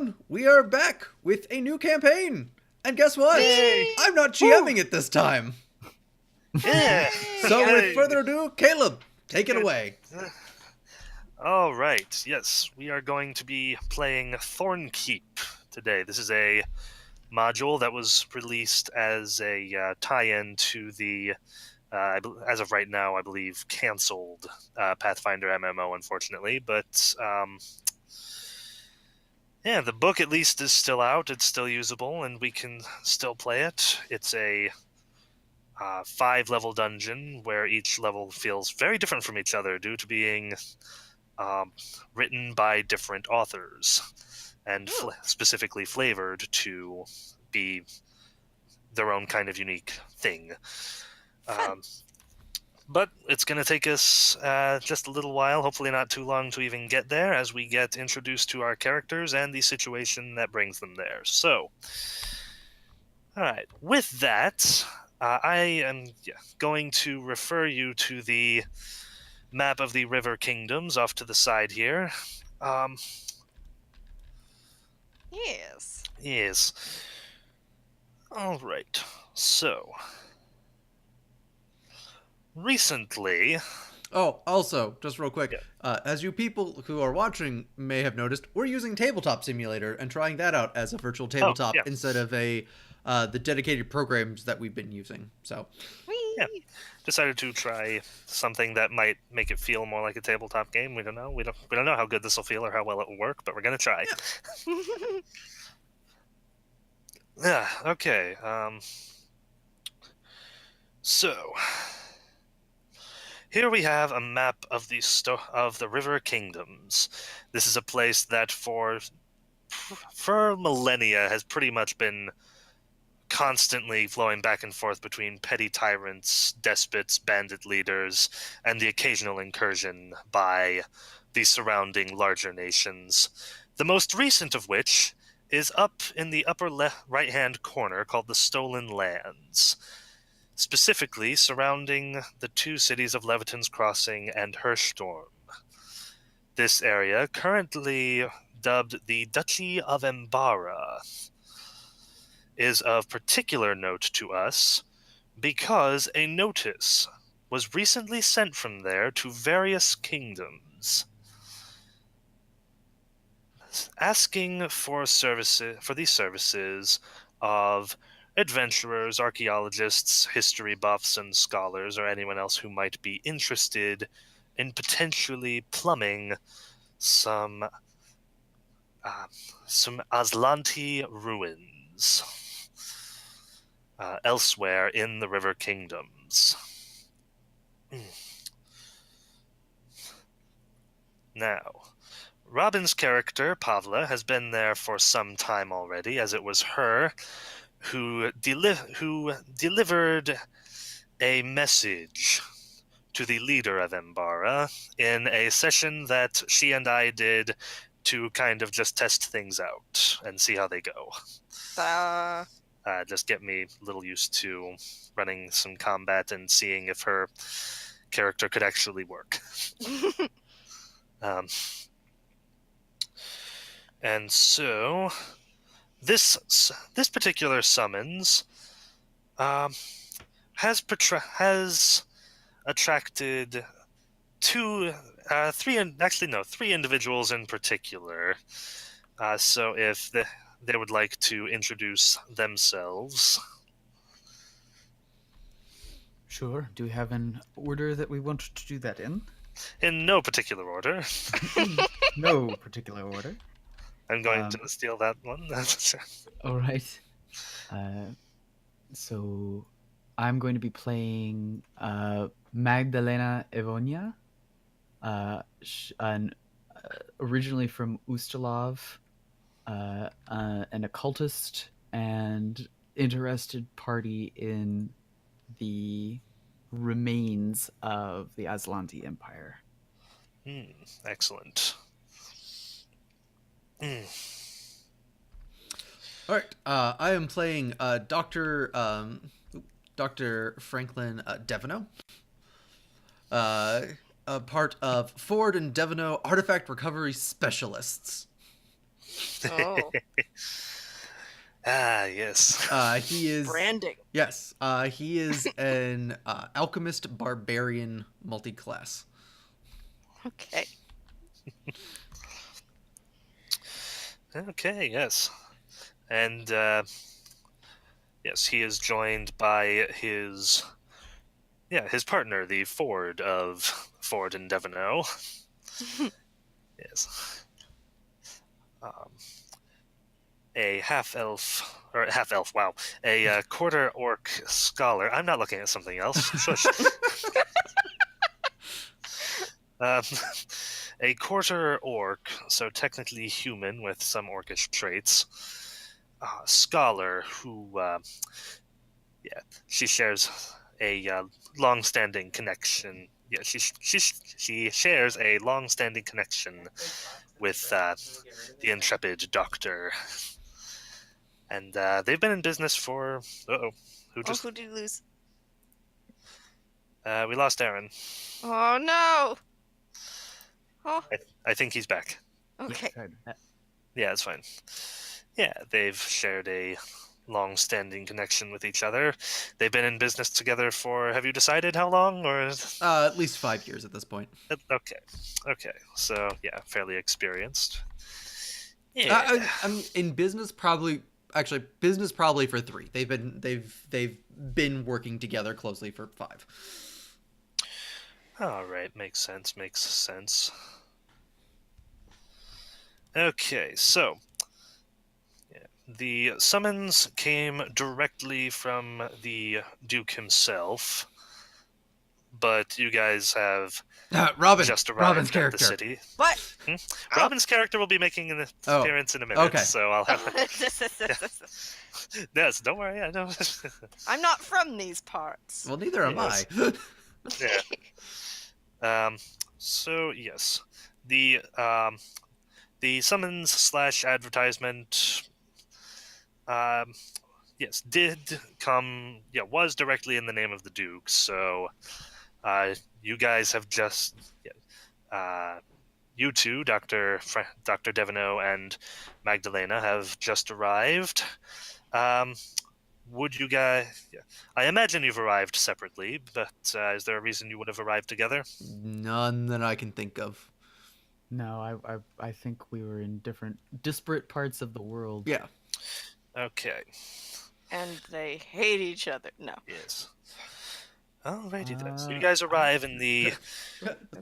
everyone! We are back with a new campaign! And guess what? Yay! I'm not GMing it this time! Yeah. So with further ado, Caleb, take it away. All right. Yes, we are going to be playing Thornkeep today. This is a module that was released as a tie-in to the, as of right now, I believe, canceled Pathfinder MMO, unfortunately. But yeah, the book at least is still out. It's still usable, and we can still play it. It's a 5-level dungeon where each level feels very different from each other due to being written by different authors and specifically flavored to be their own kind of unique thing. But it's going to take us just a little while, hopefully not too long to even get there, as we get introduced to our characters and the situation that brings them there. So, all right, with that, I am going to refer you to the map of the River Kingdoms off to the side here. Yes. Yes. All right. So, recently... Oh, also, just real quick, Yeah. as you people who are watching may have noticed, we're using Tabletop Simulator and trying that out as a virtual tabletop instead of the dedicated programs that we've been using. So, yeah, decided to try something that might make it feel more like a tabletop game. We don't know. We don't know how good this will feel or how well it will work, but we're gonna try. Yeah. Okay. So. Here we have a map of the River Kingdoms. This is a place that for millennia has pretty much been constantly flowing back and forth between petty tyrants, despots, bandit leaders, and the occasional incursion by the surrounding larger nations. The most recent of which is up in the upper right-hand corner called the Stolen Lands, specifically surrounding the two cities of Leviton's Crossing and Hirschstorm. This area, currently dubbed the Duchy of Embara, is of particular note to us because a notice was recently sent from there to various kingdoms asking for the services of adventurers, archaeologists, history buffs, and scholars, or anyone else who might be interested in potentially plumbing some Aslanti ruins elsewhere in the River Kingdoms. Now, Robin's character, Pavla, has been there for some time already, as it was her who delivered a message to the leader of Embara in a session that she and I did to kind of just test things out and see how they go. Just get me a little used to running some combat and seeing if her character could actually work. And so, this particular summons has attracted three individuals in particular. So if they would like to introduce themselves. Sure. Do we have an order that we want to do that in? In no particular order. No particular order. I'm going to steal that one. All right. So I'm going to be playing Magdalena Evonia, originally from Ustalov, an occultist and interested party in the remains of the Aslanti Empire. Excellent. All right, I am playing Dr. Franklin Devino, a part of Ford and Devino Artifact Recovery Specialists. Oh, Ah, yes. He is branding. Yes, he is an alchemist barbarian multi-class. Okay. Okay, yes. And, yes, he is joined by his partner, the Ford of Ford and Deveno. Yes. Um, a half-elf, wow. A quarter-orc scholar. I'm not looking at something else. Shush. Um, a quarter-orc, so technically human with some orcish traits. Scholar who, she shares a long-standing connection. Yeah, she shares a long-standing connection with the intrepid doctor, and they've been in business for. Who just? Who'd you lose? We lost Aaron. Oh no. Oh, I think he's back. okay. Sorry about that. Yeah, it's fine. Yeah, they've shared a long-standing connection with each other. They've been in business together for. Have you decided how long, or? At least 5 years at this point. Okay. So yeah, fairly experienced. Yeah. I'm in business probably. Actually, business probably for 3. They've been working together closely for 5. All right, makes sense. Okay, so the summons came directly from the Duke himself, but you guys have Robin. just Robin's arrived at character. the city. What? Robin's character will be making an appearance in a minute, okay. so I'll have. Yes, don't worry. I know. I'm not from these parts. Well, neither am Yes. I. Yeah. So yes, the summons slash advertisement. Yes, did come. Yeah, was directly in the name of the Duke. So, you guys have just. You two, Dr. Deveno and Magdalena, have just arrived. Would you guys? Yeah, I imagine you've arrived separately, but is there a reason you would have arrived together? None that I can think of. No, I think we were in disparate parts of the world. Yeah. Okay. And they hate each other. No. Yes. Alrighty then. So you guys arrive in the.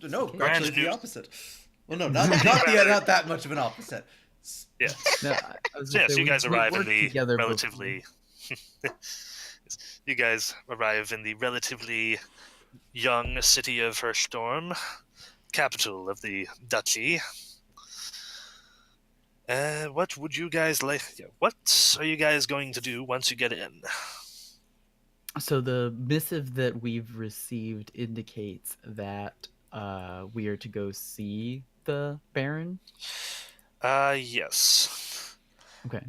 No, okay. actually, Brand it's new- the opposite. Well, no, not that much of an opposite. Yeah. No, Yes, you guys arrive in worked the together relatively. You guys arrive in the relatively young city of Herstorm, capital of the duchy. What would you guys like? What are you guys going to do once you get in? So the missive that we've received indicates that we are to go see the Baron. Yes. Okay.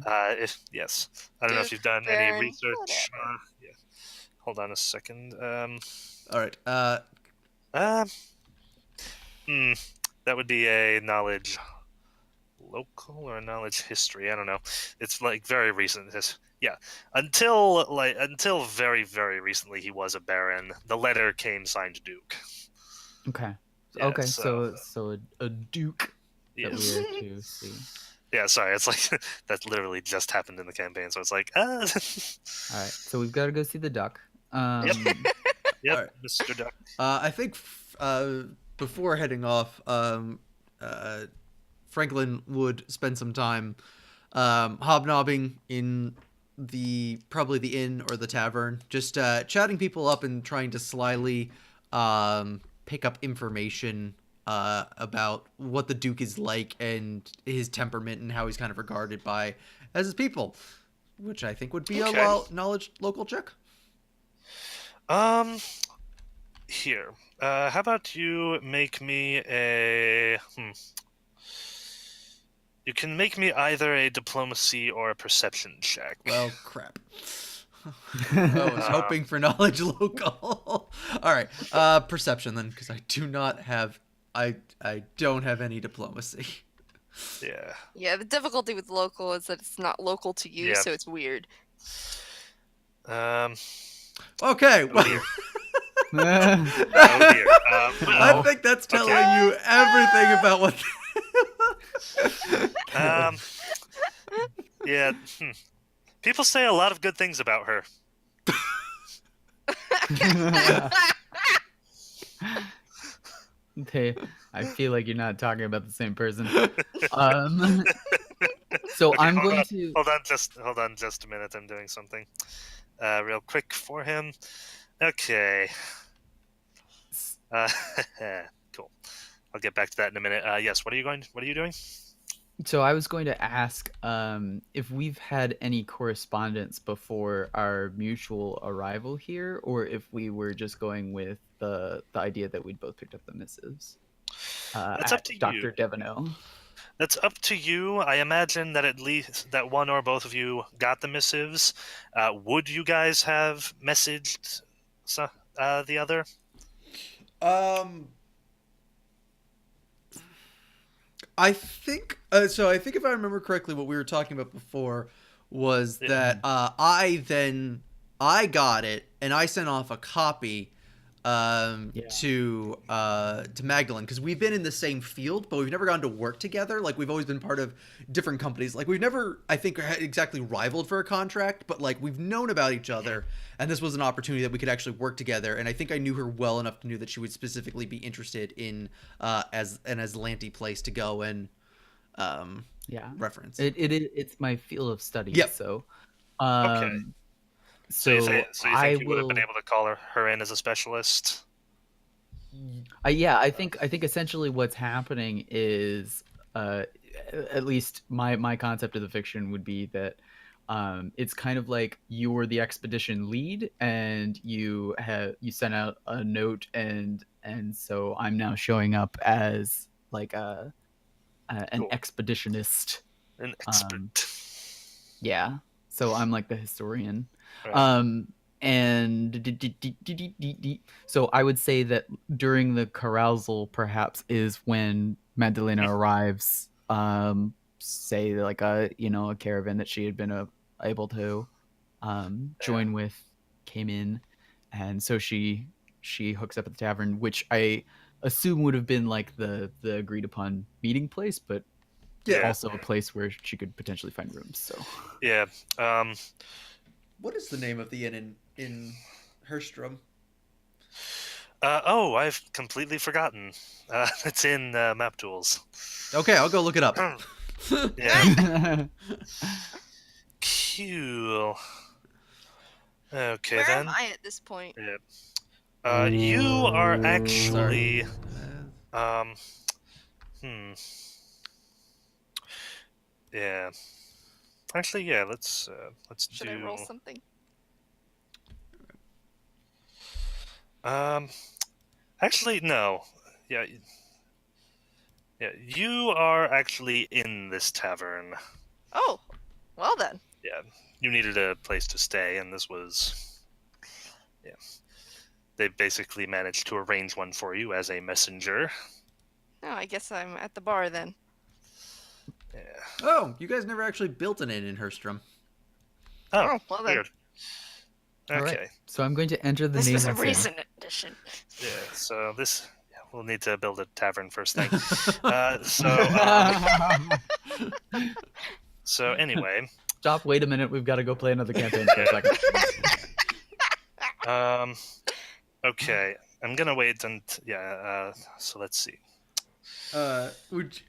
Yes. I don't know if you've done any Baron, research. Yeah. Hold on a second. All right. That would be a knowledge local or a knowledge history. I don't know. It's like very recent. Yeah. Until very, very recently, he was a baron. The letter came signed Duke. Okay. Yeah, okay. So a duke that Yes. we are to see. Yeah. Sorry. It's like that literally just happened in the campaign. So it's like All right. So we've got to go see the duck. Yep. Yep. All right. Mr. Duck. I think before heading off, Franklin would spend some time hobnobbing in probably the inn or the tavern, just chatting people up and trying to slyly pick up information about what the Duke is like and his temperament and how he's kind of regarded by as his people, which I think would be Okay. a knowledge local check. Here. How about you make me a... You can make me either a diplomacy or a perception check. Well, crap. I was hoping for knowledge local. All right, perception then, because I don't have any diplomacy. Yeah. Yeah, the difficulty with local is that it's not local to you, Yeah. so it's weird. Okay. Oh Well, dear. Oh Oh dear. I think that's telling you everything about what. Yeah. People say a lot of good things about her. Okay, I feel like you're not talking about the same person. So Okay, I'm hold going on. to. Hold on just a minute. I'm doing something real quick for him. Okay. Uh, cool. I'll get back to that in a minute. Yes. What are you doing? So I was going to ask if we've had any correspondence before our mutual arrival here, or if we were just going with the idea that we'd both picked up the missives That's at up to Dr. you. Devaneux. That's up to you. I imagine that at least that one or both of you got the missives. Would you guys have messaged the other? I think so. I think if I remember correctly, what we were talking about before was Yeah. that I got it and I sent off a copy to Magdalene, because we've been in the same field, but we've never gone to work together. Like, we've always been part of different companies. Like, we've never, I think, exactly rivaled for a contract, but like, we've known about each other, and this was an opportunity that we could actually work together. And I think I knew her well enough to know that she would specifically be interested in as an Aslanti place to go and reference. It's my field of study. Yep. So Okay. So you think I you would have will. been able to call her in as a specialist? I think essentially what's happening is, at least my concept of the fiction would be that it's kind of like you're the expedition lead, and you sent out a note, and so I'm now showing up as like an Cool. expeditionist. An expert. Yeah, so I'm like the historian. Right. And so I would say that during the carousal perhaps is when Magdalena arrives, say like a caravan that she had been able to join with came in, and so she hooks up at the tavern, which I assume would have been like the agreed upon meeting place, but Yeah. also a place where she could potentially find rooms. So Yeah. What is the name of the inn in Herstrom? I've completely forgotten. It's in Map Tools. Okay, I'll go look it up. Yeah. Cool. Okay, Where then. am I at this point? Yeah. You are actually. Sorry. Yeah. Actually, yeah. Let's Should do. I roll something? Actually, no. Yeah. Yeah. You are actually in this tavern. Oh, well then. Yeah. You needed a place to stay, and this was. Yeah. They basically managed to arrange one for you as a messenger. Oh, I guess I'm at the bar then. Yeah. Oh, you guys never actually built an inn in Herstrom. Oh, well then. weird. Okay. All right. So I'm going to enter the This name was a of the- recent addition. Yeah. So this. Yeah, we'll need to build a tavern first thing. So anyway. Stop. Wait a minute. We've got to go play another campaign for a second. Okay. I'm gonna wait and so let's see. Would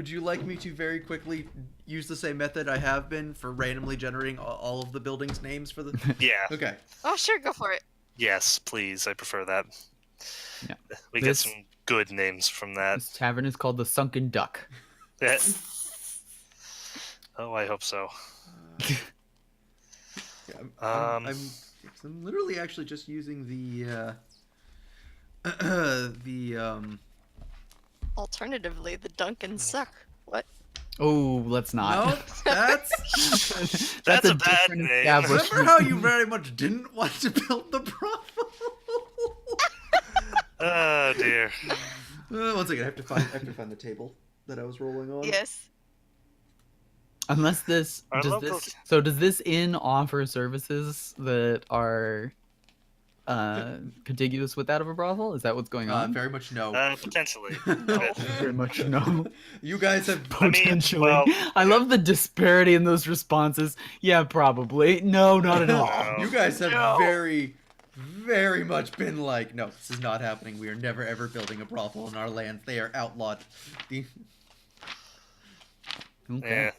you like me to very quickly use the same method I have been for randomly generating all of the buildings' names for the? Yeah. Okay. Oh, sure, go for it. Yes, please. I prefer that. Yeah. We get some good names from that. This tavern is called the Sunken Duck. Yeah. Oh, I hope so. Yeah, I'm literally actually just using the Alternatively, the Duncan suck. What? Oh, let's not. No, that's That's a bad different name. establishment. remember how you very much didn't want to build the brothel. Oh dear. One second, I have to find the table. that I was rolling on. Yes. Unless this Our does local- this so does this inn offer services that are contiguous with that of a brothel? Is that what's going on? Very much no. Potentially. No. Very much no. You guys have I mean, Potentially. well, I love the disparity in those responses. Yeah, probably. No, not at all. No. You guys have No. very, very much been like, no, this is not happening. We are never ever building a brothel in our lands. They are outlawed. Okay. Yeah.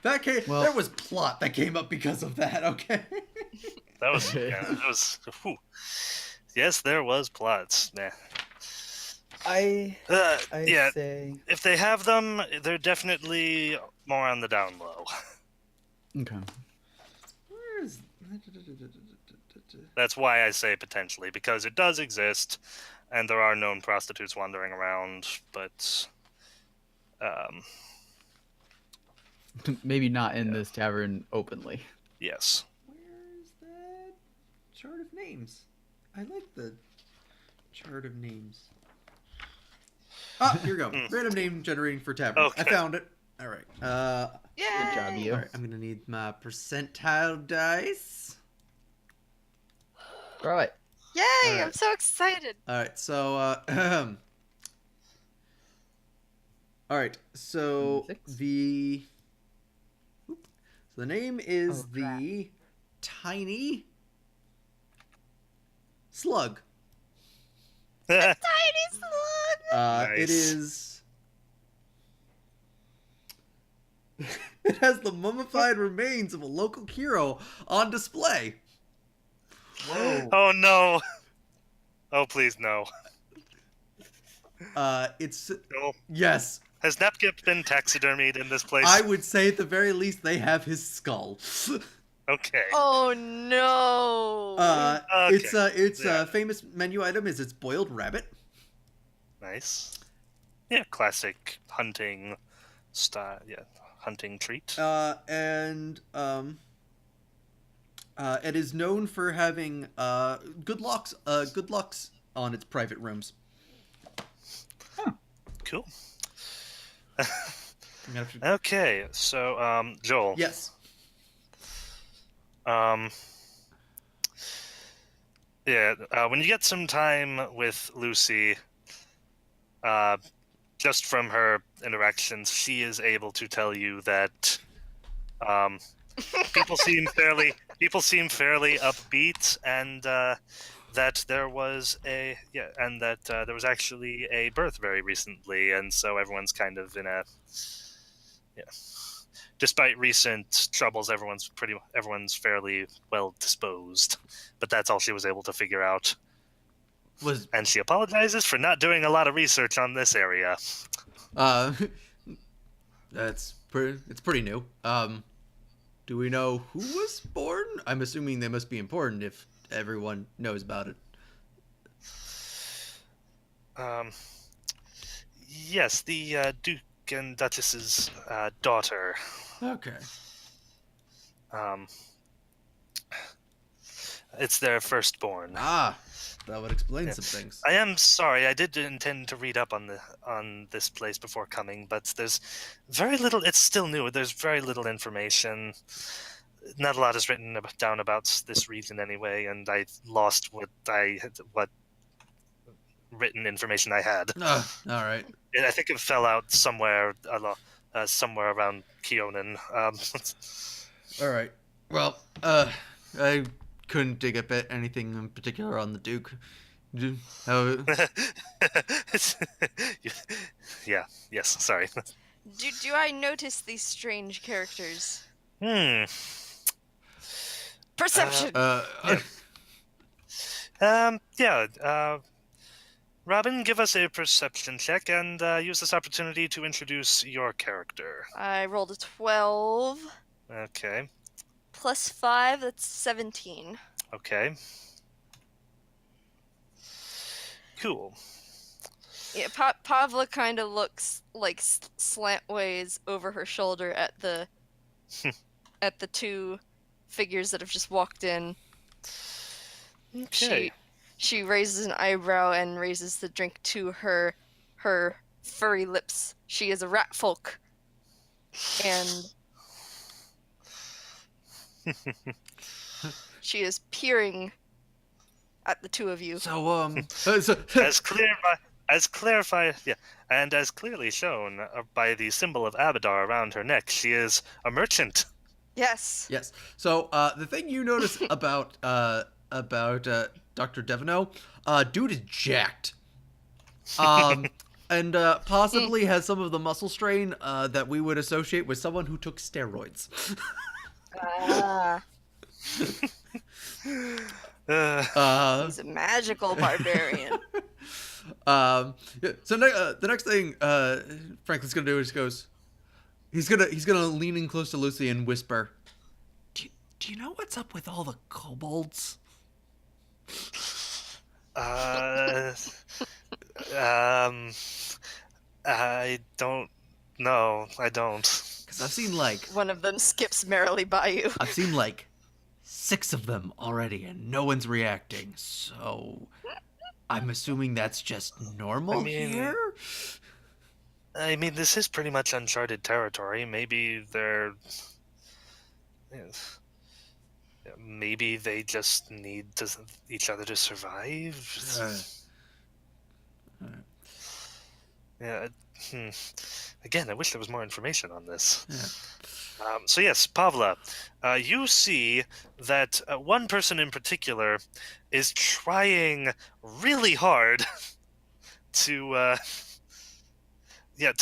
That came. Well- There was plot that came up because of that. Okay. That was. Yeah, that was. Whew. Yes, there was plots. Nah. I Yeah. say If they have them, they're definitely more on the down low. okay. Where is? That's why I say potentially, because it does exist, and there are known prostitutes wandering around, but Maybe not in this tavern openly. yes. Where is that chart of names? I like the chart of names. Ah, here we go. Random name generating for taverns. I Okay. found it. All right. Yay! Good job, you. All right. I'm gonna need my percentile dice. Throw it. Yay! Alright. I'm so excited. All right. So, all right. So 6. the. So the name is Oh, crap. the Tiny Slug. Tiny slug. It Nice. is. It has the mummified remains of a local hero on display. Whoa. Oh no! Oh please no! It's No. yes. Has Nepkip been taxidermied in this place? I would say at the very least they have his skull. Okay. Oh no. Okay. It's Yeah. famous menu item is its boiled rabbit. Nice. Yeah, classic hunting style. Yeah, hunting treat. And it is known for having good locks on its private rooms. Cool. I'm gonna have to- Okay, so Joel. Yes. Yeah, when you get some time with Lucy, just from her interactions, she is able to tell you that people seem fairly upbeat, and that there was there was actually a birth very recently, and so everyone's kind of in a Despite recent troubles, everyone's fairly well disposed, but that's all she was able to figure out. And she apologizes for not doing a lot of research on this area. It's pretty new. Do we know who was born? I'm assuming they must be important if everyone knows about it. Yes, the Duke and Duchess's daughter. Okay. It's their firstborn. Ah, that would explain Yeah. some things. I am sorry. I did intend to read up on this place before coming, but there's very little. It's still new. There's very little information. Not a lot is written down about this region anyway, and I lost what written information I had. All right. I think it fell out somewhere around Keonan. All right. Well, I couldn't dig up at anything in particular on the Duke. How? Yeah. Yes. Sorry. Do I notice these strange characters? Perception. Yeah. Robin, give us a perception check and use this opportunity to introduce your character. I rolled a 12 Okay. plus 5. That's 17. Okay. Cool. Yeah, Pavla kind of looks like slantways over her shoulder at the two figures that have just walked in. Okay. She raises an eyebrow and raises the drink to her furry lips. She is a rat folk. And she is peering at the two of you. So as clarified, yeah, and as clearly shown by the symbol of Abadar around her neck, she is a merchant. Yes. yes. So the thing you notice about Dr. Devino, dude is jacked. And possibly has some of the muscle strain that we would associate with someone who took steroids. Ah, he's a magical barbarian. Yeah, so the next thing Franklin's gonna do is he's gonna lean in close to Lucy and whisper, do you know what's up with all the kobolds? I don't know. I don't. Because I've seen like One of them skips merrily by you. 6 of them already, and no one's reacting. So I'm assuming that's just normal here. I mean, this is pretty much uncharted territory. Maybe maybe they just need each other to survive. Yeah. Again, I wish there was more information on this. Yeah. So yes, Pavla, you see that one person in particular is trying really hard to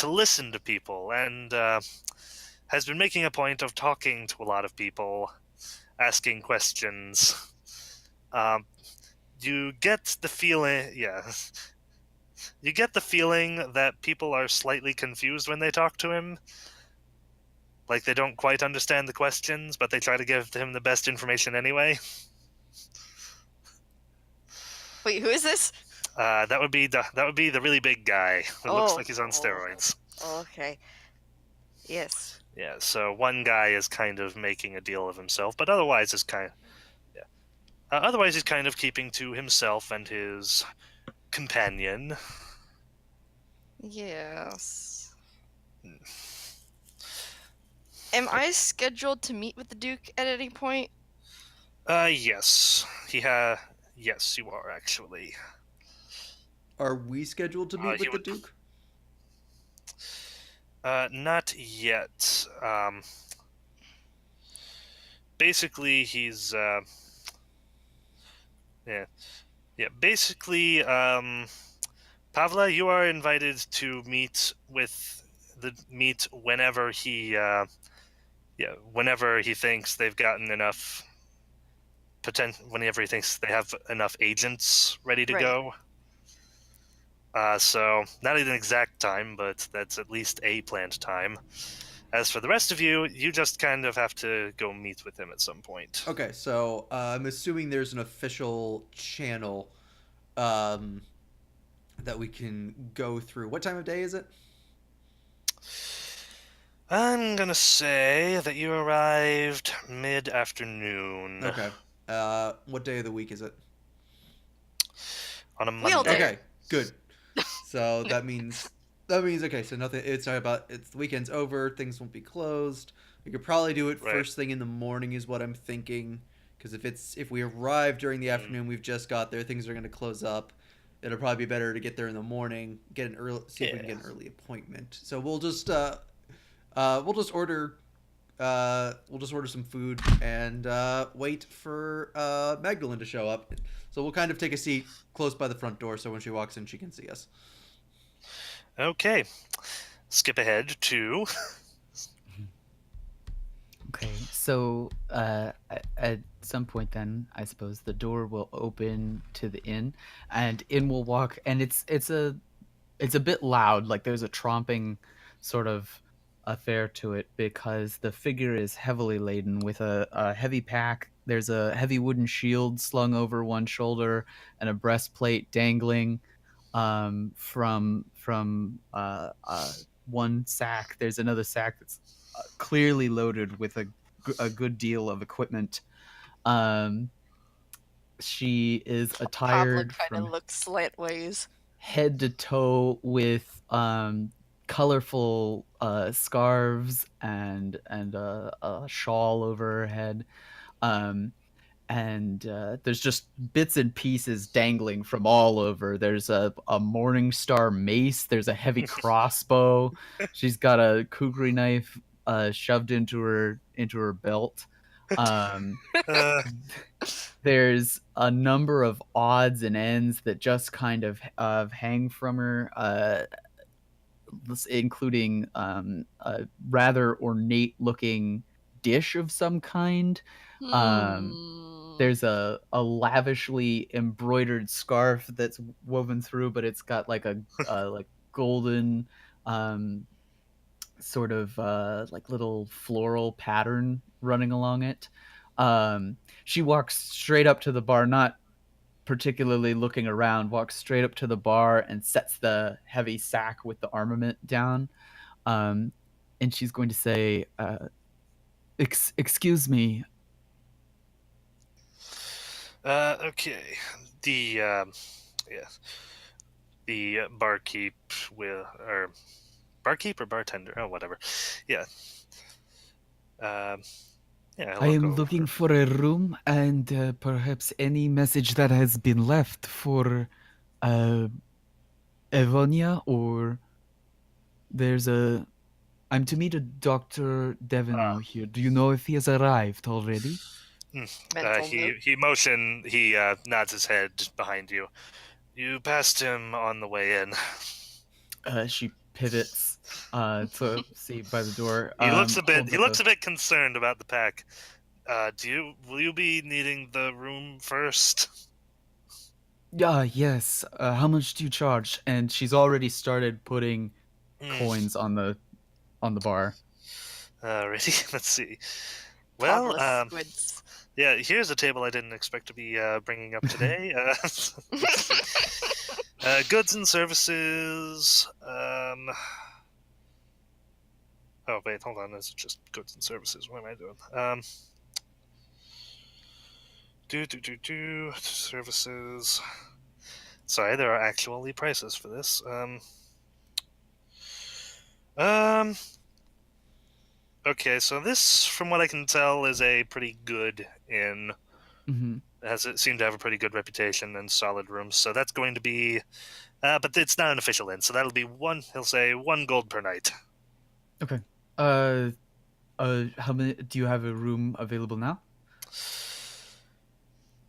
listen to people, and has been making a point of talking to a lot of people, asking questions. You get the feeling, you get the feeling that people are slightly confused when they talk to him. Like they don't quite understand the questions, but they try to give him the best information anyway. Wait, who is this? That would be the really big guy who looks like he's on steroids. Okay. Yes. Yeah, so one guy is kind of making a deal of himself, but otherwise is otherwise he's kind of keeping to himself and his companion. Yes. Am I scheduled to meet with the Duke at any point? Yes. Yes, you are actually. Are we scheduled to meet with the Duke? Not yet. Basically, he's basically, Pavla, you are invited to meet whenever he thinks they've gotten enough whenever he thinks they have enough agents ready to go. So not an exact time, but that's at least a planned time. As for the rest of you, you just kind of have to go meet with him at some point. Okay, so I'm assuming there's an official channel that we can go through. What time of day is it? I'm gonna say that you arrived mid-afternoon. Okay. What day of the week is it? On a Monday. Wheel day. Okay, good. So that means okay. So nothing. It's the weekend's over. Things won't be closed. We could probably do it first thing in the morning, is what I'm thinking. Because if we arrive during the afternoon, we've just got there. Things are going to close up. It'll probably be better to get there in the morning. See if we can get an early appointment. So we'll just order some food and wait for Magdalene to show up. So we'll kind of take a seat close by the front door, so when she walks in, she can see us. Okay. Skip ahead to... Okay, so at some point then, I suppose the door will open to the inn, and in will walk, and it's a bit loud, like there's a tromping sort of affair to it, because the figure is heavily laden with a heavy pack. There's a heavy wooden shield slung over one shoulder and a breastplate dangling from one sack. There's another sack that's clearly loaded with a good deal of equipment. She is attired. Pavla kind of looks slantways. head to toe with colorful scarves and a shawl over her head. And there's just bits and pieces dangling from all over. There's a Morning Star mace. There's a heavy crossbow. She's got a kukri knife shoved into her belt. Uh, There's a number of odds and ends that just kind of hang from her, including a rather ornate looking dish of some kind. There's a lavishly embroidered scarf that's woven through, but it's got like a like golden sort of like little floral pattern running along it. She walks straight up to the bar, not particularly looking around, walks straight up to the bar and sets the heavy sack with the armament down. And she's going to say, excuse me. Okay. The barkeep will, or barkeep or bartender, oh whatever. Yeah. Yeah. I am looking for a room and perhaps any message that has been left for Evonia, or I'm to meet a Dr. Devino here. Do you know if he has arrived already? He nods his head behind you. You passed him on the way in. She pivots to see by the door. He looks a bit concerned about the pack. Will you be needing the room first? Yes. How much do you charge? And she's already started putting coins on the bar. Alrighty, let's see. Well, yeah, here's a table I didn't expect to be bringing up today. Goods and services. Oh wait, hold on. This is just goods and services. What am I doing? Services. Sorry, there are actually prices for this. Okay, so this, from what I can tell, is a pretty good inn. Mm-hmm. It seemed to have a pretty good reputation and solid rooms. So that's going to be, but it's not an official inn. So that'll be he'll say 1 gold per night. Okay. How many? Do you have a room available now?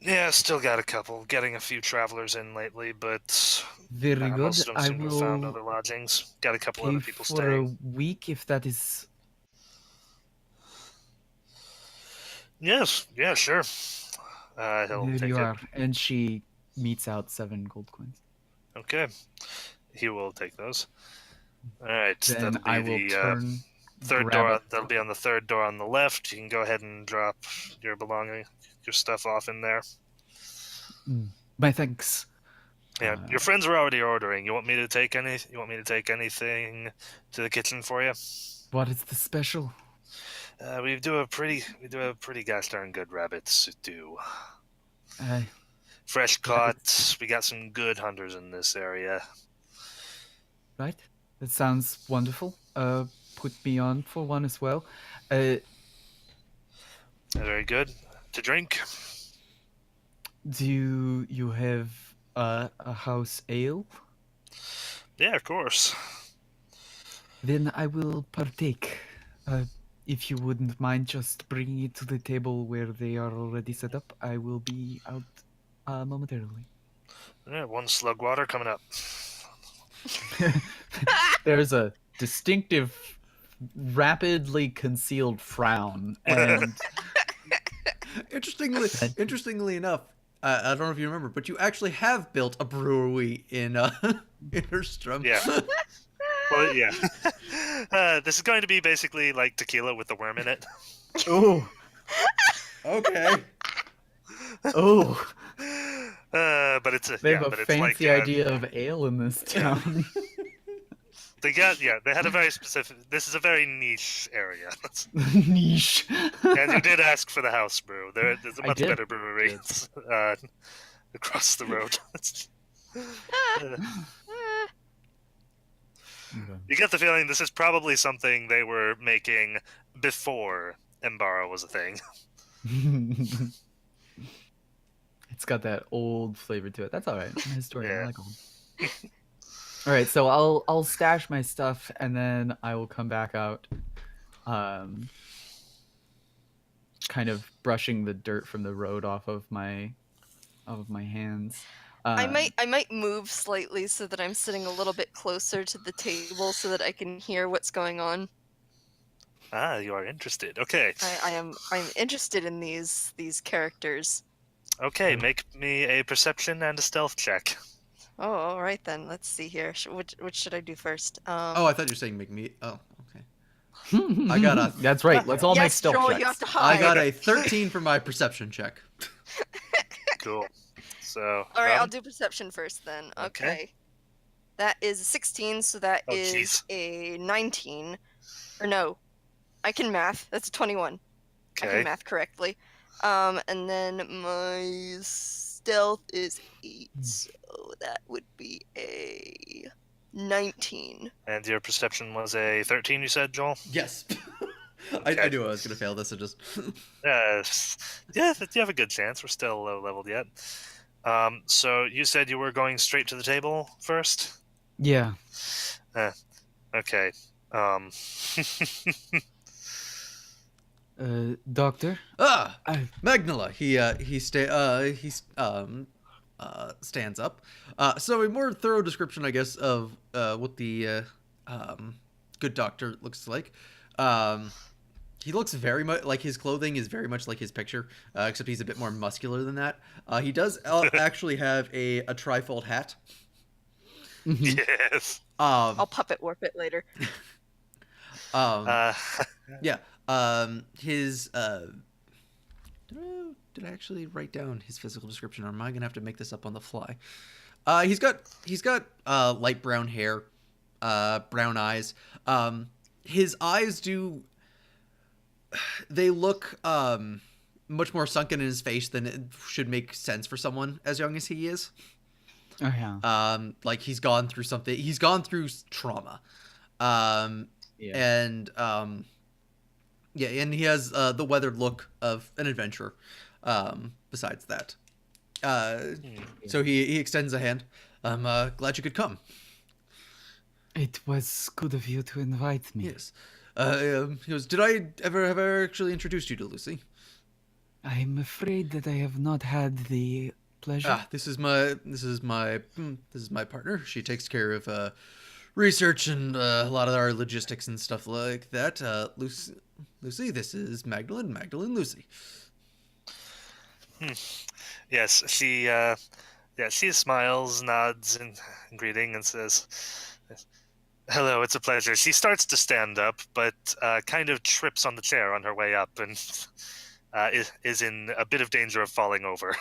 Yeah, still got a couple. Getting a few travelers in lately, but very good. Most of them seem to have found other lodgings. Got a couple other people for staying. a week, if that is. Yes, yeah, sure. He'll There take you it. are. And she meets out 7 gold coins. Okay, he will take those. All right, Then that'll be I will turn. third grab door. it. That'll be on the third door on the left. You can go ahead and drop your stuff off in there. My thanks. Yeah, your friends were already ordering. You want me to take anything to the kitchen for you? What is the special? We do a pretty gosh darn good rabbit stew. Fresh caught. We got some good hunters in this area. Right. That sounds wonderful. Put me on for one as well. Very good. To drink? Do you have a house ale? Yeah, of course. Then I will partake. If you wouldn't mind just bringing it to the table where they are already set up, I will be out momentarily. Yeah, 1 slug water coming up. There's a distinctive, rapidly concealed frown, and interestingly enough, I don't know if you remember, but you actually have built a brewery in Herstrom. Yeah. Well, yeah. This is going to be basically like tequila with the worm in it. oh, Okay. oh, but it's they have a fancy idea of ale in this town. They had a very specific. This is a very niche area. Niche. And you did ask for the house brew. There's a much better brewery across the road. You get the feeling this is probably something they were making before Embara was a thing. It's got that old flavor to it. That's all right. I'm a historian. I Yeah. like old. All right, so I'll stash my stuff and then I will come back out, kind of brushing the dirt from the road off of my hands. I might move slightly so that I'm sitting a little bit closer to the table so that I can hear what's going on. Ah, you are interested. Okay. I'm interested in these characters. Okay, make me a perception and a stealth check. Oh, all right then. Let's see here. Which should I do first? Oh, I thought you were saying make me. Oh, okay. I got a. That's right. Let's all make yes, stealth Joel, checks. you have to hide. I got a 13 for my perception check. Cool. So. All right, I'll Robin? do perception first then. Okay. Okay. That is a 16, so that Oh, is jeez. a 19. Or no, I can math. That's a 21. I Okay. can math correctly. And then my stealth is 8, so that would be a 19. And your perception was a 13, you said, Joel? Yes. Okay. I knew I was gonna fail this. I just. Yeah, you have a good chance. We're still low leveled yet. So you said you were going straight to the table first? Yeah. Okay. Doctor? Magnola. He stands up. So a more thorough description, I guess, of what the good doctor looks like. He looks very much like his clothing is very much like his picture, except he's a bit more muscular than that. He does actually have a trifold hat. Yes. I'll puppet warp it later. Yeah. His did I actually write down his physical description, or am I gonna have to make this up on the fly? He's got light brown hair, brown eyes. His eyes they look much more sunken in his face than it should make sense for someone as young as he is. Oh yeah. Like he's gone through something. He's gone through trauma. Yeah. And yeah, and he has the weathered look of an adventurer. Besides that, so he extends a hand. I'm glad you could come. It was good of you to invite me. Yes. He goes, have I ever actually introduced you to Lucy? I'm afraid that I have not had the pleasure. This is my partner. She takes care of research and a lot of our logistics and stuff like that. Lucy, this is Magdalene, Lucy. Yes, she smiles, nods in greeting, and says, "Hello, it's a pleasure." She starts to stand up, but kind of trips on the chair on her way up, and is in a bit of danger of falling over.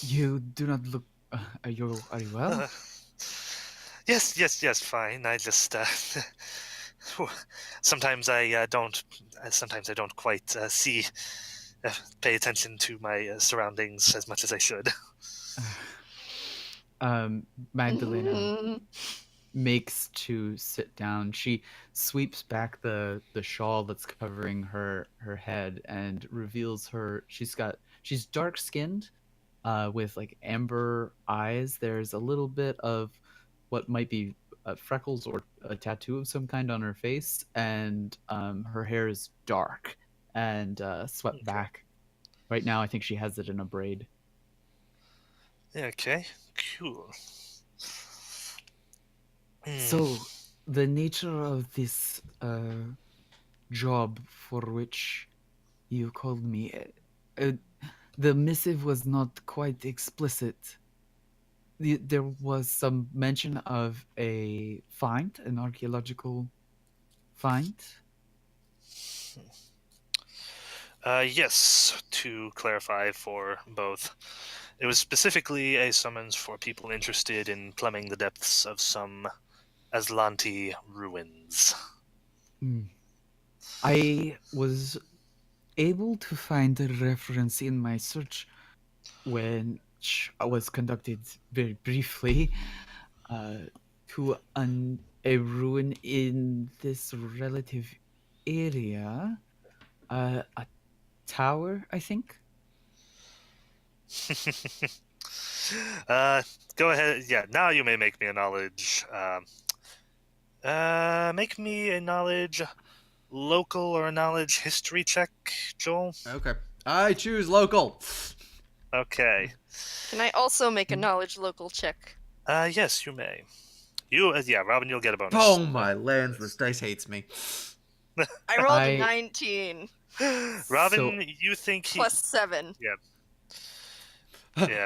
You do not look. Are you well? Yes, fine. I just sometimes I don't quite pay attention to my surroundings as much as I should. Magdalena makes to sit down. She sweeps back the shawl that's covering her head and reveals she's dark skinned, with like amber eyes. There's a little bit of what might be freckles or a tattoo of some kind on her face, and her hair is dark and swept back. Right now, I think she has it in a braid. Okay, cool. So, the nature of this job for which you called me, the missive was not quite explicit. There was some mention of an archaeological find. Yes, to clarify for both. It was specifically a summons for people interested in plumbing the depths of some Aslanti ruins. I was able to find a reference in my search, which was conducted very briefly, to a ruin in this relative area. A tower, I think. Go ahead. Yeah, now you may make me a knowledge. Make me a knowledge local or a knowledge history check, Joel. Okay. I choose local. Okay. Can I also make a knowledge local check? Yes, you may. Yeah, Robin, you'll get a bonus. Oh my lands, this dice hates me. I rolled I- a 19 Robin, you think he? plus 7. Yeah.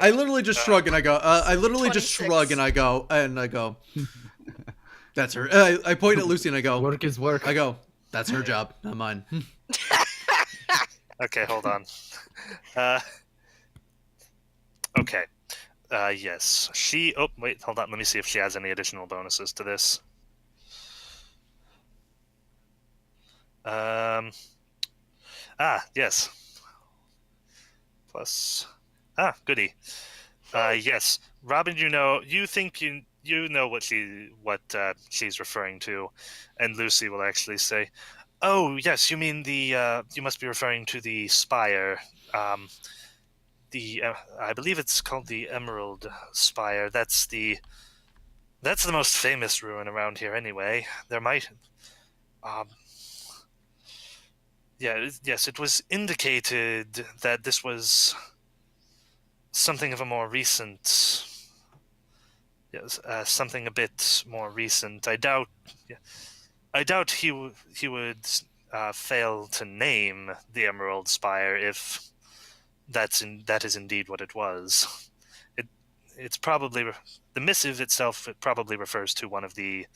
I literally just shrug and I go. I literally just 26. shrug and I go. That's her. I point at Lucy and I go. Work is work. I go. That's her job, not mine. Okay, hold on. Okay. Yes. Oh, wait, hold on. Let me see if she has any additional bonuses to this. Yes. Plus. Goody. Yes. Robin, you think you know what she's referring to, and Lucy will actually say, "Oh, yes, you mean you must be referring to the spire. I believe it's called the Emerald Spire. That's the most famous ruin around here anyway. There might yes, it was indicated that this was something of a more recent something a bit more recent. I doubt he would fail to name the Emerald Spire if that is indeed what it was. It's probably the missive itself. It probably refers to one of the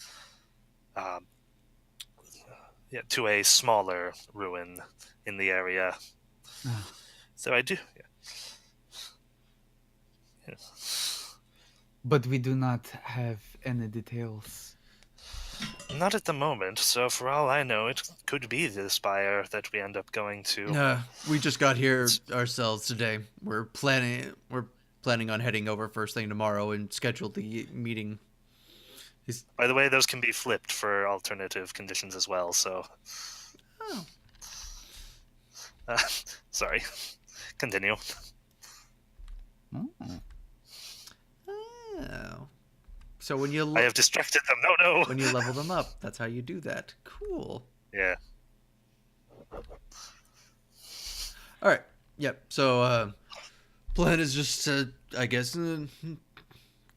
to a smaller ruin in the area. So I do. Yeah. But we do not have any details. Not at the moment. So for all I know, it could be the spire that we end up going to. We just got here ourselves today. We're planning on heading over first thing tomorrow and scheduled the meeting. By the way, those can be flipped for alternative conditions as well. So. Oh. Sorry. Continue. Oh. So when you I have distracted them. No. When you level them up, that's how you do that. Cool. Yeah. All right. Yep. So plan is just I guess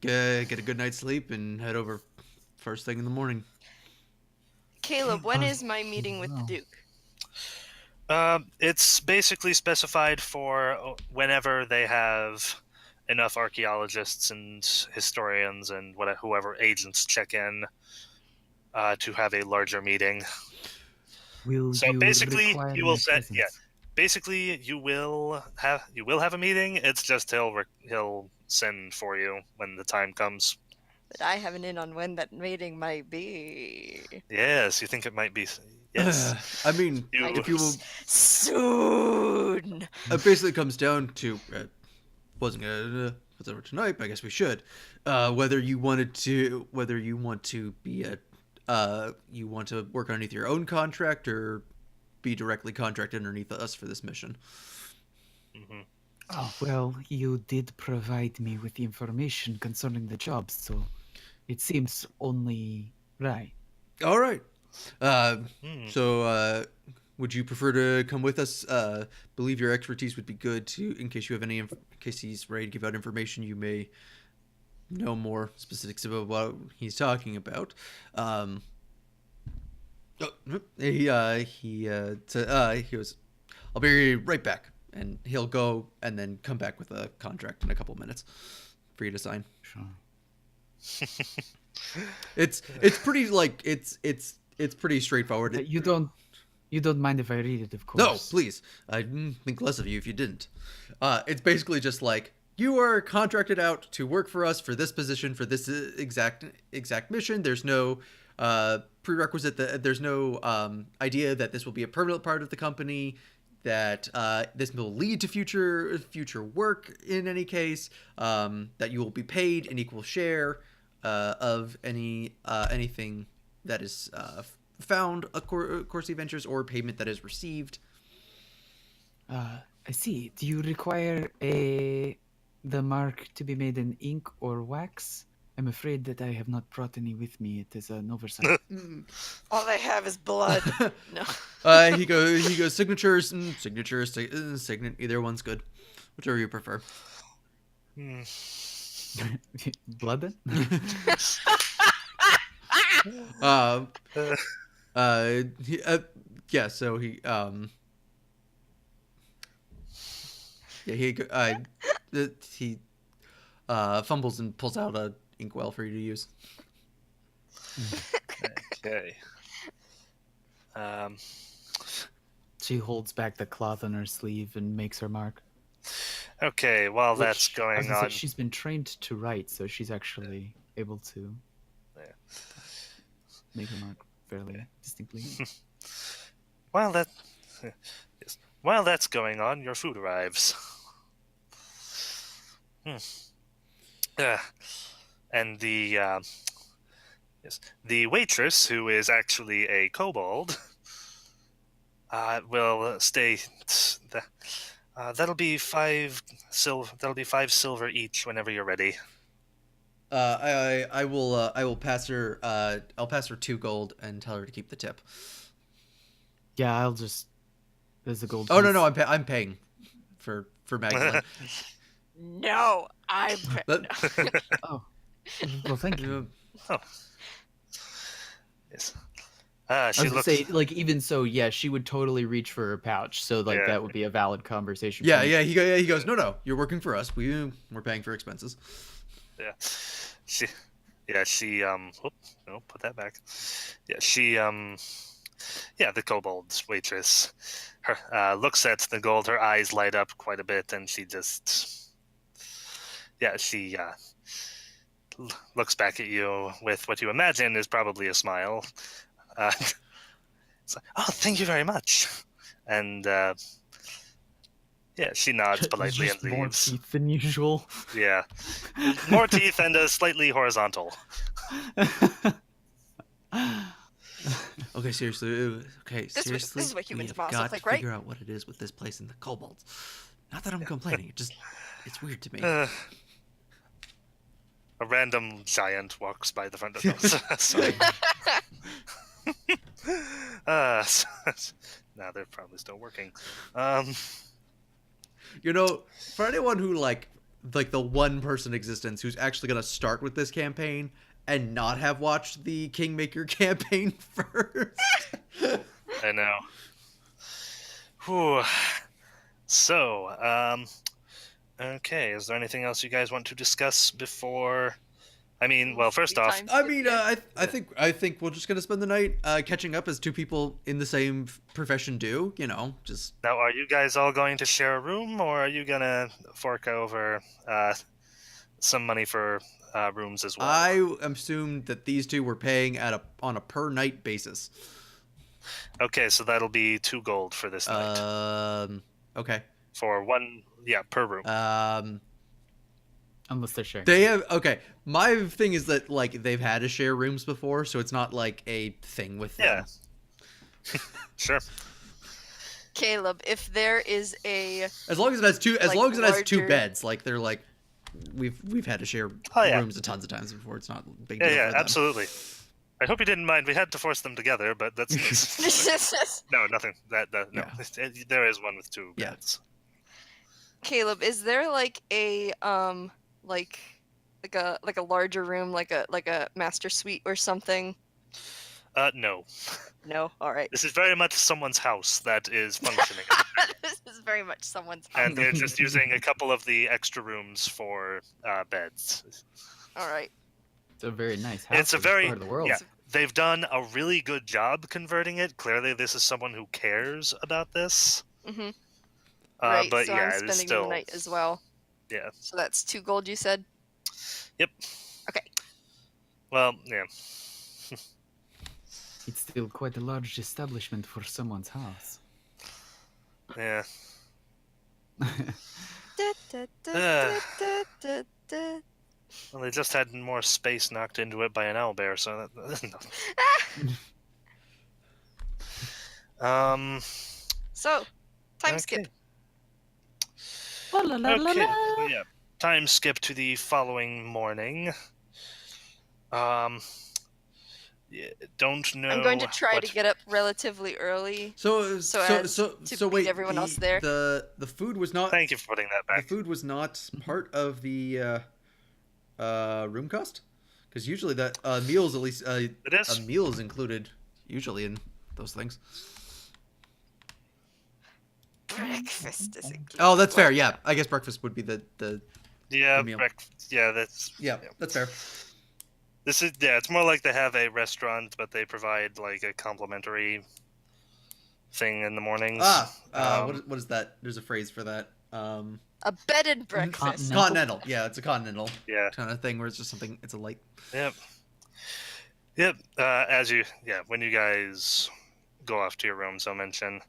get a good night's sleep and head over first thing in the morning. Caleb, when is my meeting with the Duke? It's basically specified for whenever they have enough archaeologists and historians and whoever agents check in to have a larger meeting. Basically, you will set. Yeah, basically you will have a meeting. It's just he'll send for you when the time comes. But I have an in on when that meeting might be. Yes, you think it might be. Yes. I mean, if you will. Soon. It basically comes down to wasn't gonna what's over tonight, but I guess we should. Whether you want to be you want to work underneath your own contract or be directly contracted underneath us for this mission. Mm-hmm. Oh, well, you did provide me with information concerning the job, so it seems only right. All right. So, would you prefer to come with us? Believe your expertise would be good in case you have in case he's ready to give out information. You may know more specifics about what he's talking about. He was. I'll be right back, and he'll go and then come back with a contract in a couple minutes for you to sign. Sure. It's pretty it's pretty straightforward. You don't mind if I read it, of course. No, please. I'd think less of you if you didn't. It's basically just like you are contracted out to work for us for this position for this exact mission. There's no prerequisite that there's no idea that this will be a permanent part of the company. That this will lead to future work in any case. That you will be paid an equal share. of anything that is found, course adventures, or payment that is received. I see. Do you require the mark to be made in ink or wax? I'm afraid that I have not brought any with me. It is an oversight. All they have is blood. No. He goes signatures, either one's good, whichever you prefer. Hmm. Blood then? Yeah. So he yeah he fumbles and pulls out a inkwell for you to use. Okay. She holds back the cloth on her sleeve and makes her mark. Okay, while that's Which, I was going gonna say, on, she's been trained to write, so she's actually able to make her mark fairly distinctly. while that, yes, while that's going on, your food arrives. And the waitress, who is actually a kobold, will stay. That'll be 5 silver. That'll be 5 silver each whenever you're ready. I will pass her. I'll pass her 2 gold and tell her to keep the tip. Yeah, I'll just. There's a gold. Oh piece. no, I'm paying for Magdalene. No, I'm. Oh, well, thank you. Yes. I She was gonna looks. say, like, even so, yeah, she would totally reach for her pouch, so like Yeah. that would be a valid conversation. Yeah, point. yeah. He goes. No, you're working for us. We're paying for expenses. Yeah. She. Oop, no, put that back. Yeah. She. Yeah, the kobold waitress. Her looks at the gold. Her eyes light up quite a bit, and she just. Yeah, she looks back at you with what you imagine is probably a smile. It's like, oh, thank you very much. And yeah, she nods politely Just and more leaves. teeth than usual. Yeah, more teeth and a slightly horizontal. Okay, seriously. Okay, This seriously. is what humans we have boss got look like, to right? figure out what it is with this place and the kobolds. Not that I'm complaining. It's weird to me. A random giant walks by the front door. Sorry. Now they're probably still working. You know, for anyone who like the one person existence who's actually gonna start with this campaign and not have watched the Kingmaker campaign first. I know. Whew. So, okay. Is there anything else you guys want to discuss before? I mean, well, first off, Time I skip mean, yet? I think we're just gonna spend the night catching up as 2 people in the same profession do. You know, just now, are you guys all going to share a room, or are you gonna fork over some money for rooms as well? I assumed that these 2 were paying on a per night basis. Okay, so that'll be 2 gold for this night. Okay. For 1, yeah, per room. Unless they're sharing. They have okay. My thing is that like they've had to share rooms before, so it's not like a thing with them. Yeah. Sure. Caleb, if there is a As long as it has 2, as Like, long as it has 2 larger- beds, like they're like, we've had to share yeah. rooms tons of times before. It's not a big Yeah, deal yeah, for them. absolutely. I hope you didn't mind. We had to force them together, but that's no, nothing. That no. Yeah. There is one with 2 Yeah. beds. Caleb, is there like a like a larger room, like a master suite or something? No. No. All right. This is very much someone's house that is functioning, This is very much someone's house. and they're just using a couple of the extra rooms for beds. All right. It's a very nice house. It's a for this very part of the world. yeah. They've done a really good job converting it. Clearly, this is someone who cares about this. Mm-hmm. Right. But so yeah, I'm it is spending still the night as well. yeah. So that's 2 gold, you said. Yep. Okay. Well, yeah. It's still quite a large establishment for someone's house. Yeah. Da, da, da, da, da, da, da. Well, they just had more space knocked into it by an owlbear, so that... So, time skip. Okay. Okay, well, yeah. Time skip to the following morning. Yeah, don't know. I'm going to try what... to get up relatively early. So as to beat wait, everyone else there. The food was not. Thank you for putting that The back. food was not part of the room cost, because usually that meals at least It is. a meal is included usually in those things. Breakfast is included. Oh, that's fair. Yeah, I guess breakfast would be the Yeah, meal. yeah, that's that's fair. This is it's more like they have a restaurant, but they provide like a complimentary thing in the mornings. What is that? There's a phrase for that. A bed and breakfast. Continental. Yeah, it's a continental Yeah. kind of thing where it's just something. It's a light. Yep. When you guys go off to your rooms, I'll mention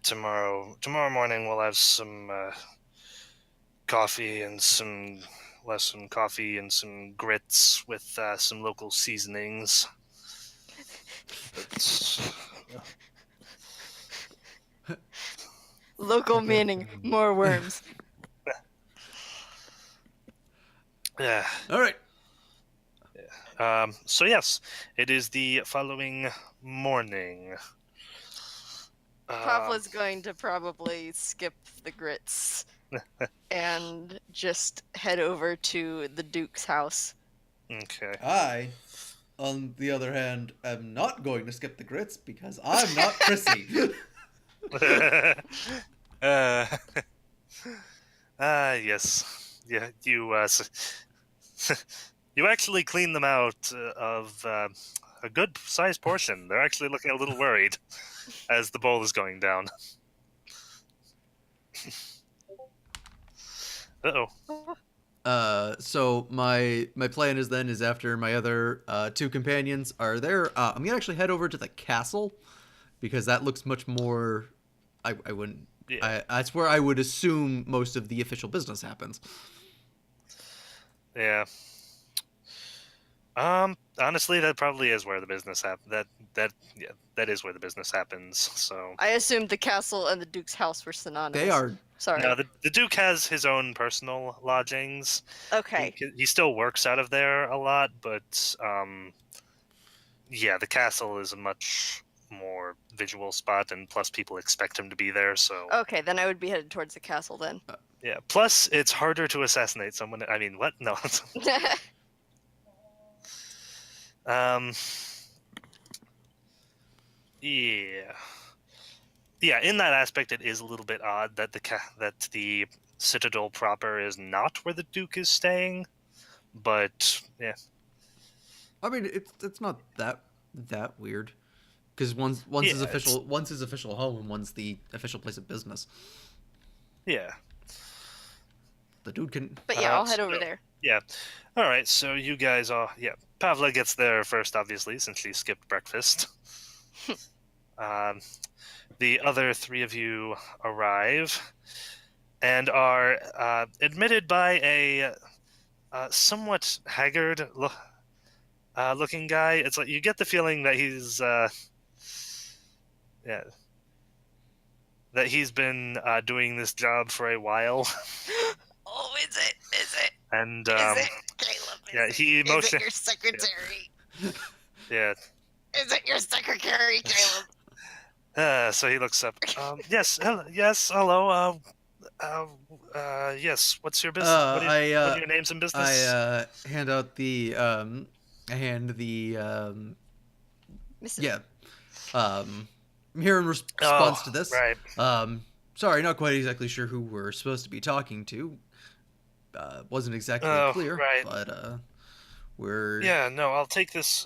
tomorrow morning we'll have some coffee and some grits with some local seasonings. Local meaning more worms. Yeah. All right. So yes, it is the following morning. Pavla's going to probably skip the grits and just head over to the Duke's house. Okay. I, on the other hand, am not going to skip the grits because I'm not prissy. Yes. Yeah, you actually cleaned them out of a good sized portion. They're actually looking a little worried as the bowl is going down. Uh-oh. So my plan is after my other two companions are there, I'm gonna actually head over to the castle because that looks much more. I wouldn't. Yeah. That's where I would assume most of the official business happens. Yeah. Honestly, that probably is where the business happens. That is where the business happens. So I assumed the castle and the Duke's house were synonymous. They are. Sorry. no, the Duke has his own personal lodgings. Okay. He still works out of there a lot, but the castle is a much more visual spot, and plus people expect him to be there. So Okay, then I would be headed towards the castle then. yeah. Plus, it's harder to assassinate someone. I mean, what? No. Yeah. Yeah, in that aspect, it is a little bit odd that the Citadel proper is not where the Duke is staying, but yeah. I mean, it's not that weird, because one's his official home and one's the official place of business. Yeah. The dude can. But yeah, I'll head over there. Yeah. All right. So you guys are. Yeah. Pavla gets there first, obviously, since she skipped breakfast. The other three of you arrive and are admitted by a somewhat haggard looking guy. It's like you get the feeling that he's that he's been doing this job for a while. Oh, is it? And Is it? Caleb, he is it your secretary? Yeah. Is it your secretary, Caleb? So he looks up. Yes, hello. Yes. What's your business? What are your names and business? I hand out the Mrs. here in response to this. Right. Sorry, not quite exactly sure who we're supposed to be talking to. Wasn't exactly clear, right. but we're. Yeah, no, I'll take this.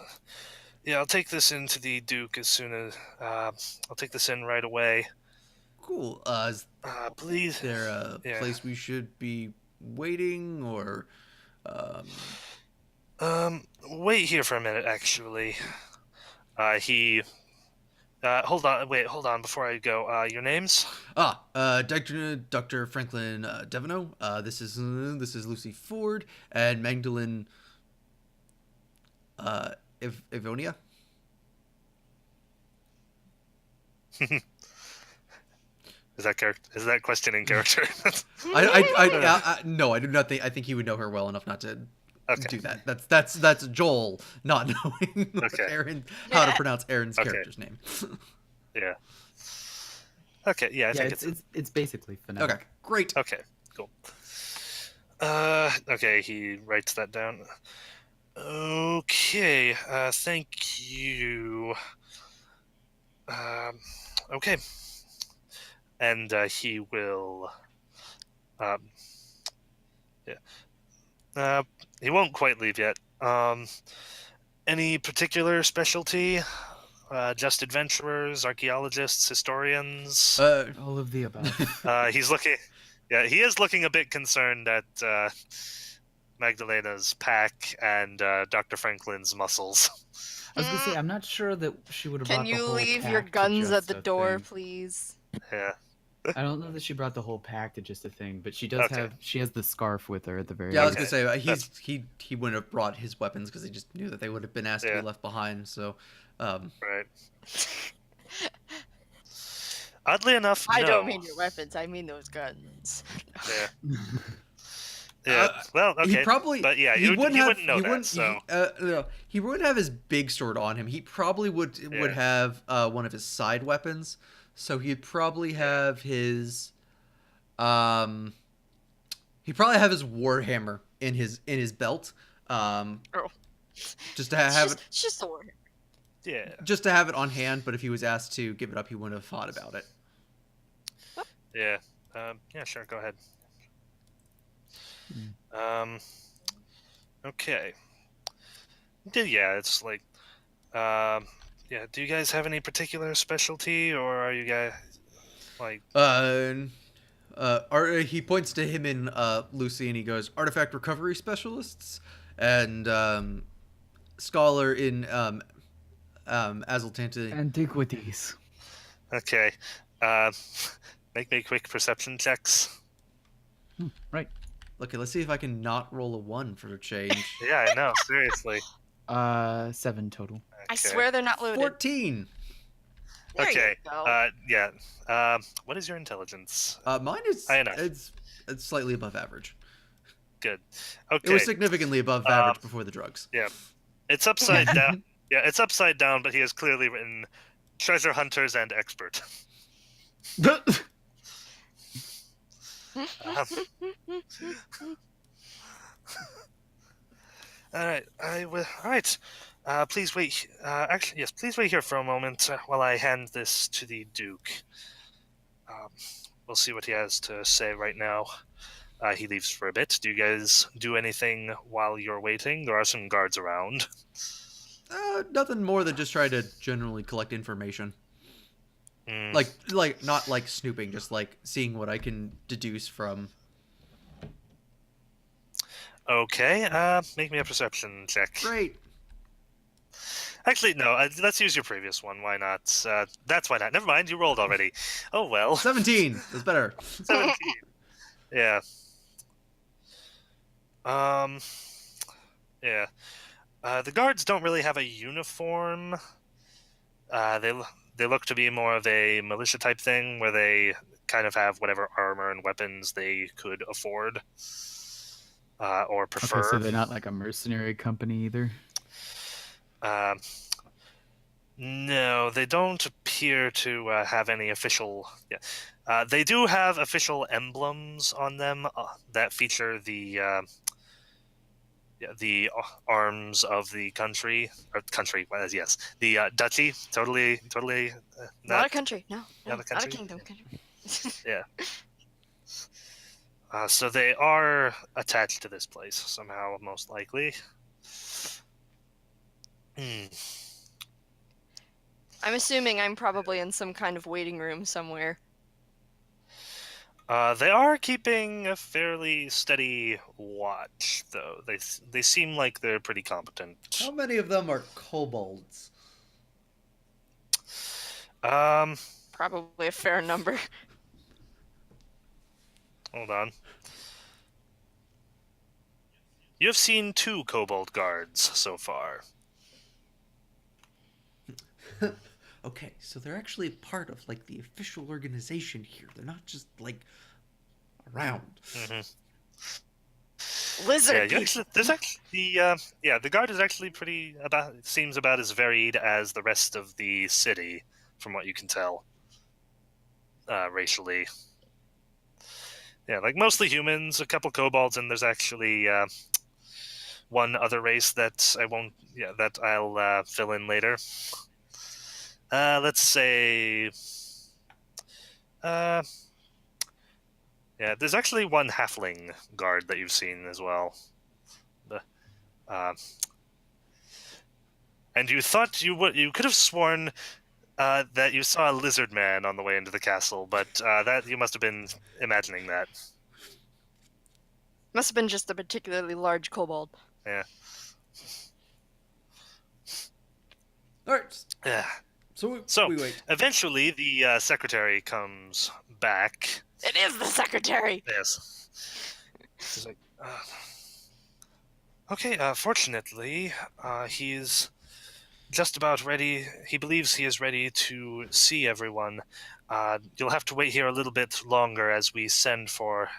Yeah, I'll take this into the Duke as soon as I'll take this in right away. Cool. Is please. there a place we should be waiting, or? Wait here for a minute. Actually, he Hold on. Before I go, your names? Dr. Franklin Devono. This is Lucy Ford and Magdalene Ivonia. Is that question in character? No, I do not think. I think he would know her well enough not to Okay. do that. That's Joel not knowing Okay. how to pronounce Aaron's Okay. character's name. Yeah. Okay. Yeah, I think it's basically phonetic. Okay, great. Okay. Cool. Okay. He writes that down. Okay. Thank you. Okay. And he will. Yeah. He won't quite leave yet. Any particular specialty? Just adventurers, archaeologists, historians. All of the above. He's looking. Yeah, he is looking a bit concerned at Magdalena's pack and Dr. Franklin's muscles. I was gonna say, I'm not sure that she would have brought Can the you whole leave pack your to guns at just the a door, thing. please? Yeah. I don't know that she brought the whole pack to just a thing, but she does Okay. she has the scarf with her at the very Yeah, I was least. gonna say he wouldn't have brought his weapons because he just knew that they would have been asked to Yeah. be left behind. So, Right. Oddly enough, I no. don't mean your weapons. I mean those guns. Yeah. Yeah. Well, okay. he probably. But yeah, he you wouldn't have. wouldn't know he that. wouldn't. So No, he wouldn't have his big sword on him. He probably would Yeah. have one of his side weapons. So he'd probably have his. He'd probably have his warhammer in his belt. Just to have it. It's just a word. yeah. Just to have it on hand, but if he was asked to give it up, he wouldn't have thought about it. Yeah. Yeah. Sure. Go ahead. Okay. Yeah. It's like. Yeah. Do you guys have any particular specialty, or are you guys like? He points to him and Lucy, and he goes, "Artifact recovery specialists and scholar in Azultanta." Antiquities. Okay. Make me quick perception checks. Right. Okay, let's see if I can not roll a 1 for a change. Yeah, I know. Seriously. 7 total. I Okay. swear they're not loaded. 14. There Okay. you go. Yeah. What is your intelligence? Mine is I know. it's slightly above average. Good. It Okay. was significantly above average before the drugs. Yeah. It's upside down. Yeah, it's upside down, but he has clearly written treasure hunters and expert. All right. All right. Please wait. Actually, yes. Please wait here for a moment while I hand this to the Duke. We'll see what he has to say right now. He leaves for a bit. Do you guys do anything while you're waiting? There are some guards around. Nothing more than just try to generally collect information. Mm. Like not like snooping, just like seeing what I can deduce from. Okay. Make me a perception check. Great. Actually, no. Let's use your previous one. Why not? That's why not. Never mind. You rolled already. Oh well. 17. That's better. 17. Yeah. Yeah. The guards don't really have a uniform. They look to be more of a militia type thing, where they kind of have whatever armor and weapons they could afford or prefer. Okay, so they're not like a mercenary company either. No, they don't appear to have any official. Yeah, they do have official emblems on them that feature the arms of the country. Yes, the duchy. Totally. Not a country. No. Not a Not a country? kingdom. Yeah. So they are attached to this place somehow, most likely. I'm assuming I'm probably in some kind of waiting room somewhere. They are keeping a fairly steady watch, though. They seem like they're pretty competent. How many of them are kobolds? Probably a fair number. Hold on. You have seen 2 kobold guards so far. Okay, so they're actually part of like the official organization here. They're not just like around. Mm-hmm. Lizard Yeah, you people. actually, there's actually the guard is actually seems about as varied as the rest of the city, from what you can tell. Racially, yeah, like mostly humans, a couple kobolds, and there's actually one other race that I'll fill in later. Let's say, yeah, there's actually one halfling guard that you've seen as well. And you thought you could have sworn that you saw a lizard man on the way into the castle, but that you must have been imagining that. Must have been just a particularly large kobold. Yeah. All right. Yeah. So we wait. Eventually, the secretary comes back. It is the secretary! Yes. He's like, okay, fortunately, he's just about ready. He believes he is ready to see everyone. You'll have to wait here a little bit longer as we send for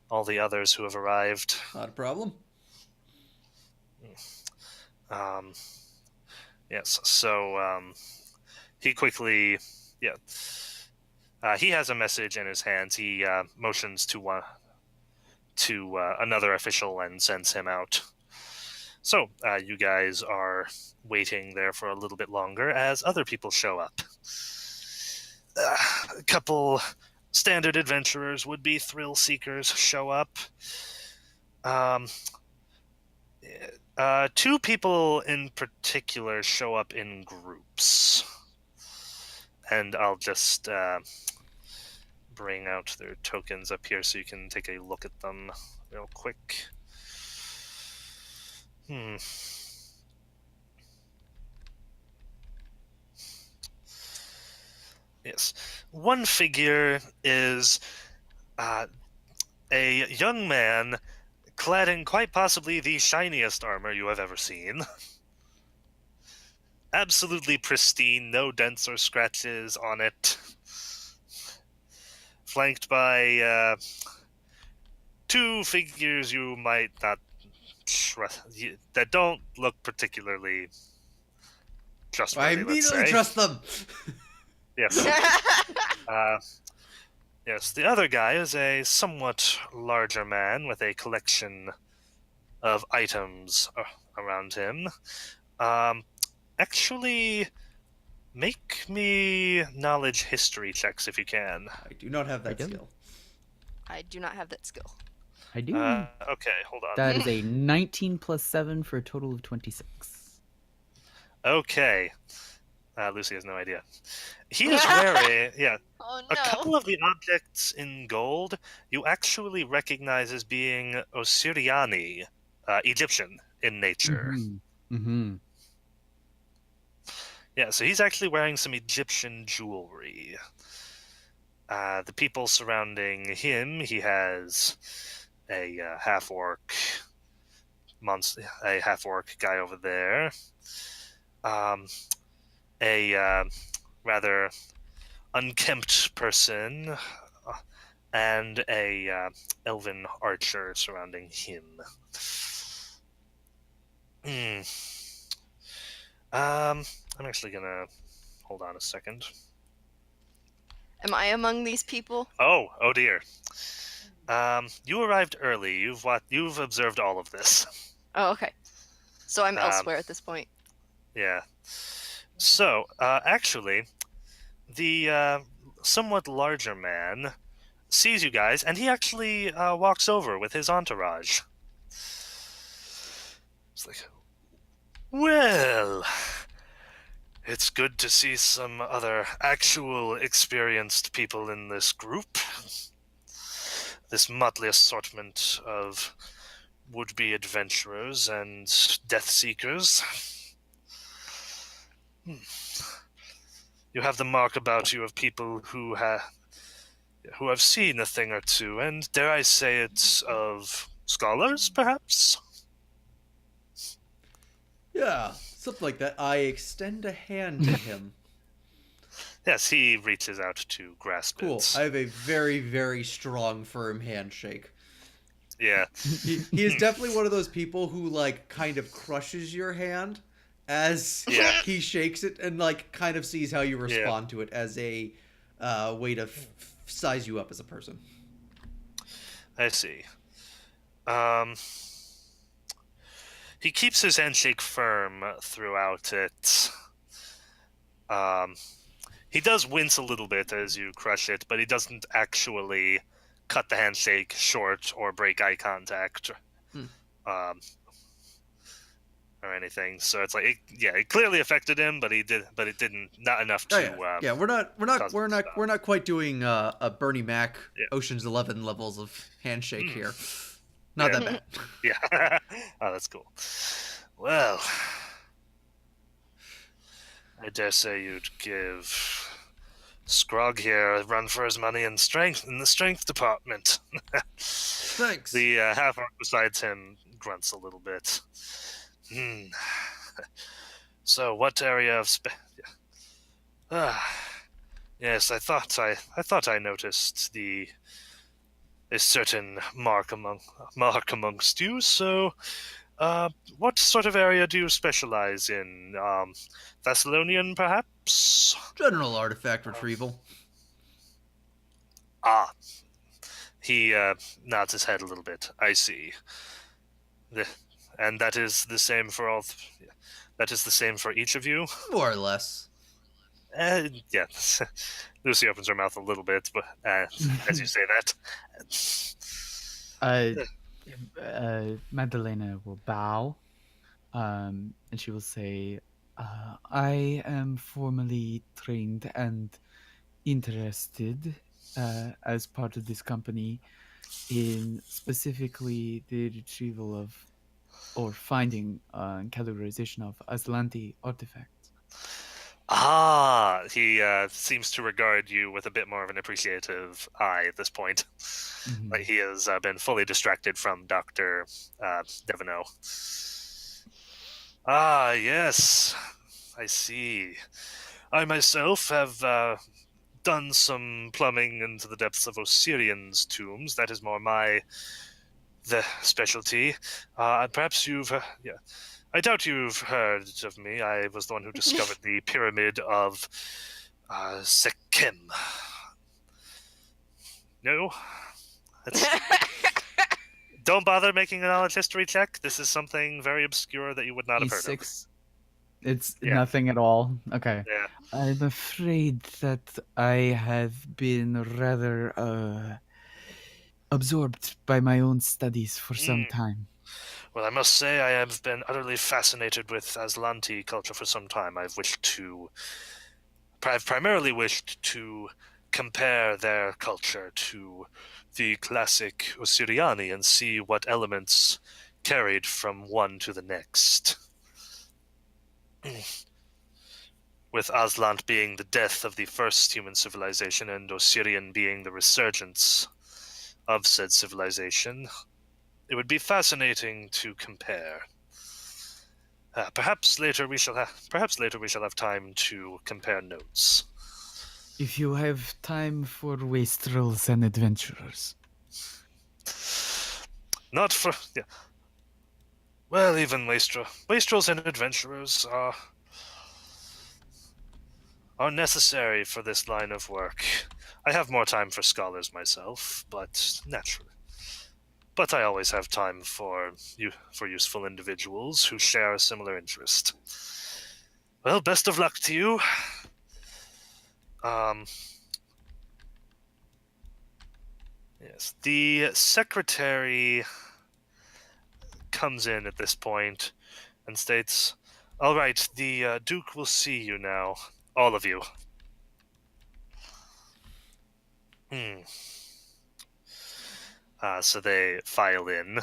all the others who have arrived. Not a problem. Yes, so he quickly, he has a message in his hands. He motions to another official and sends him out. So you guys are waiting there for a little bit longer as other people show up. A couple standard adventurers, would-be thrill seekers show up. 2 people in particular show up in groups. And I'll just bring out their tokens up here so you can take a look at them real quick. Yes. One figure is a young man clad in quite possibly the shiniest armor you have ever seen. Absolutely pristine, no dents or scratches on it. Flanked by 2 figures you might not trust, that don't look particularly I trustworthy, let's immediately say. trust them. Yes. Yes, the other guy is a somewhat larger man with a collection of items around him. Actually, make me knowledge history checks if you can. I do not have that do. skill. I do not have that skill. I do. Okay, hold on. That is a 19 plus 7 for a total of 26. Okay. Lucy has no idea. He is wearing, Oh a no. couple of the objects in gold you actually recognize as being Osiriani, Egyptian in nature. Mm-hmm. Yeah, so he's actually wearing some Egyptian jewelry. The people surrounding him, he has a half-orc monster, a half-orc guy over there. A rather unkempt person, and a elven archer surrounding him. I'm actually gonna hold on a second. Am I among these people? Oh dear. You arrived early. You've observed all of this. Oh, okay. So I'm elsewhere at this point. Yeah. So, actually, the somewhat larger man sees you guys, and he actually walks over with his entourage. It's like, well, it's good to see some other actual experienced people in this group. This motley assortment of would-be adventurers and death seekers. you have the mark about you of people who have seen a thing or two, and dare I say it, of scholars, perhaps? Yeah, something like that. I extend a hand to him. Yes, he reaches out to grasp Cool. it. I have a very, very strong, firm handshake. Yeah. He is definitely one of those people who like kind of crushes your hand as Yeah. he shakes it and like kind of sees how you Yeah. respond to it as a way to size you up as a person. I see. He keeps his handshake firm throughout it. He does wince a little bit as you crush it, but he doesn't actually cut the handshake short or break eye contact, or anything. So it's like, it clearly affected him, but it didn't, not enough to. We're not quite doing a Bernie Mac Yeah. Ocean's 11 levels of handshake here. Not that bad. Yeah. Oh, that's cool. Well, I dare say you'd give Scrog here a run for his money in the strength department. Thanks. The half-orc besides him grunts a little bit. So, what area of yes, I thought I noticed a certain mark amongst you. So, what sort of area do you specialize in? Thessalonian, perhaps? General artifact retrieval. Ah, he nods his head a little bit. I see. And that is the same for all. That is the same for each of you. More or less. Yeah. Lucy opens her mouth a little bit, but as you say that. Madalena will bow, and she will say, I am formally trained and interested as part of this company in specifically the retrieval of or finding and categorization of Aslanti artifacts. Ah, he seems to regard you with a bit more of an appreciative eye at this point. Mhm. Like he has been fully distracted from Dr. Deveneaux. Ah, yes, I see. I myself have done some plumbing into the depths of Osirian's tombs. That is more the specialty. Perhaps you've... I doubt you've heard of me. I was the one who discovered the pyramid of Sekhem. No? Don't bother making a knowledge history check. This is something very obscure that you would not have heard of. E6. It's Yeah. nothing at all. Okay. Yeah. I'm afraid that I have been rather absorbed by my own studies for some time. Well, I must say I have been utterly fascinated with Aslanti culture for some time. I've primarily wished to compare their culture to the classic Osiriani and see what elements carried from one to the next. With Aslant being the death of the first human civilization and Osirian being the resurgence of said civilization, it would be fascinating to compare. Perhaps later we shall have time to compare notes. If you have time for wastrels and adventurers. Not for... Yeah. Well, even wastrels and adventurers are necessary for this line of work. I have more time for scholars myself, but naturally. But I always have time for useful individuals who share a similar interest. Well, best of luck to you. Yes, the secretary comes in at this point and states, "All right, the Duke will see you now, all of you." So they file in.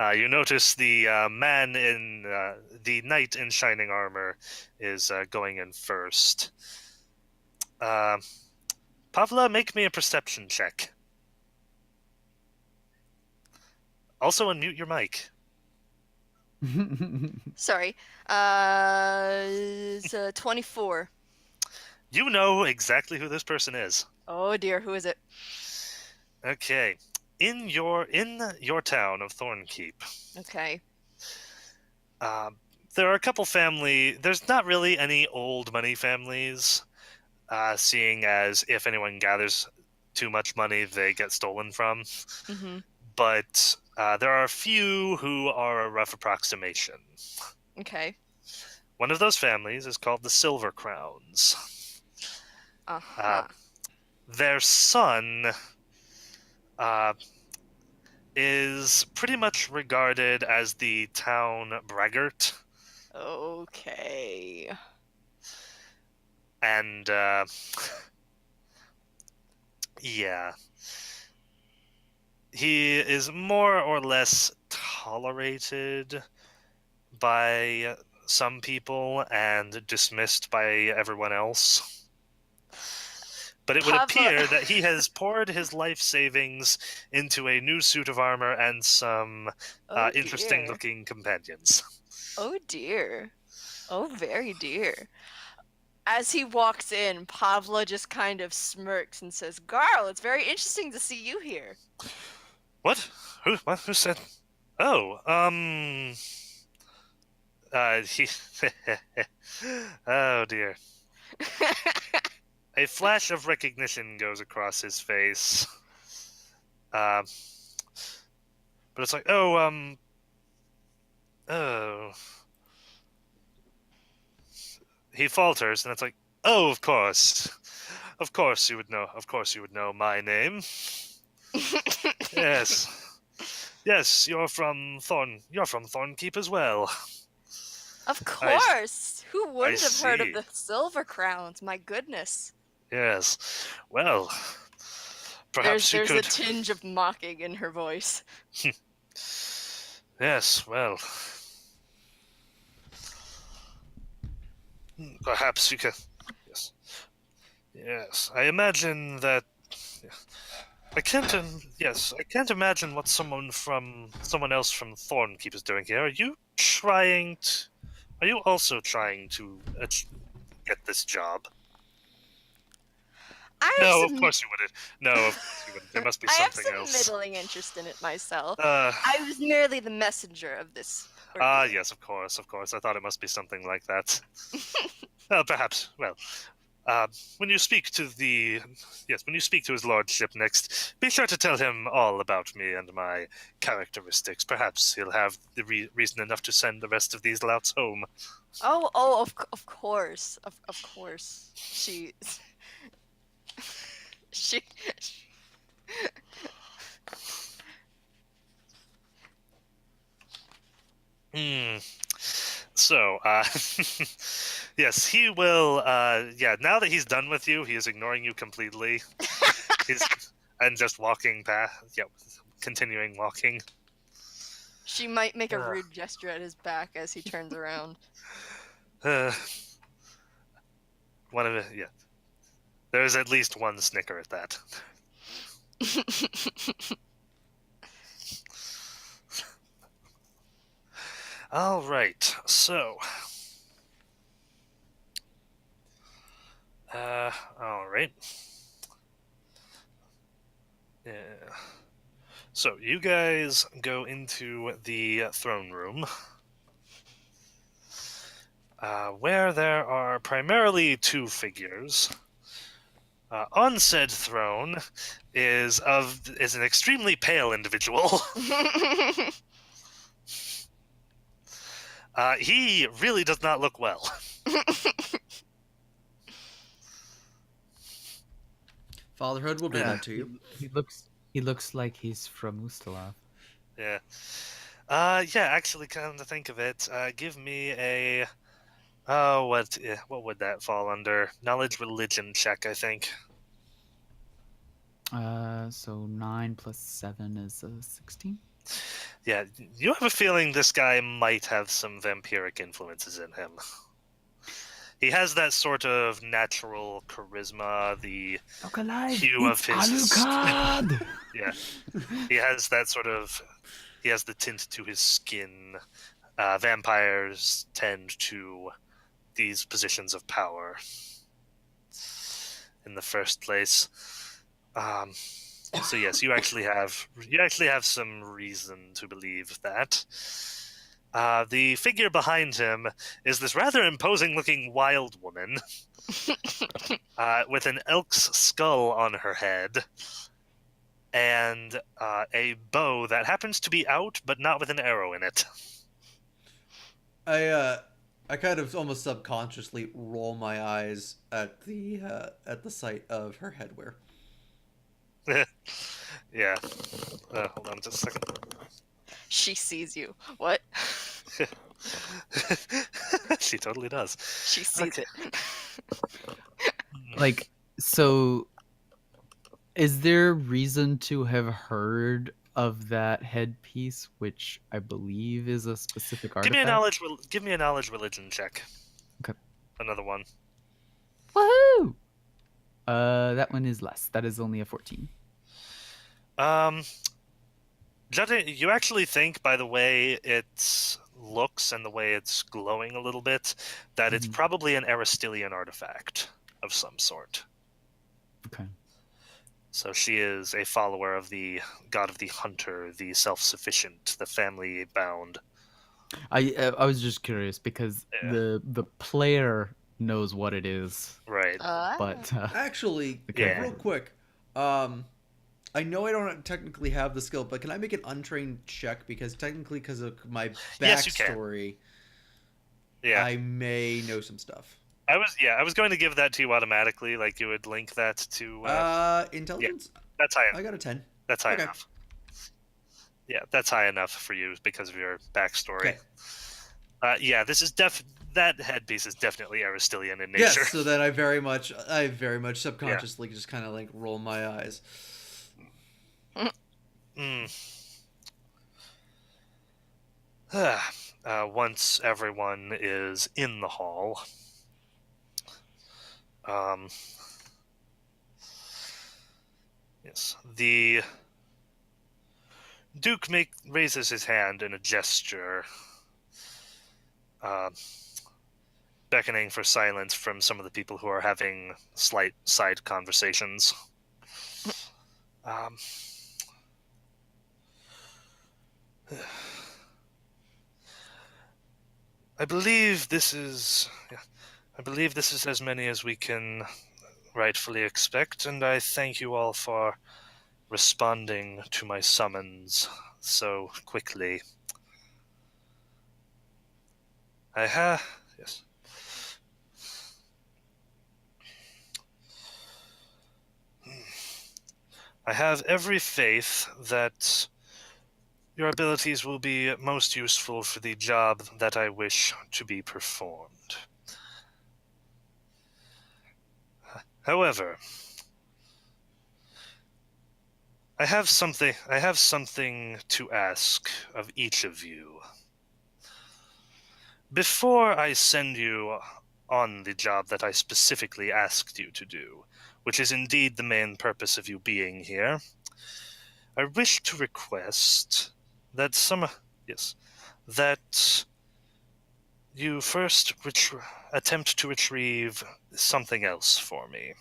You notice the the knight in shining armor is going in first. Pavla, make me a perception check. Also, unmute your mic. Sorry. It's 24. You know exactly who this person is. Oh dear, who is it? Okay. In your town of Thornkeep, Okay. there are a couple there's not really any old money families, seeing as if anyone gathers too much money, they get stolen from. Mm-hmm. But there are a few who are a rough approximation. Okay. One of those families is called the Silver Crowns. Uh-huh. Their son is pretty much regarded as the town braggart. Okay. And, yeah. He is more or less tolerated by some people and dismissed by everyone else. But it would appear that he has poured his life savings into a new suit of armor and some interesting-looking companions. Oh dear. Oh, very dear. As he walks in, Pavla just kind of smirks and says, "Garl, it's very interesting to see you here." What? Who said? Oh, he... Oh, dear. A flash of recognition goes across his face. But it's like, oh. He falters, and it's like, oh, of course. Of course you would know. Of course you would know my name. Yes. Yes, you're from Thornkeep as well. Of course. Who wouldn't have heard of see. the Silver Crowns? My goodness. Yes. Well, perhaps There's you a could. tinge of mocking in her voice. Yes, well. Perhaps you can. Yes. Yes. I imagine that. I can't. I can't imagine what someone else from Thornkeep is doing here. Are you also trying to get this job? No, of course you wouldn't. No, of course you wouldn't. There must be something I have else. some middling interest in it myself. Uh, I was merely the messenger of this. yes, of course. I thought it must be something like that. Perhaps. Well, when you speak to his lordship next, be sure to tell him all about me and my characteristics. Perhaps he'll have the reason enough to send the rest of these louts home. Of course. Of course. She So, yes, he will. Now that he's done with you, he is ignoring you completely. And just walking past. Yeah, continuing walking. She might make a rude gesture at his back as he turns around. One of it, yeah. There's at least one snicker at that. All right, so. All right. Yeah. So you guys go into the throne room, where there are primarily two figures. On said throne is an extremely pale individual. He really does not look well. Fatherhood will do that to you. He looks like he's from Ustalav. Yeah. Actually, come to think of it, give me a... Oh, what would that fall under? Knowledge religion check, I think. So 9 plus 7 is 16? Yeah, you have a feeling this guy might have some vampiric influences in him. he has that sort of natural charisma, the Look alive! hue of It's his Alucard! yeah. He has that sort of he has the tint to his skin. Vampires tend to these positions of power in the first place. So yes, you actually have some reason to believe that. The figure behind him is this rather imposing-looking wild woman with an elk's skull on her head and a bow that happens to be out, but not with an arrow in it. I kind of almost subconsciously roll my eyes at the sight of her headwear. Yeah. Hold on just a second. She sees you. What? She totally does. She sees it. Like, so is there reason to have heard of that headpiece, which I believe is a specific Give me artifact? a knowledge religion check. Okay. Another one. Woohoo! That one is less. That is only a 14. Judging, you actually think by the way it looks and the way it's glowing a little bit that it's Mhm. probably an Aristilian artifact of some sort. Okay. So she is a follower of the god of the hunter, the self-sufficient, the family-bound. I was just curious because Yeah. the player knows what it is, Right. but Actually, Yeah. real quick, I know I don't technically have the skill, but can I make an untrained check because technically, because of my Yes, you can. backstory, Yeah. I may know some stuff. I was going to give that to you automatically, like you would link that to Intelligence. that's high I got a 10. That's high Okay. enough. Yeah, that's high enough for you because of your backstory. Okay. Yeah, this is that headpiece is definitely Aristilian in nature. Yes. So then I very much subconsciously just kind of like roll my eyes. Once everyone is in the hall, yes, the Duke raises his hand in a gesture, beckoning for silence from some of the people who are having slight side conversations. I believe this is as many as we can rightfully expect, and I thank you all for responding to my summons so quickly. Yes. I have every faith that your abilities will be most useful for the job that I wish to be performed. However, I have something to ask of each of you. Before I send you on the job that I specifically asked you to do, which is indeed the main purpose of you being here, I wish to request that that you first attempt to retrieve something else for me.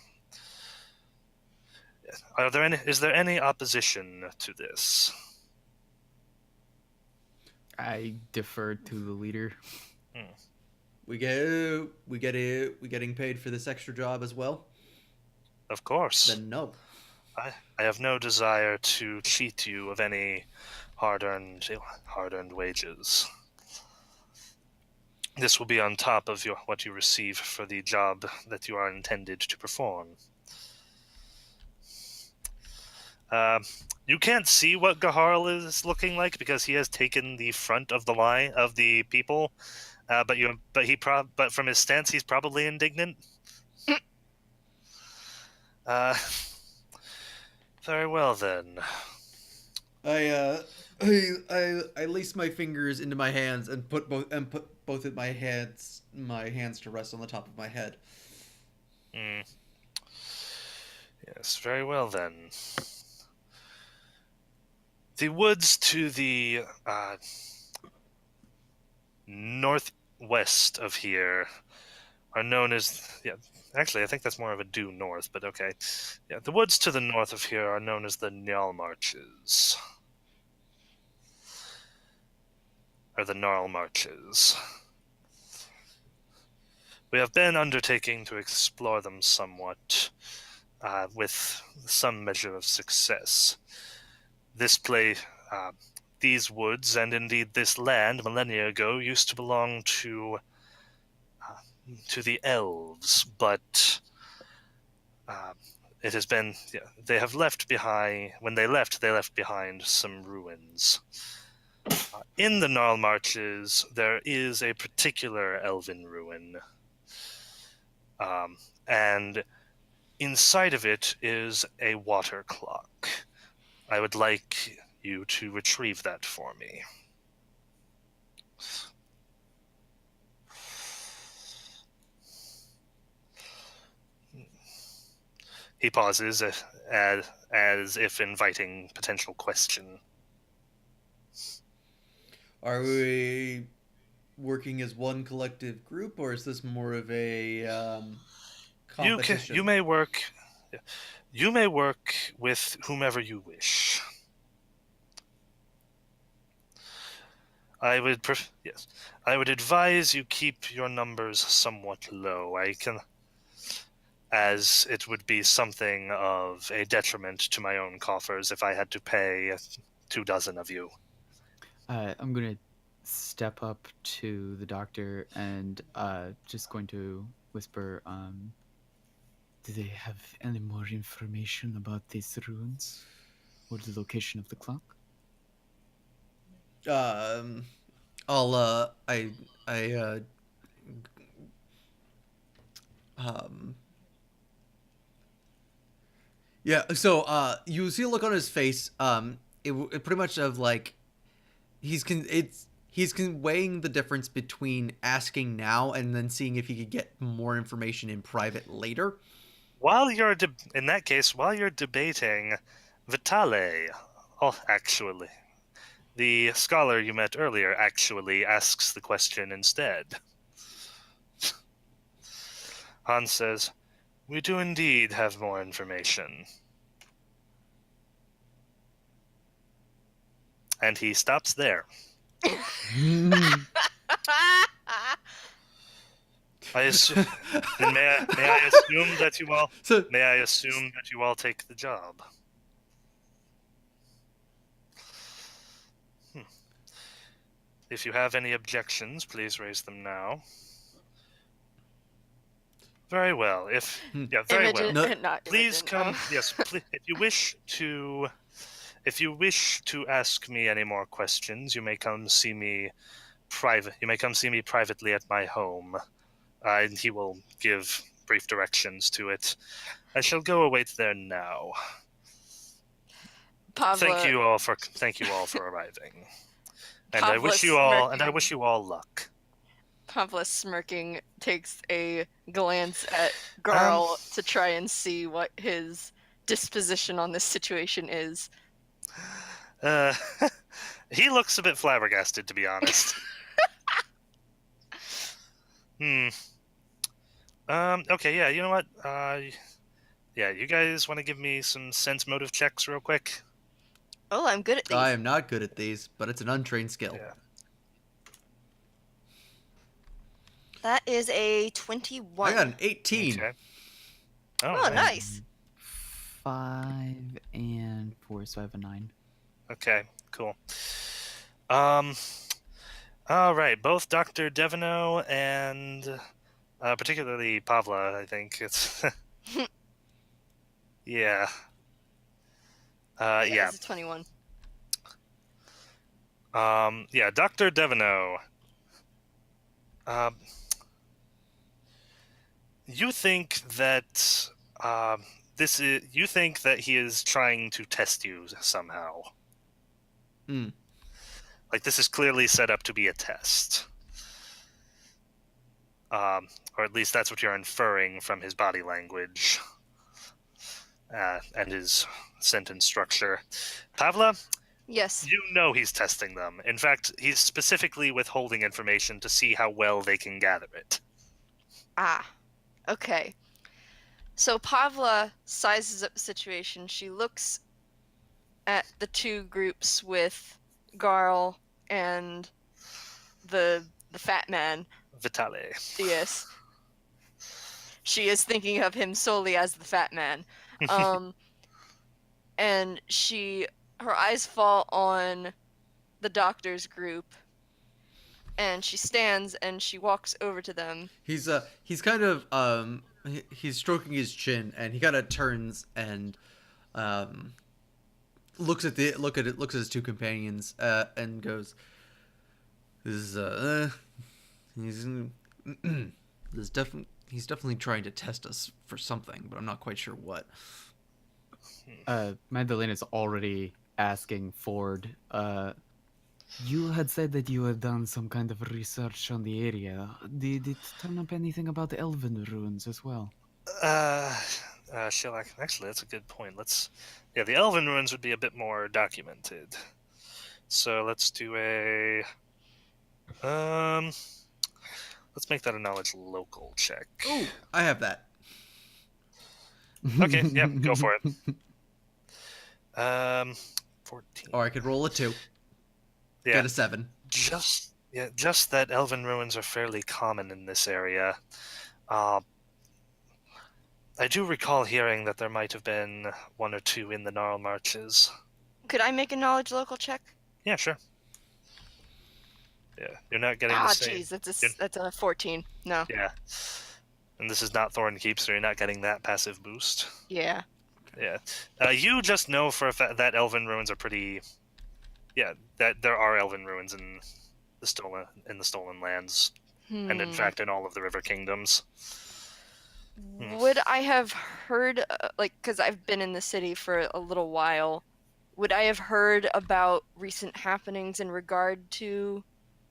Is there any opposition to this? I defer to the leader. We getting paid for this extra job as well? Of course. Then no. I have no desire to cheat you of any hard-earned wages. This will be on top of what you receive for the job that you are intended to perform. You can't see what Gaharl is looking like because he has taken the front of the line of the people, but from his stance, he's probably indignant. Very well then. I I lace my fingers into my hands and put both of my hands to rest on the top of my head. Hmm. Yes, very well then. The woods to the northwest of here are known as... Yeah, actually, I think that's more of a due north, but okay. Yeah, the woods to the north of here are known as the Njal Marches. Or the Gnarl Marches. We have been undertaking to explore them somewhat, with some measure of success. These woods, and indeed this land, millennia ago, used to belong to the elves, but it has been... Yeah, they have left behind... When they left behind some ruins. In the Gnarl Marches, there is a particular elven ruin, and inside of it is a water clock. I would like you to retrieve that for me. He pauses, as if inviting potential question. Are we working as one collective group, or is this more of a competition? You may work with whomever you wish. I would advise you keep your numbers somewhat low. As it would be something of a detriment to my own coffers if I had to pay 24 of you. I'm gonna step up to the doctor and just going to whisper, do they have any more information about these ruins? Or the location of the clock? I'll I yeah. So you see a look on his face. It pretty much of like he's weighing the difference between asking now and then seeing if he could get more information in private later. In that case, while you're debating, Vitale, actually, the scholar you met earlier, actually asks the question instead. Hans says, "We do indeed have more information." And he stops there. May I assume that you all take the job? If you have any objections, please raise them now. Very well. Very well. Not Please Imogen, come. Yes, please, if you wish to ask me any more questions, you may come see me privately at my home, and he will give brief directions to it. I shall go await there now. Pavla, Thank you all for arriving, and I wish you all luck. Pavla, smirking, takes a glance at Garl to try and see what his disposition on this situation is. He looks a bit flabbergasted, to be honest. Okay, yeah, you know what? Yeah, you guys want to give me some sense motive checks real quick? Oh, I'm good at these. I am not good at these, but it's an untrained skill. Yeah. That is a 21. I got an 18. Okay. Oh, nice. 5 and 4, so I have a 9. Okay, cool. All right, both Dr. Devino and particularly Pavla, I think it's... yeah. Yeah. It's a 21. Yeah, Dr. Devino. You think that you think that he is trying to test you somehow. Like, this is clearly set up to be a test. Or at least that's what you're inferring from his body language and his sentence structure. Pavla, Yes. you know he's testing them. In fact, he's specifically withholding information to see how well they can gather it. Ah. Okay. So Pavla sizes up the situation. She looks at the two groups with Garl and the fat man. Vitale. Yes. She is thinking of him solely as the fat man. And her eyes fall on the doctor's group, and she stands and she walks over to them. He's kind of he's stroking his chin, and he kind of turns and looks at his two companions and goes, "This is he's definitely trying to test us for something, but I'm not quite sure what." Magdalena's already asking Ford. You had said that you had done some kind of research on the area. Did it turn up anything about the Elven ruins as well? Shellac, actually, that's a good point. The Elven ruins would be a bit more documented. So let's do let's make that a knowledge local check. Oh, I have that. Okay, yeah, go for it. 14. Or I could roll a 2. Yeah, Get a 7. just that Elven ruins are fairly common in this area. I do recall hearing that there might have been one or two in the Gnarl Marches. Could I make a knowledge local check? Yeah, sure. Yeah, you're not getting the same. Jeez, that's a 14. No. Yeah. And this is not Thornkeep, so you're not getting that passive boost. Yeah. Yeah. You just know for a fact that Elven ruins are pretty... Yeah, that there are Elven ruins in the Stolen Lands, and in fact in all of the River Kingdoms. Would I have heard, because I've been in the city for a little while, would I have heard about recent happenings in regard to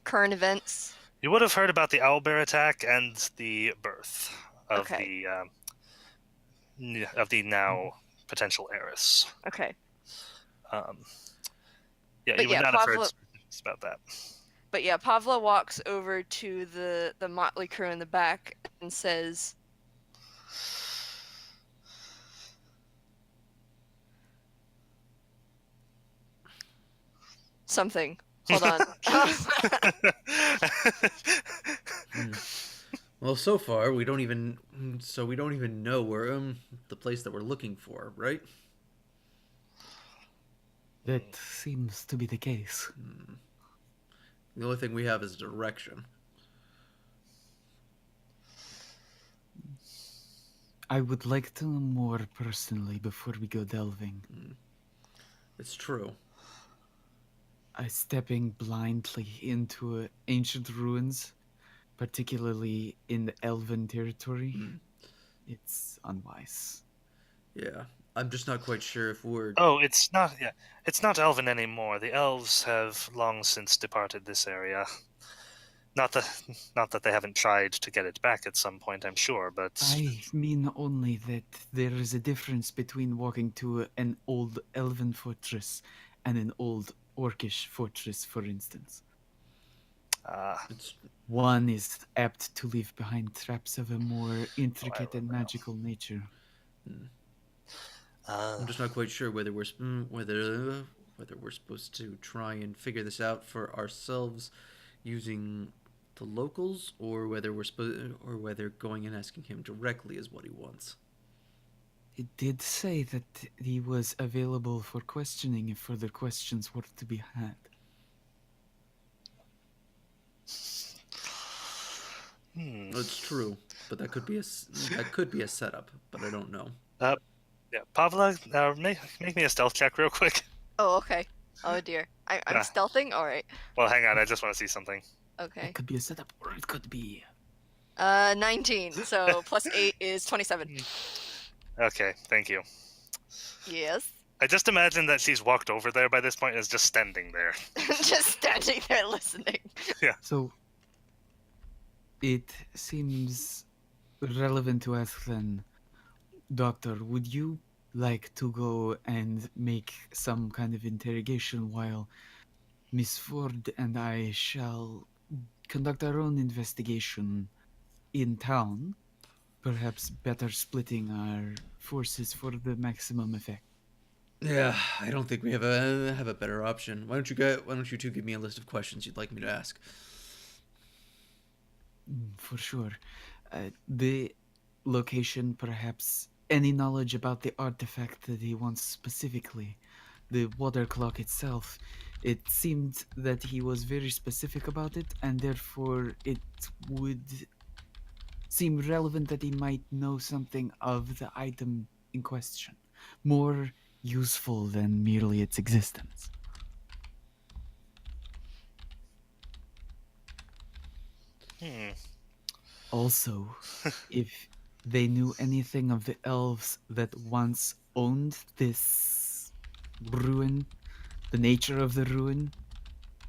current events? You would have heard about the owlbear attack and the birth of the now potential heiress. Okay. You would not have heard specifics about that. But yeah, Pavla walks over to the motley crew in the back and says, something. Hold on. Well, so far we don't even know where the place that we're looking for, right? That seems to be the case. The only thing we have is direction. I would like to know more personally before we go delving. It's true. Stepping blindly into ancient ruins, particularly in the Elven territory, it's unwise. Yeah, I'm just not quite sure if we're... Oh, it's not Elven anymore. The elves have long since departed this area. Not that they haven't tried to get it back at some point, I'm sure, but... I mean only that there is a difference between walking to an old Elven fortress and an old Orcish fortress, for instance. One is apt to leave behind traps of a more intricate and magical nature. I'm just not quite sure whether we're supposed to try and figure this out for ourselves using the locals, or whether whether going and asking him directly is what he wants. It did say that he was available for questioning if further questions were to be had. It's true, but that could be a setup, but I don't know. Yeah, Pavla, make me a stealth check real quick. Oh, okay. Oh dear. I'm stealthing? Alright. Well, hang on, I just want to see something. Okay. It could be a setup, or it could be... 19, so plus 8 is 27. Okay, thank you. Yes. I just imagine that she's walked over there by this point and is just standing there. Just standing there listening. So, it seems relevant to ask then, Doctor, would you like to go and make some kind of interrogation while Miss Ford and I shall conduct our own investigation in town? Perhaps better splitting our forces for the maximum effect. Yeah, I don't think we have a better option. Why don't you two give me a list of questions you'd like me to ask? For sure. The location, perhaps any knowledge about the artifact that he wants specifically. The water clock itself. It seemed that he was very specific about it, and therefore it would seem relevant that he might know something of the item in question. More useful than merely its existence. Also, if they knew anything of the elves that once owned this ruin, the nature of the ruin,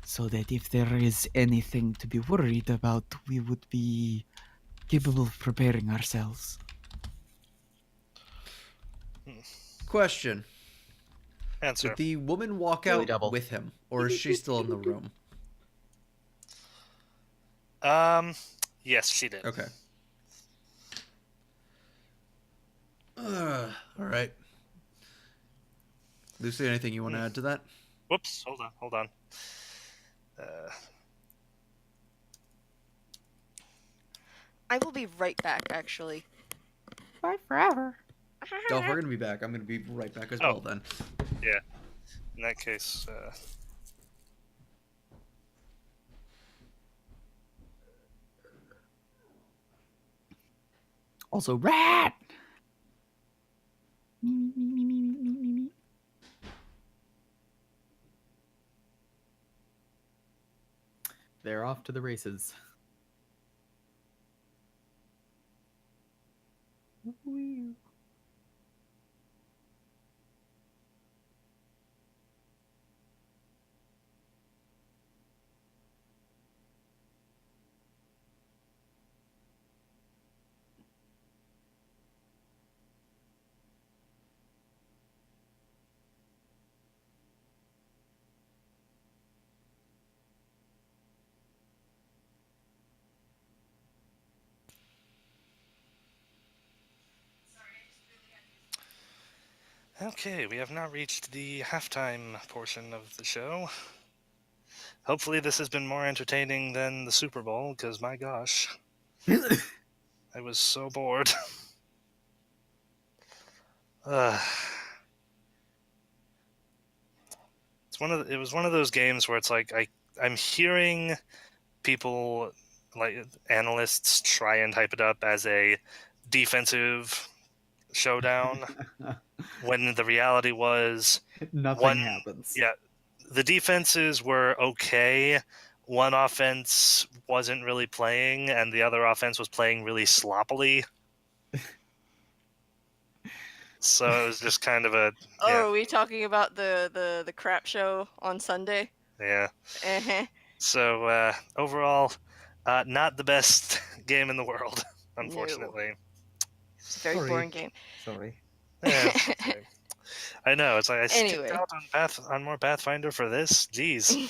so that if there is anything to be worried about, we would be capable of preparing ourselves. Question. Answer. Did the woman walk Daily out double. with him, or is she still in the room? Yes, she did. Okay. All right. Lucy, anything you want to add to that? Whoops, hold on. I will be right back, actually. Bye forever. Delph, we're going to be back. I'm going to be right back as well then. Yeah. In that case, Also, rat! They're off to the races. okay, we have now reached the halftime portion of the show. Hopefully this has been more entertaining than the Super Bowl, because my gosh, I was so bored. It was one of those games where it's like I'm hearing people, like analysts, try and hype it up as a defensive showdown when the reality was Nothing happens. Yeah, the defenses were okay. One offense wasn't really playing, and the other offense was playing really sloppily. So it was just kind of a Oh, are we talking about the crap show on Sunday? yeah. Uh-huh. So overall, not the best game in the world, unfortunately. It's a very boring game. Sorry. Yeah, it's okay. I know. It's like I skipped Anyway. out on more Pathfinder for this. Jeez,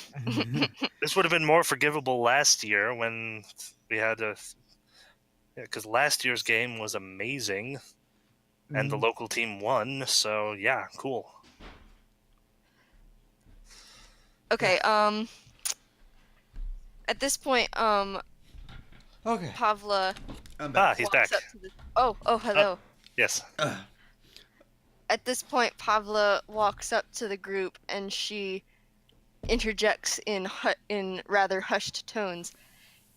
this would have been more forgivable last year when we had to. Yeah, because last year's game was amazing, and the local team won. So yeah, cool. Okay. At this point, Okay. Pavla I'm back. He's walks back. up to the. Oh, hello. Yes. At this point, Pavla walks up to the group and she interjects in rather hushed tones.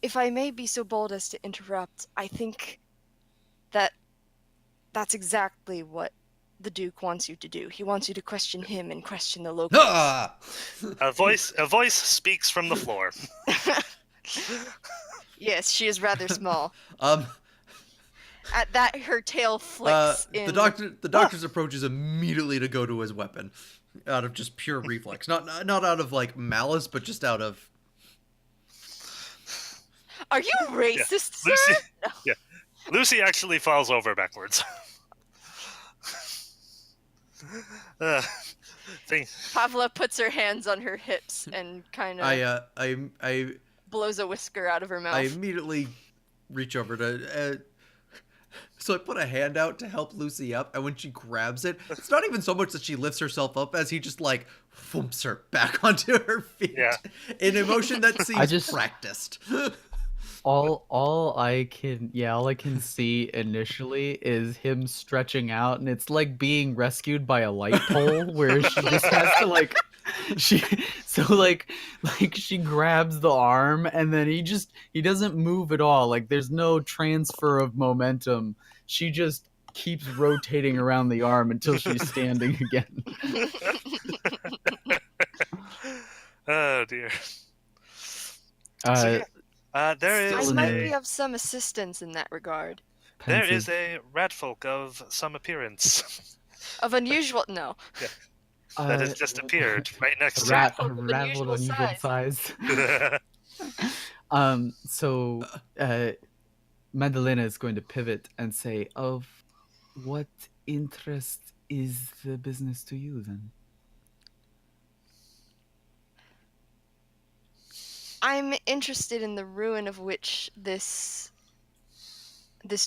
If I may be so bold as to interrupt, I think that's exactly what the Duke wants you to do. He wants you to question him and question the locals. Ah! A voice speaks from the floor. Yes, she is rather small. At that, her tail flicks in. The doctor's approach is immediately to go to his weapon, out of just pure reflex, not out of like malice, but just out of. Are you racist, sir? Lucy, yeah, Lucy actually falls over backwards. Thing. Pavla puts her hands on her hips and kind of I blows a whisker out of her mouth. I immediately reach over to. So I put a hand out to help Lucy up, and when she grabs it, it's not even so much that she lifts herself up as he just like thumps her back onto her feet in a motion that seems practiced. all I can see initially is him stretching out, and it's like being rescued by a light pole where she just has to like she grabs the arm, and then he doesn't move at all. Like there's no transfer of momentum. She just keeps rotating around the arm until she's standing again. Oh dear. I There might be of some assistance in that regard. is a ratfolk of some appearance. Of unusual, no. That has just appeared right next to rat Of raveled unusual unusual size. you. So Madalena is going to pivot and say, "Of what interest is the business to you then?" I'm interested in the ruin of which this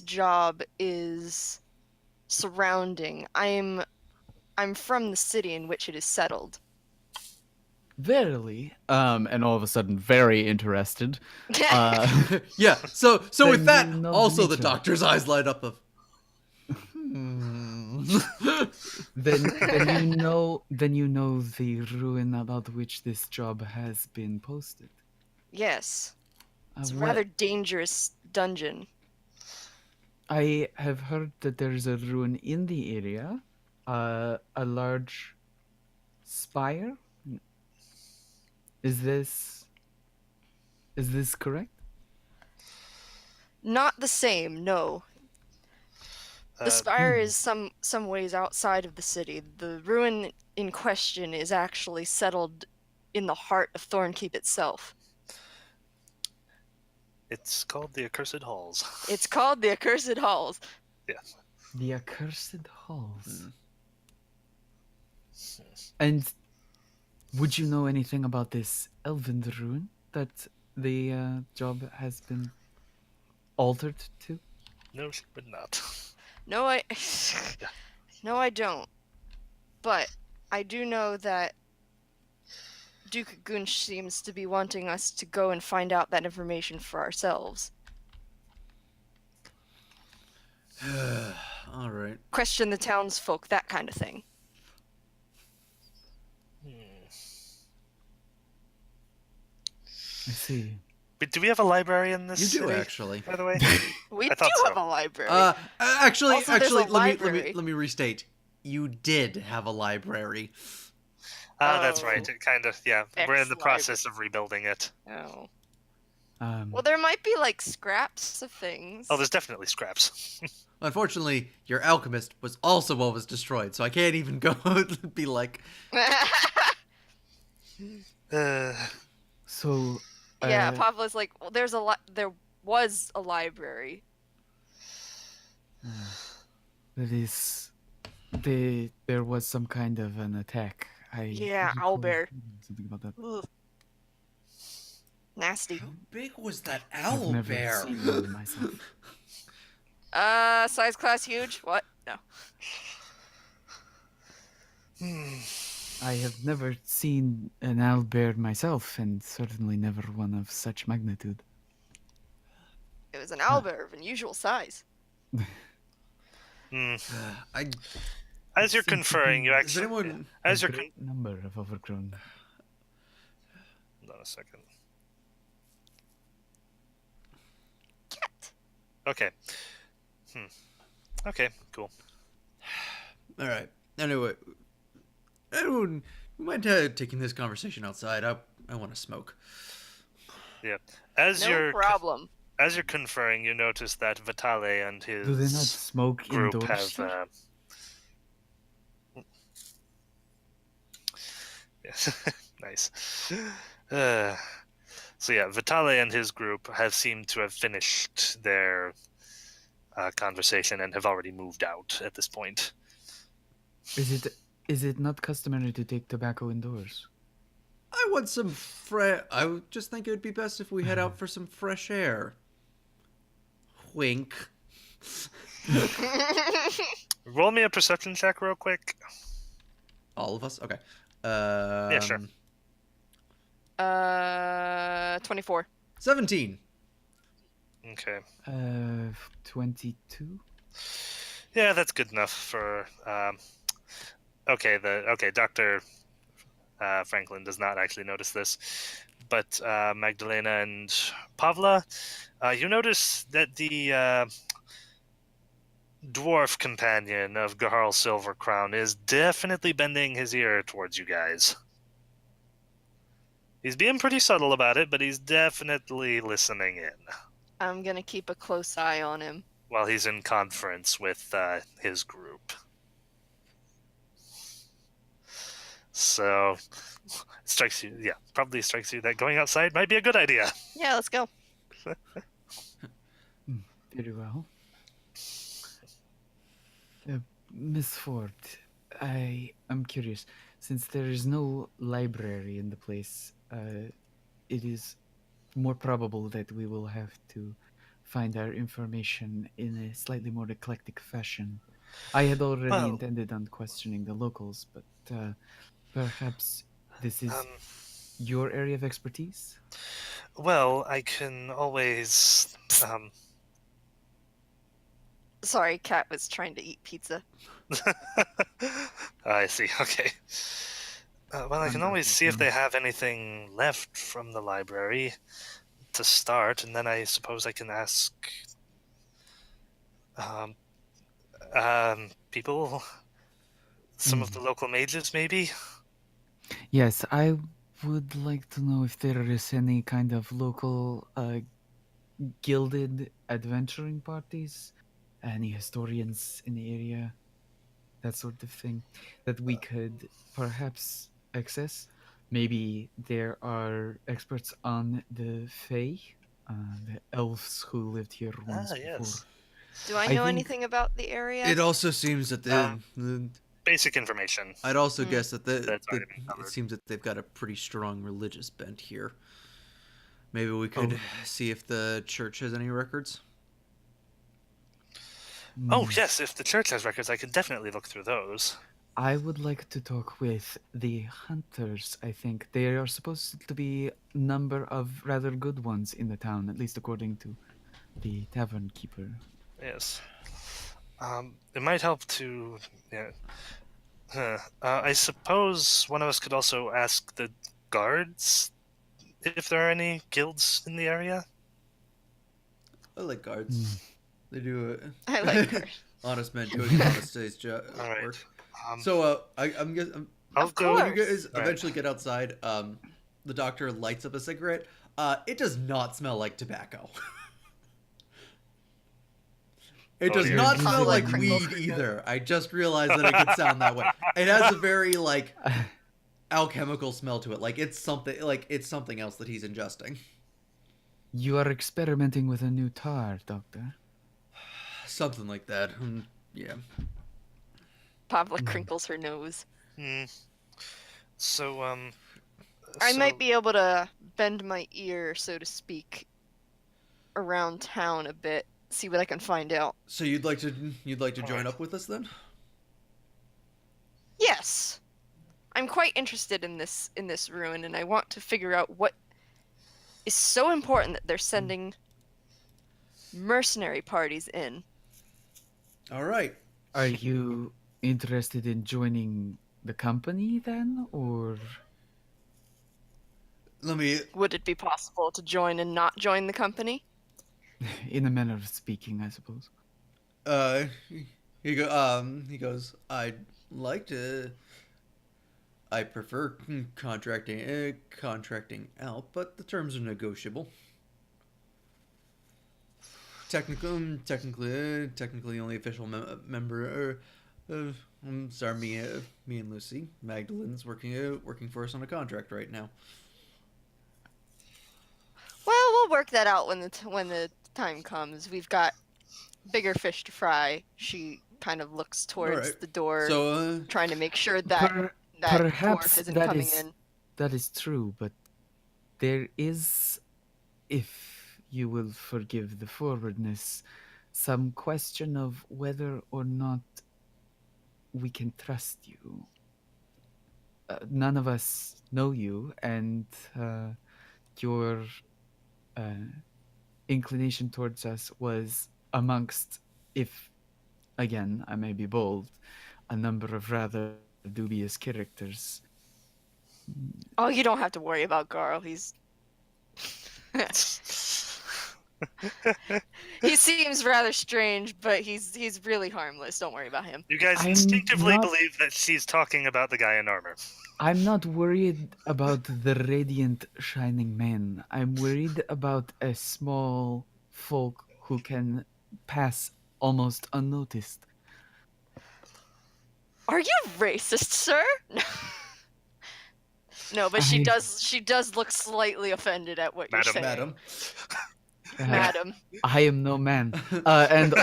job is surrounding. I'm from the city in which it is settled. Verily, and all of a sudden, very interested. Yeah. So with that, you know also the nature. doctor's eyes light up of. Then you know the ruin about which this job has been posted. Yes. It's a What- rather dangerous dungeon. I have heard that there's a ruin in the area, a large spire. Is this correct? Not the same, no. The spire is some ways outside of the city. The ruin in question is actually settled in the heart of Thornkeep itself. It's called the Accursed Halls. It's called the Accursed Halls. Yes. The accursed halls. And would you know anything about this elven ruin that the job has been altered to? No, she would not. No, I don't. But I do know that Duke Gunshe seems to be wanting us to go and find out that information for ourselves. All right. Question the townsfolk, that kind of thing. I see. But do we have a library in this You do city, actually. by the way? We I do thought so. have a library. Actually, Also, there's a let library. me restate. You did have a library. That's Oh. right. It kind of, yeah. We're in the Ex-library. process of rebuilding it. Oh. Um, Well, there might be like scraps of things. Oh, there's definitely scraps. Unfortunately, your alchemist was also what was destroyed, so I can't even go be like. so Yeah, Pavla's like, well, there was a library. there was some kind of an attack. Yeah, recall owlbear. something about that. Ugh. Nasty. How big was that I've owl never bear? seen one myself. Size class huge? What? No. I have never seen an owlbear myself, and certainly never one of such magnitude. It was an owlbear of unusual size. I As you're Seems to conferring, be- you Does actually... anyone? As a you're... great number of overgrown. Hold on a second. Cat. Okay. Okay, cool. All right. Anyway, we might taking this conversation outside. I want to smoke. Yeah. As No you're... problem. as you're conferring, you notice that Vitale and his Do they not smoke group indoors, have. sir? Yes, nice. Uh, so yeah, Vitale and his group have seemed to have finished their conversation and have already moved out at this point. Is it not customary to take tobacco indoors? I want some fresh. I would just think it would be best if we head out for some fresh air. Wink. Roll me a perception check real quick. All of us? Okay. Yeah, sure. 24. 17. Okay. 22. Yeah, that's good enough for. Okay, Dr. Franklin does not actually notice this, but Magdalena and Pavla, you notice that the dwarf companion of Gaharl Silvercrown is definitely bending his ear towards you guys. He's being pretty subtle about it, but he's definitely listening in I'm gonna keep a close eye on him. while he's in conference with his group. So, probably strikes you that going outside might be a good idea. Yeah, let's go. Very well. Miss Ford, I am curious. Since there is no library in the place, it is more probable that we will have to find our information in a slightly more eclectic fashion. I had already Well- intended on questioning the locals, but perhaps this is your area of expertise? Well, I can always. Sorry, Cat was trying to eat pizza. I see. Okay. Well, I can always see if they have anything left from the library to start, and then I suppose I can ask people, some of the local mages, maybe. Yes, I would like to know if there is any kind of local gilded adventuring parties, any historians in the area, that sort of thing, that we could perhaps access. Maybe there are experts on the Fae, the elves who lived here once yes. before. Do I I know think- anything about the area? It also seems that Basic information. I'd also guess that That's already been it covered. seems that they've got a pretty strong religious bent here. Maybe we could see if the church has any records. Oh, yes, if the church has records, I could definitely look through those. I would like to talk with the hunters, I think. There are supposed to be a number of rather good ones in the town, at least according to the tavern keeper. Yes. It might help to. Yeah. I suppose one of us could also ask the guards if there are any guilds in the area. I like guards. They do it. I like her. Honest men doing honest day's job. All right. Work. So I'm guessing I'll Of go. course. when you guys All right. eventually get outside, the doctor lights up a cigarette. It does not smell like tobacco. It does dear. not smell like Crinkle. weed either. I just realized that it could sound that way. It has a very like alchemical smell to it. Like it's something else that he's ingesting. You are experimenting with a new tar, Doctor. Something like that. Yeah. Pavla crinkles her nose. So, I might be able to bend my ear, so to speak, around town a bit, see what I can find out. So you'd like to join up with us then? Yes, I'm quite interested in this ruin, and I want to figure out what is so important that they're sending mercenary parties in. All right. Are you interested in joining the company then, or? Let me. Would it be possible to join and not join the company? In a manner of speaking, I suppose. He goes. I'd like to. I prefer contracting out, but the terms are negotiable. technically only official member. I'm sorry, me and Lucy. Magdalen's working for us on a contract right now. Well, we'll work that out when the time comes. We've got bigger fish to fry. She kind of looks towards right. the door, So, trying to make sure that that dwarf Perhaps isn't that coming is in. that is true, but there is, if you will forgive the forwardness, some question of whether or not we can trust you. None of us know you, and your inclination towards us was amongst, if again I may be bold, a number of rather dubious characters. Oh, you don't have to worry about Garl. He's he seems rather strange, but he's really harmless. Don't worry about him. You guys I'm instinctively not- believe that she's talking about the guy in armor. I'm not worried about the radiant shining man. I'm worried about a small folk who can pass almost unnoticed. Are you racist, sir? No, but she I- does look slightly offended at what you're saying. madam. Madam. I am no man. And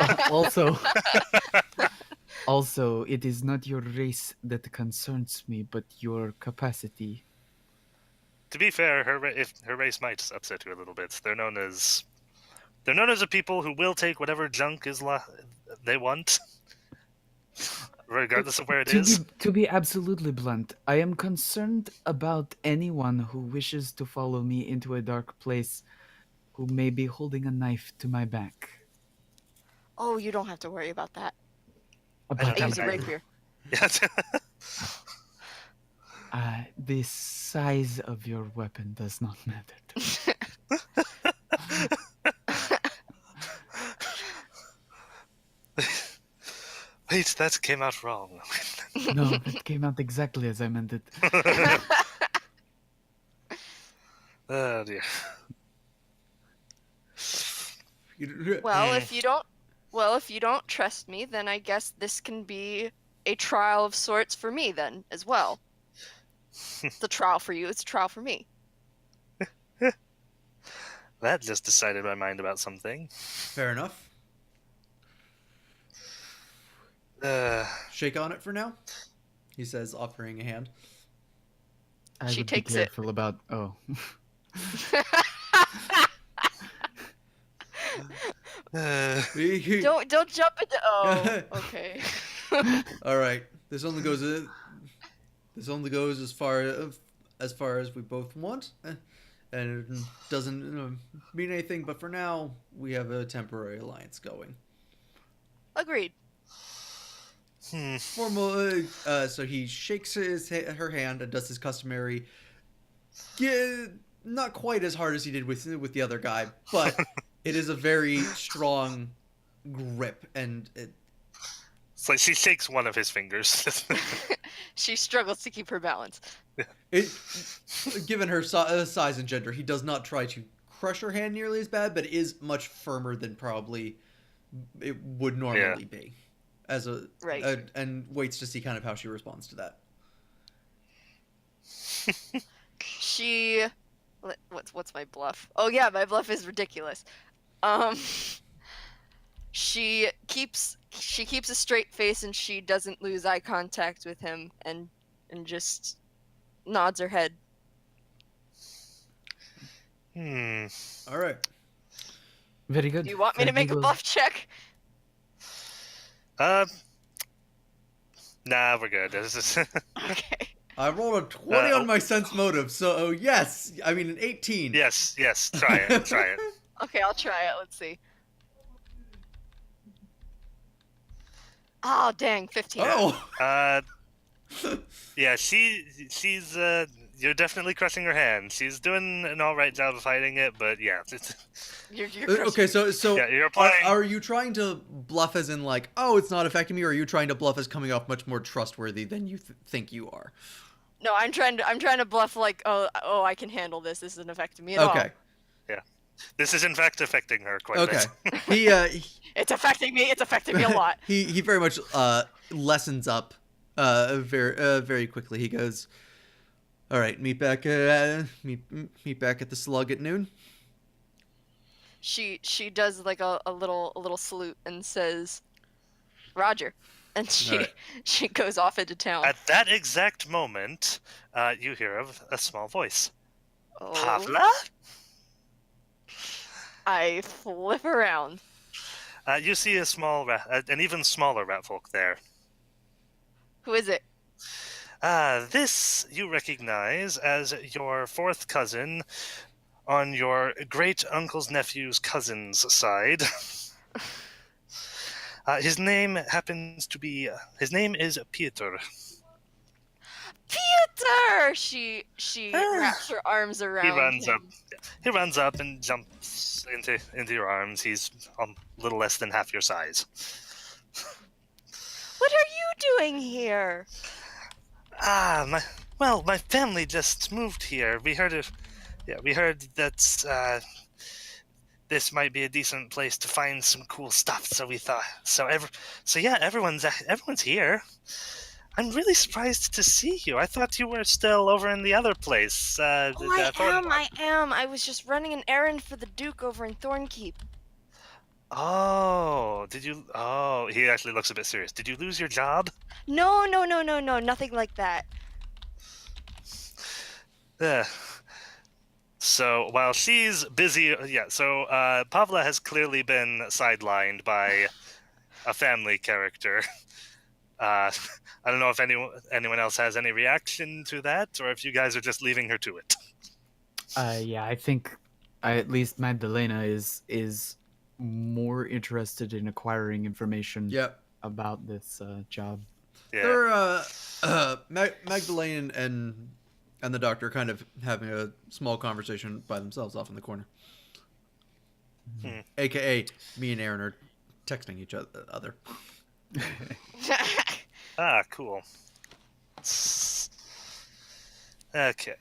also, it is not your race that concerns me, but your capacity. To be fair, her race might upset you a little bit. They're known as a people who will take whatever junk they want, regardless of where it is. To be absolutely blunt, I am concerned about anyone who wishes to follow me into a dark place who may be holding a knife to my back. Oh, you don't have to worry about that. don't I have use a an rapier. The size of your weapon does not matter to me. Wait, that came out wrong. No, it came out exactly as I meant it. Oh dear. Well, if you don't trust me, then I guess this can be a trial of sorts for me then as well. It's a trial for you, it's a trial for me. That just decided my mind about something. Fair enough. Shake on it for now, he says, offering a hand. I She would takes be it. careful about. Oh, Don't jump into okay. All right. This only goes as far as we both want, and it doesn't mean anything. But for now, we have a temporary alliance going. Agreed. Formal. So he shakes her hand and does his customary. Not quite as hard as he did with the other guy, but it is a very strong grip, and It's like she shakes one of his fingers. She struggles to keep her balance. Given her size and gender, he does not try to crush her hand nearly as bad, but it is much firmer than probably it would normally be. Right. And waits to see kind of how she responds to that. She what's my bluff? Oh yeah, my bluff is ridiculous. She keeps a straight face and she doesn't lose eye contact with him and just nods her head. All right. very good. Do you want me to Then we make a will- bluff check? Nah, we're good. This is- Okay. I rolled a 20 on my sense motive, so yes. I mean, an 18. yes, try it. Okay, I'll try it. Let's see. Oh dang, 15. Oh! Yeah, she's you're definitely crushing her hand. She's doing an all right job of hiding it, but yeah. You're Okay, so Yeah, you're playing- are you trying to bluff as in like, oh, it's not affecting me, or are you trying to bluff as coming off much more trustworthy than you think you are? No, I'm trying to bluff like, oh, I can handle this. This isn't affecting me at all. Okay. This is in fact affecting her quite a Okay. bit. It's affecting me. It's affecting me a lot. He very much lessens up very quickly. He goes, "All right, meet back meet back at the Slug at noon." She does like a little salute and says, "Roger," and Alright. she goes off into town. At that exact moment, you hear a small voice. Oh, Pavla? I flip around. You see a small, an even smaller rat folk there. Who is it? This you recognize as your fourth cousin on your great uncle's nephew's cousin's side. His name is Peter. Peter! She wraps her arms around him. He runs up and jumps into your arms. He's a little less than half your size. What are you doing here? My family just moved here. We heard that this might be a decent place to find some cool stuff. So we thought. Everyone's here. I'm really surprised to see you. I thought you were still over in the other place. I am. I was just running an errand for the Duke over in Thornkeep. Oh, did you? Oh, he actually looks a bit serious. Did you lose your job? No, nothing like that. So while she's busy, Pavla has clearly been sidelined by a family character. I don't know if anyone else has any reaction to that, or if you guys are just leaving her to it. Yeah, I think at least Magdalena is more interested in acquiring information Yep. about this job. Yeah. They're Magdalene and the doctor kind of having a small conversation by themselves off in the corner. AKA me and Aaron are texting each other. Cool. Okay.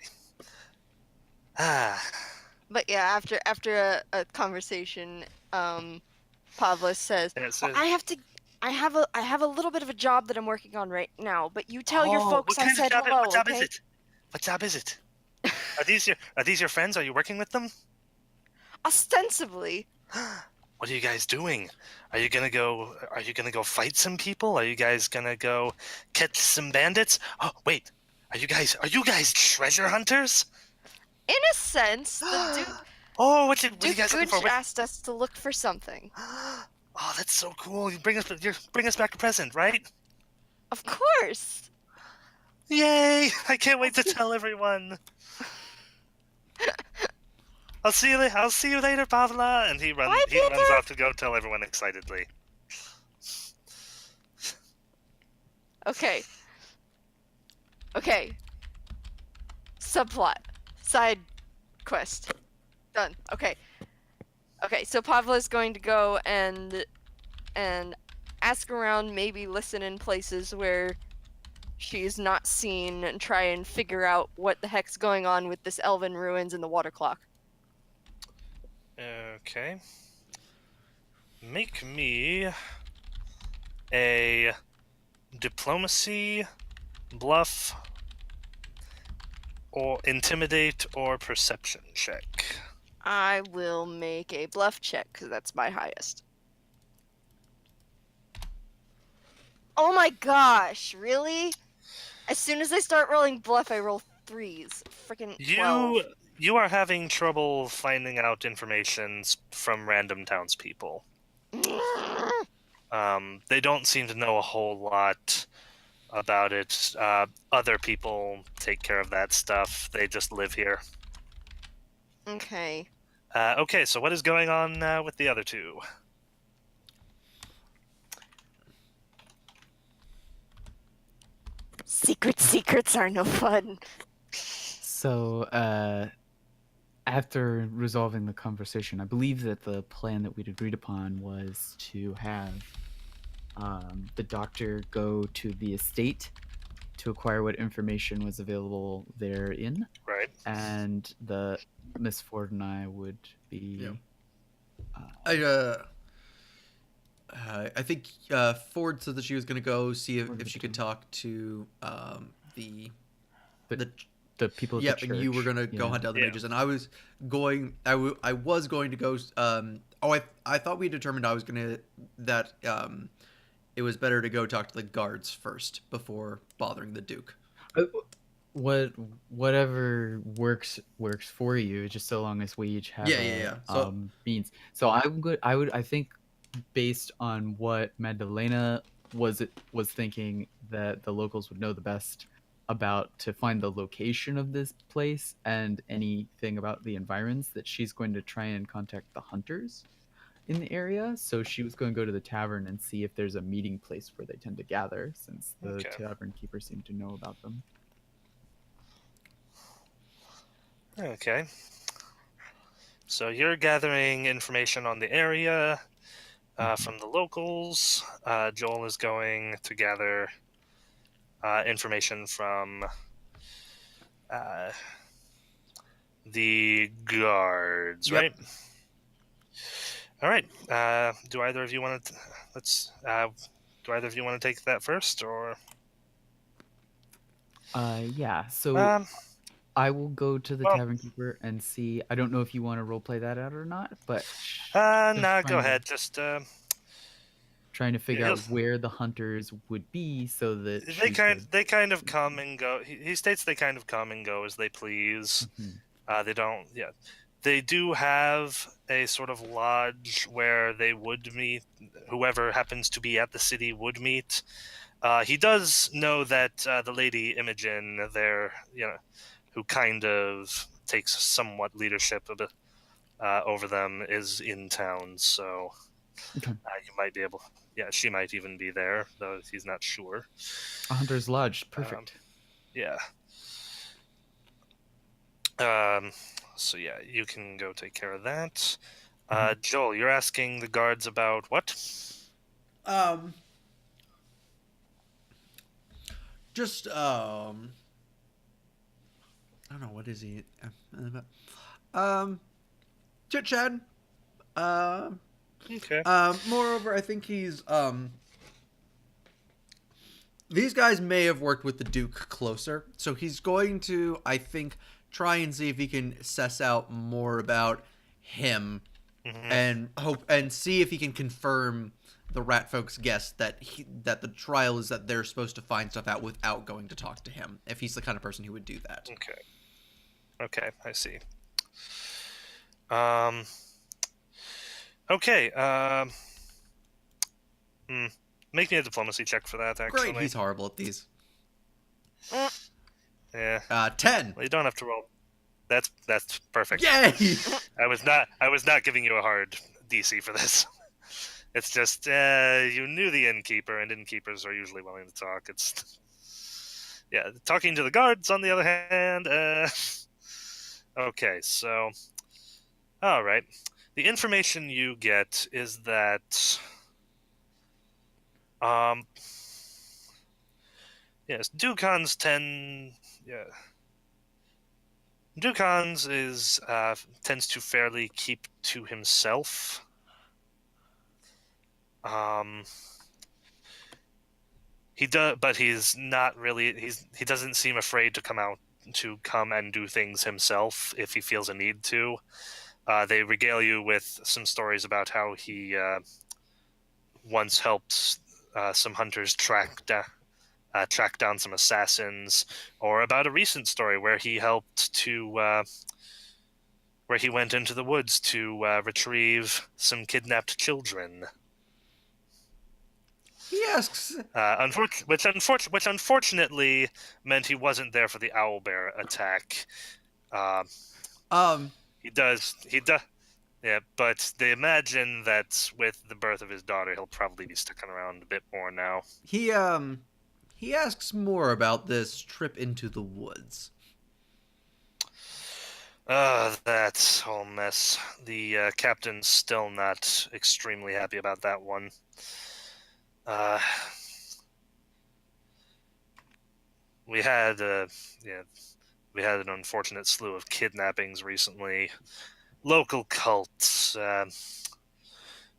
But yeah, after a conversation, Pavlos says, And it "Well, says, I have a little bit of a job that I'm working on right now, but you tell your folks what I kind said of job, hello, what job okay?" is it? What job is it? Are these your friends? Are you working with them? Ostensibly. What are you guys doing? Are you gonna go fight some people? Are you guys gonna go catch some bandits? Oh, wait. Are you guys treasure hunters? In a sense, the Duke, Oh, what you Duke guys looking for? Gunshe asked us to look for something. Oh, that's so cool. You bring us back a present, right? Of course. Yay! I can't wait to tell everyone. I'll see you later, Pavla. And he runs off to go tell everyone excitedly. Okay. Subplot. Side quest. Done. Okay, so Pavla's going to go and ask around, maybe listen in places where she's not seen, and try and figure out what the heck's going on with this elven ruins and the water clock. Okay. Make me a diplomacy, bluff, or intimidate or perception check. I will make a bluff check, because that's my highest. Oh my gosh, really? As soon as I start rolling bluff, I roll 3s. Freaking 12. You are having trouble finding out information from random townspeople. They don't seem to know a whole lot about it. Other people take care of that stuff. They just live here. Okay. Okay, so what is going on with the other two? Secrets are no fun. So, after resolving the conversation, I believe that the plan that we'd agreed upon was to have the doctor go to the estate to acquire what information was available therein. Right. right. and the Miss Ford and I would be. Yeah. I think Ford said that she was going to go see if she could talk to the The people at Yep, the and you were church. gonna go Yeah. hunt down the Yeah. mages, and I was going. I was going to go. I thought we determined I was gonna that it was better to go talk to the guards first before bothering the Duke. Whatever works for you, just so long as we each have Yeah. So means. So I'm good. I think based on what Magdalena was thinking, that the locals would know the best about to find the location of this place and anything about the environs, that she's going to try and contact the hunters in the area. So she was going to go to the tavern and see if there's a meeting place where they tend to gather, since the Okay. tavern keeper seemed to know about them. Okay. So you're gathering information on the area from the locals. Joel is going to gather information from the guards, Yep. right? All right. Do either of you want to? Do either of you want to take that first, or? Yeah. So Um. I will go to the Well. tavern keeper and see. I don't know if you want to roleplay that out or not, but Nah. Go trying ahead. Just. trying to figure he'll- out where the hunters would be, so that They she kind. could. They kind of come and go. He states they kind of come and go as they please. Mhm. They don't. Yeah. They do have a sort of lodge where they would meet. Whoever happens to be at the city would meet. He does know that the Lady Imogen there, who kind of takes somewhat leadership over them, is in town. So Okay. you might be able. Yeah, she might even be there, though he's not sure. A hunter's lodge, perfect. Yeah. So yeah, you can go take care of that. Joel, you're asking the guards about what? Just I don't know, what is he? Chit chat. Okay. Moreover, I think he's these guys may have worked with the Duke closer, so he's going to, I think, try and see if he can suss out more about him and hope and see if he can confirm the rat folks guess that that the trial is that they're supposed to find stuff out without going to talk to him, if he's the kind of person who would do that. Okay, I see. Okay. Make me a diplomacy check for that. Actually, Great, he's horrible at these. Yeah. 10. Well, you don't have to roll. That's perfect. Yay! I was not giving you a hard DC for this. It's just you knew the innkeeper, and innkeepers are usually willing to talk. It's talking to the guards, on the other hand. Okay, so all right. The information you get is that yes, Dukans tends to fairly keep to himself. He does, but he's not really. He doesn't seem afraid to come and do things himself if he feels a need to. They regale you with some stories about how he once helped some hunters track down some assassins, or about a recent story where he helped to where he went into the woods to retrieve some kidnapped children. He asks. Which unfortunately meant he wasn't there for the owlbear attack. He does. Yeah, but they imagine that with the birth of his daughter, he'll probably be sticking around a bit more now. He asks more about this trip into the woods. That whole mess. The captain's still not extremely happy about that one. We had we had an unfortunate slew of kidnappings recently. Local cults,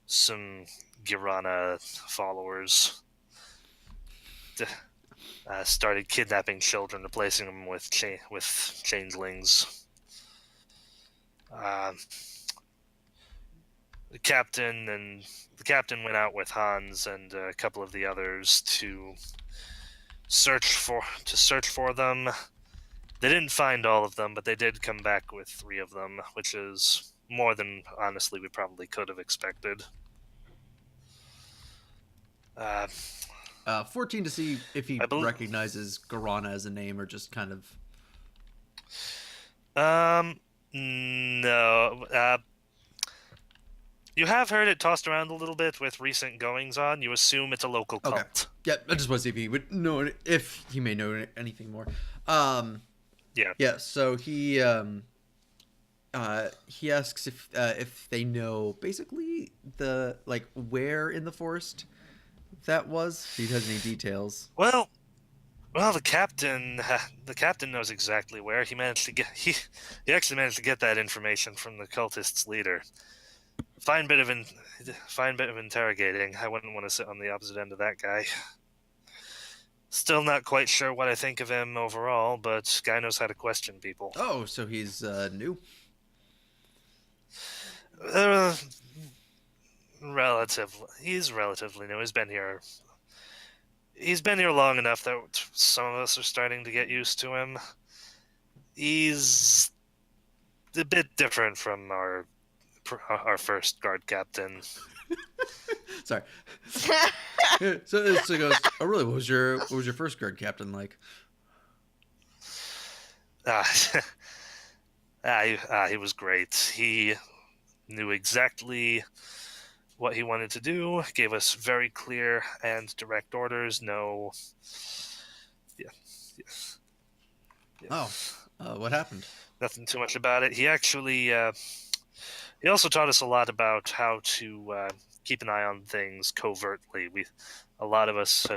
some Girana followers started kidnapping children, replacing them with changelings. The captain went out with Hans and a couple of the others to search for them. They didn't find all of them, but they did come back with 3 of them, which is more than, honestly, we probably could have expected. 14 to see if he recognizes Garana as a name or just kind of... No. You have heard it tossed around a little bit with recent goings-on. You assume it's a local cult. Okay. Yeah, I just want to see if he would know, if he may know anything more. Yeah. Yeah, so he asks if they know basically the, like, where in the forest that was, if he has any details. Well, the captain knows exactly where. He actually managed to get that information from the cultist's leader. Fine bit of interrogating. I wouldn't want to sit on the opposite end of that guy. Still not quite sure what I think of him overall, but guy knows how to question people. Oh, so he's new? He's relatively new. He's been here long enough that some of us are starting to get used to him. He's a bit different from our first guard captain. Sorry. So he goes, oh really, what was your first guard captain like? He was great. He knew exactly what he wanted to do, gave us very clear and direct orders. What happened? Nothing too much about it. He actually he also taught us a lot about how to keep an eye on things covertly. A lot of us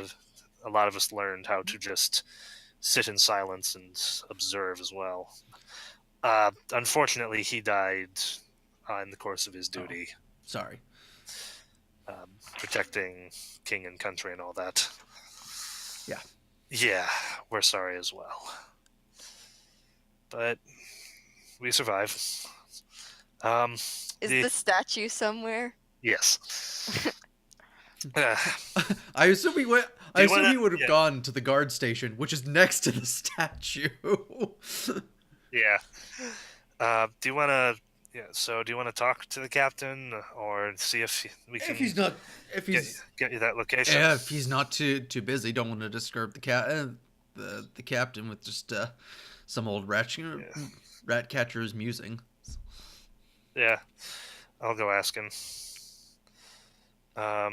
learned how to just sit in silence and observe as well. Unfortunately, he died in the course of his duty. Sorry. Protecting king and country and all that. Yeah. Yeah, we're sorry as well. But we survive. Is the statue somewhere? Yes. I assume he went. I assume he would have yeah. gone to the guard station, which is next to the statue. Yeah. Do you want to? Yeah. So, do you want to talk to the captain or see if we can? If he's get you that location. Yeah, if he's not too busy, don't want to disturb the captain with just some old rat catcher's musing. Yeah, I'll go ask him. All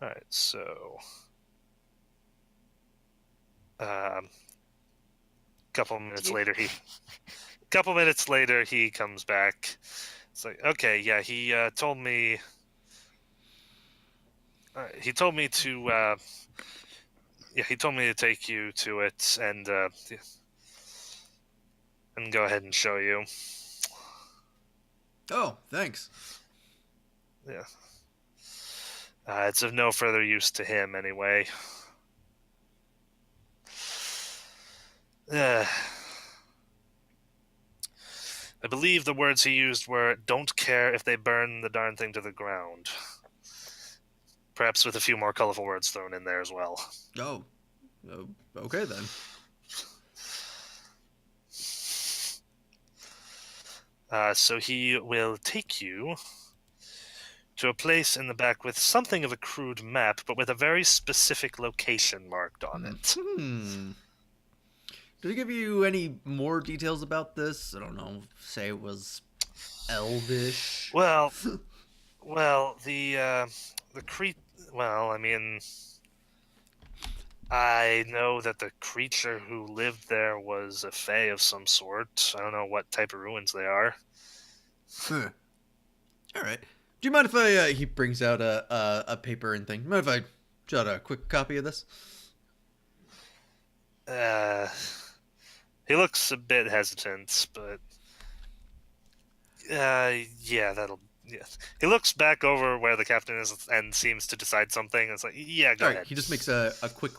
right, so couple minutes later he comes back. It's like, okay, yeah, he told me to take you to it and go ahead and show you. Oh, thanks. Yeah. It's of no further use to him anyway. I believe the words he used were, "Don't care if they burn the darn thing to the ground." Perhaps with a few more colorful words thrown in there as well. Oh, okay then. So he will take you to a place in the back with something of a crude map, but with a very specific location marked on it. Did he give you any more details about this? I don't know. Say it was elvish. Well, the Well, I mean, I know that the creature who lived there was a fae of some sort. I don't know what type of ruins they are. All right. Do you mind if I? He brings out a paper and thing. Mind if I jot a quick copy of this? He looks a bit hesitant, but yeah, that'll. Yeah. He looks back over where the captain is and seems to decide something. It's like, yeah, go All right, ahead. he just makes a quick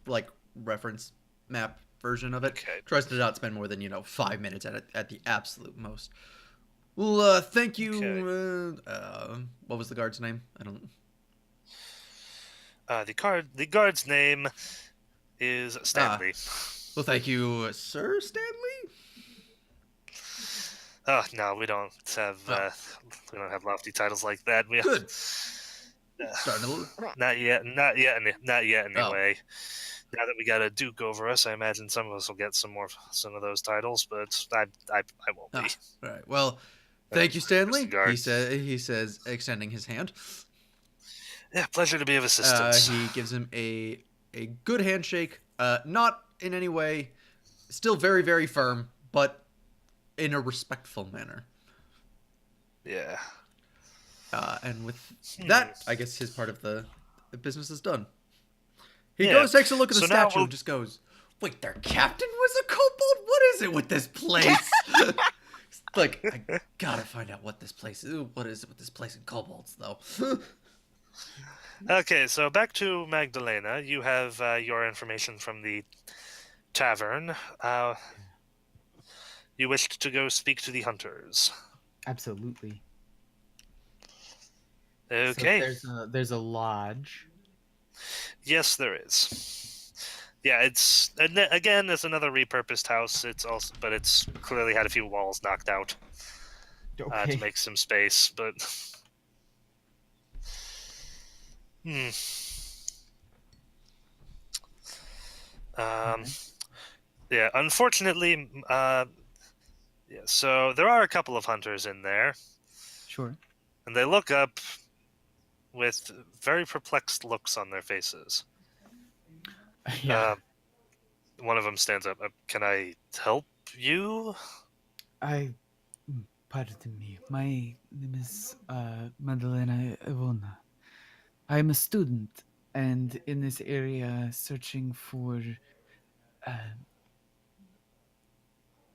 like reference map version of it. Okay. Tries to not spend more than 5 minutes at the absolute most. Well, thank you. Okay. What was the guard's name? I don't. The guard's name is Stanley. Well, thank you, Sir Stanley. Oh no, we don't have lofty titles like that. We Good. Starting to. not yet. Oh. Anyway, now that we got a duke over us, I imagine some of us will get some of those titles, but I won't be. All right. Well, thank you, Stanley. Guard. He says, extending his hand. Yeah, pleasure to be of assistance. He gives him a good handshake. Not in any way, still very, very firm, but in a respectful manner. Yeah. And with that, I guess his part of the business is done. He Yeah. goes, takes a look at the So now statue, and just goes, "Wait, their captain was a kobold? What is it with this place?" Like, I gotta find out what this place is. What is it with this place and kobolds, though? Okay, so back to Magdalena. You have your information from the tavern. You wished to go speak to the hunters. Absolutely. Okay. So there's a lodge. Yes, there is. Yeah, it's another repurposed house. But it's clearly had a few walls knocked out to make some space. But yeah, unfortunately, yeah. So there are a couple of hunters in there. Sure. And they look up with very perplexed looks on their faces. Yeah. One of them stands up. Can I help you? Pardon me. My name is Madalena Ivona. I'm a student, and in this area searching for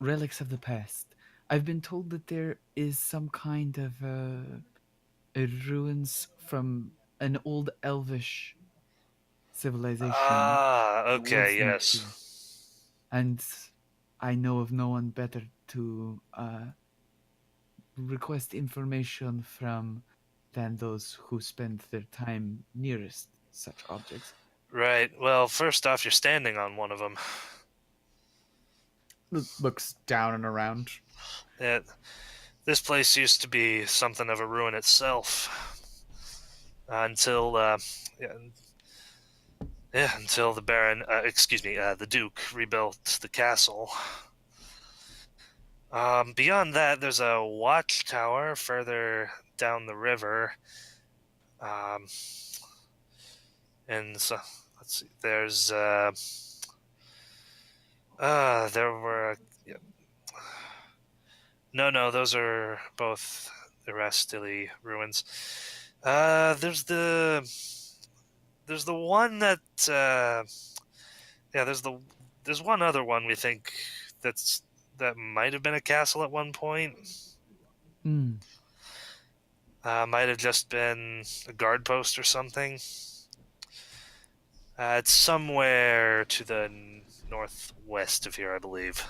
relics of the past. I've been told that there is some kind of ruins from an old elvish civilization. Okay, yes. Here. And I know of no one better to request information from than those who spend their time nearest such objects. Right. Well, first off, you're standing on one of them. Looks down and around. Yeah, this place used to be something of a ruin itself. Until the Baron, the Duke rebuilt the castle. Beyond that, there's a watchtower further down the river. And so, let's see, there's, there were, no, those are both Erastili ruins. There's the one that, there's one other one we think that might have been a castle at one point. Might have just been a guard post or something. It's somewhere to the northwest of here, I believe.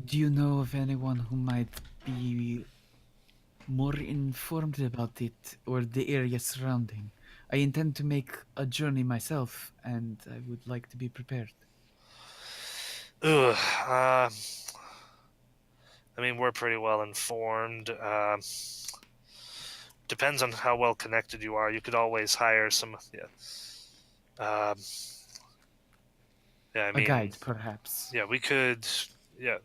Do you know of anyone who might be more informed about it or the area surrounding? I intend to make a journey myself, and I would like to be prepared. I mean, we're pretty well informed. Depends on how well connected you are. You could always hire some. I mean, a guide, perhaps. Yeah, we could. Yeah.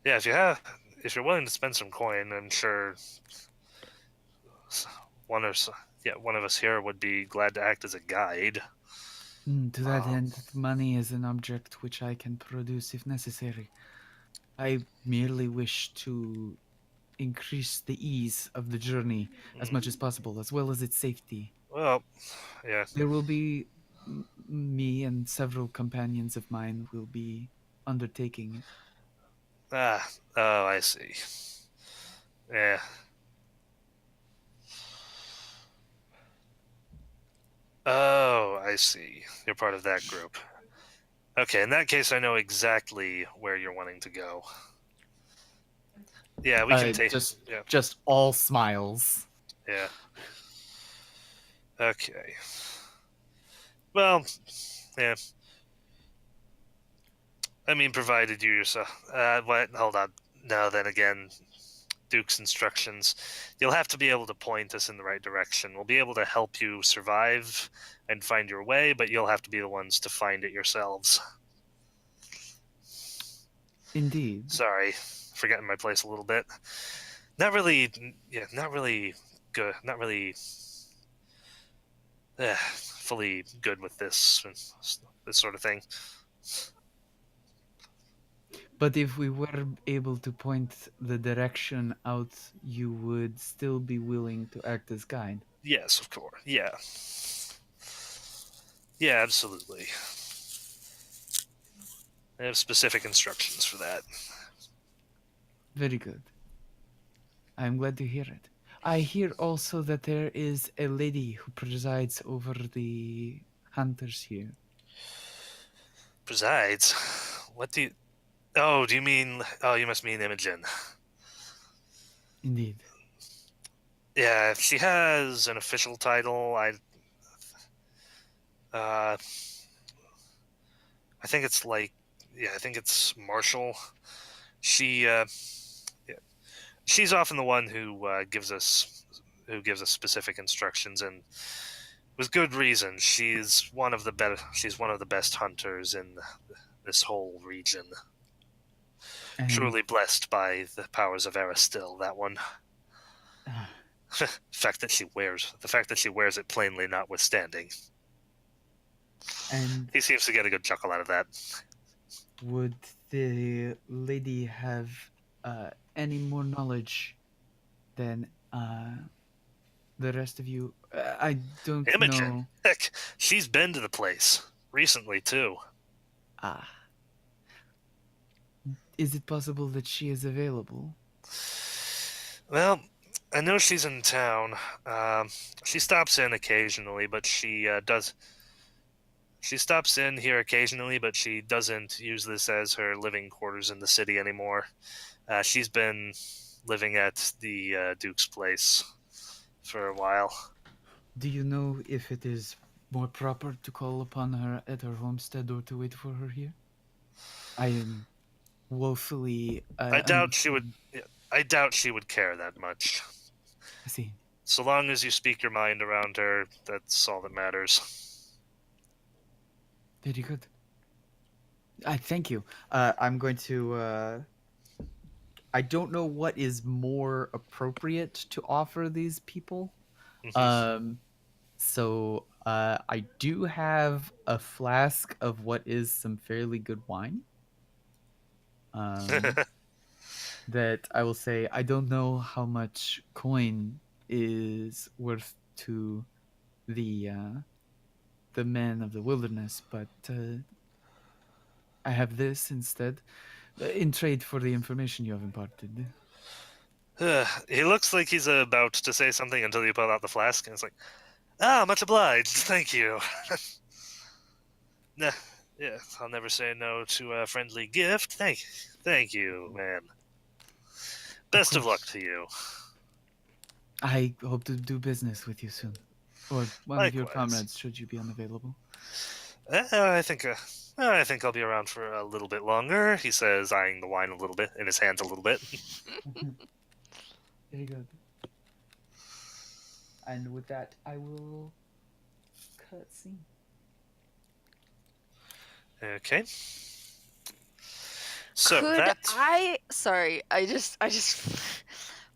If you're willing to spend some coin, I'm sure one of us here would be glad to act as a guide. To that end, money is an object which I can produce if necessary. I merely wish to increase the ease of the journey as much as possible, as well as its safety. Well, yeah. There will be me and several companions of mine will be undertaking it. Oh, I see. Yeah. Oh, I see. You're part of that group. Okay, in that case, I know exactly where you're wanting to go. Yeah, we can take. Yeah, Just all smiles. yeah. Okay. Well, yeah. I mean, provided you yourself. What? Hold on. No, then again, Duke's instructions. You'll have to be able to point us in the right direction. We'll be able to help you survive and find your way, but you'll have to be the ones to find it yourselves. Indeed. Sorry, forgetting my place a little bit. Not really. Yeah, not really good. Not really. Fully good with this sort of thing. But if we were able to point the direction out, you would still be willing to act as guide. Yes, of course. Yeah. Yeah, absolutely. I have specific instructions for that. Very good. I'm glad to hear it. I hear also that there is a lady who presides over the hunters here. Presides? What do you... Oh, do you mean... Oh, you must mean Imogen. Indeed. Yeah, she has an official title. I think it's like... Yeah, I think it's Marshal. Yeah, she's often the one who gives us specific instructions, and with good reason. She's one of the best hunters in this whole region. And Truly blessed by the powers of Aristil, that one. The fact that she wears it plainly notwithstanding. And He seems to get a good chuckle out of that. would the lady have any more knowledge than the rest of you? I don't Imogen, know. heck, she's been to the place recently too. Ah. Is it possible that she is available? Well, I know she's in town. She stops in occasionally, but she stops in here occasionally, but she doesn't use this as her living quarters in the city anymore. She's been living at the Duke's place for a while. Do you know if it is more proper to call upon her at her homestead or to wait for her here? I am woefully. I doubt she would. I doubt she would care that much. I see. So long as you speak your mind around her, that's all that matters. Very good. I thank you. I'm going to. I don't know what is more appropriate to offer these people. So I do have a flask of what is some fairly good wine. That I will say I don't know how much coin is worth to the men of the wilderness, but I have this instead in trade for the information you have imparted. He looks like he's about to say something until you pull out the flask, and it's like, much obliged, thank you. Nah, yeah, I'll never say no to a friendly gift. Thank you, man. Best of luck to you. I hope to do business with you soon. Or one of your Likewise. comrades, should you be unavailable. I think I'll be around for a little bit longer, he says, eyeing the wine a little bit, in his hands a little bit. Very good. And with that, I will cut scene. Okay. So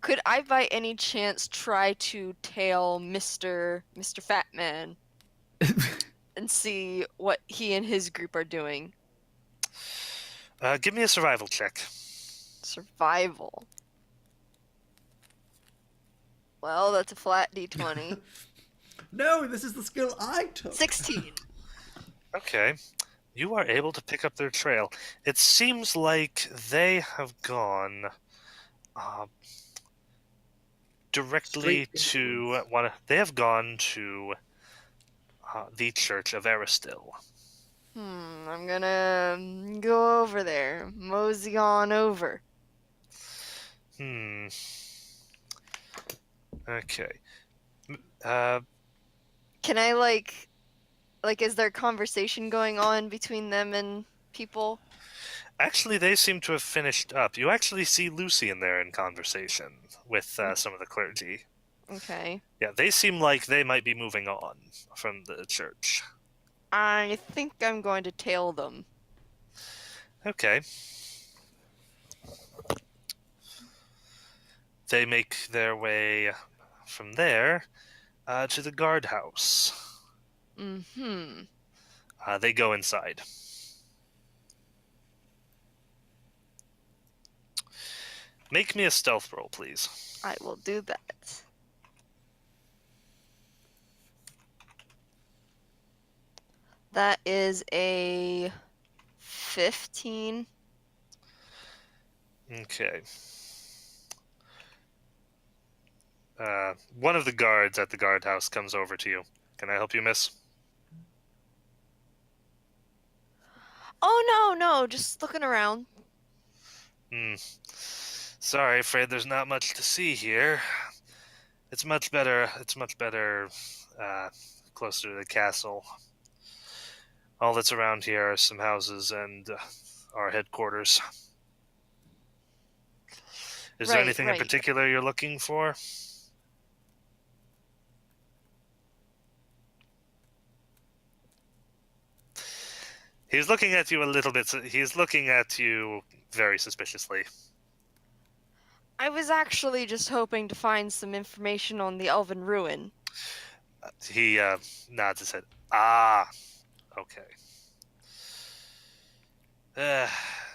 could I by any chance try to tail Mr. Fat Man and see what he and his group are doing? Give me a survival check. Survival. Well, that's a flat D20. No, this is the skill I took. 16. Okay. You are able to pick up their trail. It seems like they have gone directly Straight to one. They have gone to the Church of Aristil. I'm gonna go over there. Mosey on over. Hmm. Okay. Uh, Can I like is there conversation going on between them and people? Actually, they seem to have finished up. You actually see Lucy in there in conversation with some of the clergy. Okay. Yeah, they seem like they might be moving on from the church. I think I'm going to tail them. Okay. They make their way from there to the guardhouse. Mm-hmm. They go inside. Make me a stealth roll, please. I will do that. That is a 15. Okay. One of the guards at the guardhouse comes over to you. Can I help you, miss? Oh no, just looking around. Sorry, afraid there's not much to see here. It's much better. Closer to the castle. All that's around here are some houses and our headquarters. Is there anything in Right. particular you're looking for? He's looking at you a little bit. He's looking at you very suspiciously. I was actually just hoping to find some information on the Elven Ruin. He nods his head. Ah, okay.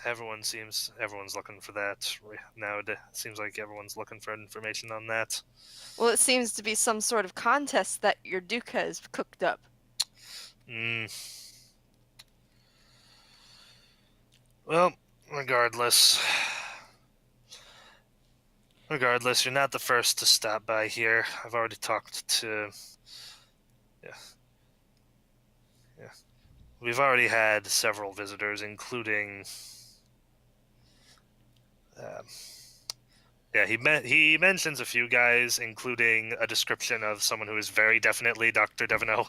Everyone's looking for that nowadays. Seems like everyone's looking for information on that. Well, it seems to be some sort of contest that your Duke has cooked up. Well, regardless, you're not the first to stop by here. I've already talked to. Yeah. We've already had several visitors, including. He mentions a few guys, including a description of someone who is very definitely Dr. Deveneaux.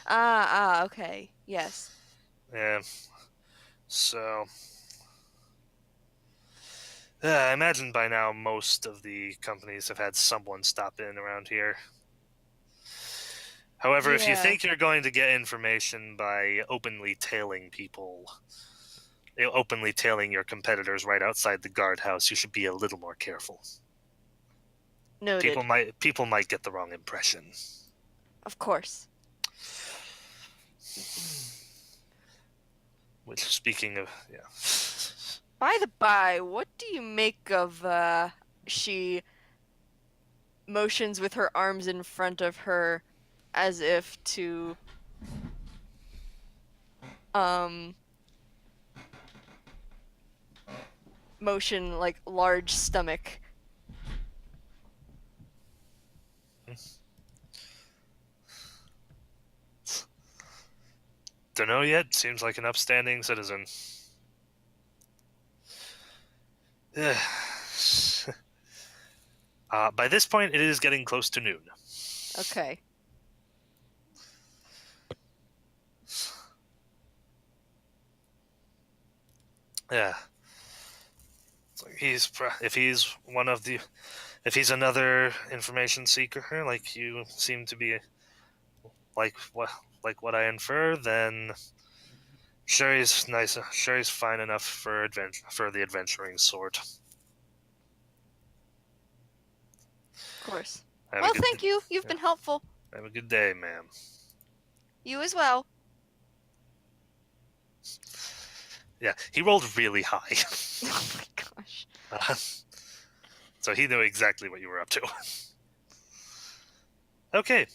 Okay. Yes. Yeah. So. I imagine by now most of the companies have had someone stop in around here. However, if you Yeah. think you're going to get information by openly tailing your competitors right outside the guardhouse, you should be a little more careful. Noted. People might get the wrong impression. Of course. Which, speaking of, yeah. By the by, what do you make of she motions with her arms in front of her as if to motion like large stomach? Don't know yet. Seems like an upstanding citizen. By this point, it is getting close to noon. Okay. Yeah. It's like if he's another information seeker, like you seem to be, like what I infer, then sure he's nice. Sure he's fine enough for the adventuring sort. Of course. Have a Well, good thank you. You've been helpful. Have a good day, ma'am. You as well. Yeah, he rolled really high. Oh my gosh. So he knew exactly what you were up to. Okay.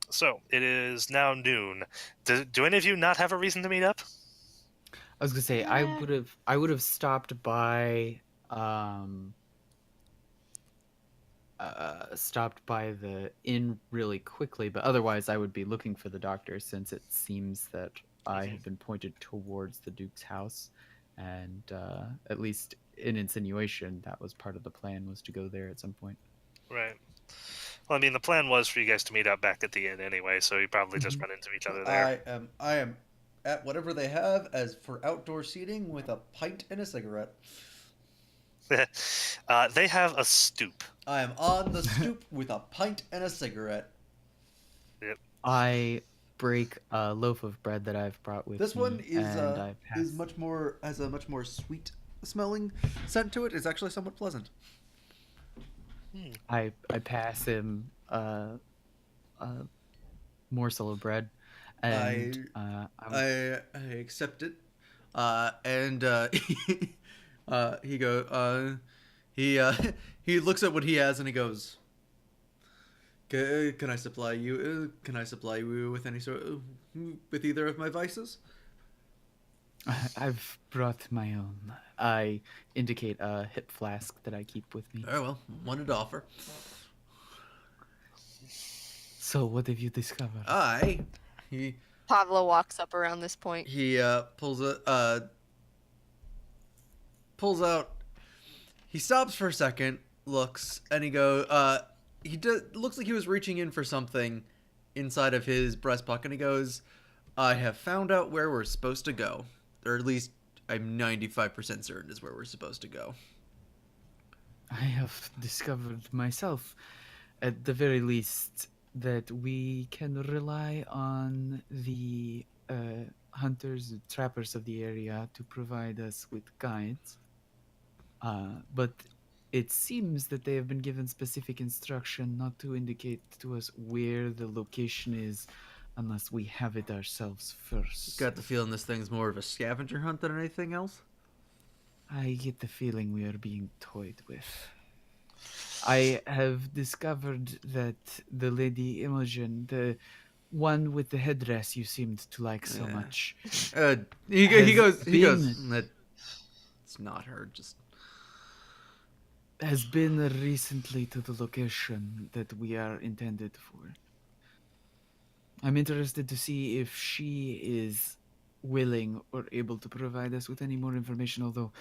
So it is now noon. Do any of you not have a reason to meet up? I was gonna say I would have stopped by the inn really quickly, but otherwise I would be looking for the doctor since it seems that I have been pointed towards the Duke's house, and at least in insinuation that was part of the plan, was to go there at some point. Right. Well, I mean, the plan was for you guys to meet up back at the inn anyway, so you probably just run into each other there. I am at whatever they have as for outdoor seating with a pint and a cigarette. They have a stoop. I am on the stoop with a pint and a cigarette. Yep. I break a loaf of bread that I've brought with This me. one is pass- much more has a much more sweet smelling scent to it. It's actually somewhat pleasant. I pass him a morsel of bread, and I accept it, and he he looks at what he has and he goes, "Can I supply you? Can I supply you with any sort of, with either of my vices?" I've brought my own. I indicate a hip flask that I keep with me. Very well, wanted to offer. So, what have you discovered? Pavlo walks up around this point. He pulls out. He stops for a second, looks, and he looks like he was reaching in for something inside of his breast pocket. And he goes, "I have found out where we're supposed to go, or at least I'm 95% certain is where we're supposed to go." I have discovered myself, at the very least, that we can rely on the hunters and trappers of the area to provide us with guides. But it seems that they have been given specific instruction not to indicate to us where the location is unless we have it ourselves first. Got the feeling this thing's more of a scavenger hunt than anything else. I get the feeling we are being toyed with. I have discovered that the Lady Imogen, the one with the headdress you seemed to like so much, He goes. It's not her. Just has been recently to the location that we are intended for. I'm interested to see if she is willing or able to provide us with any more information, although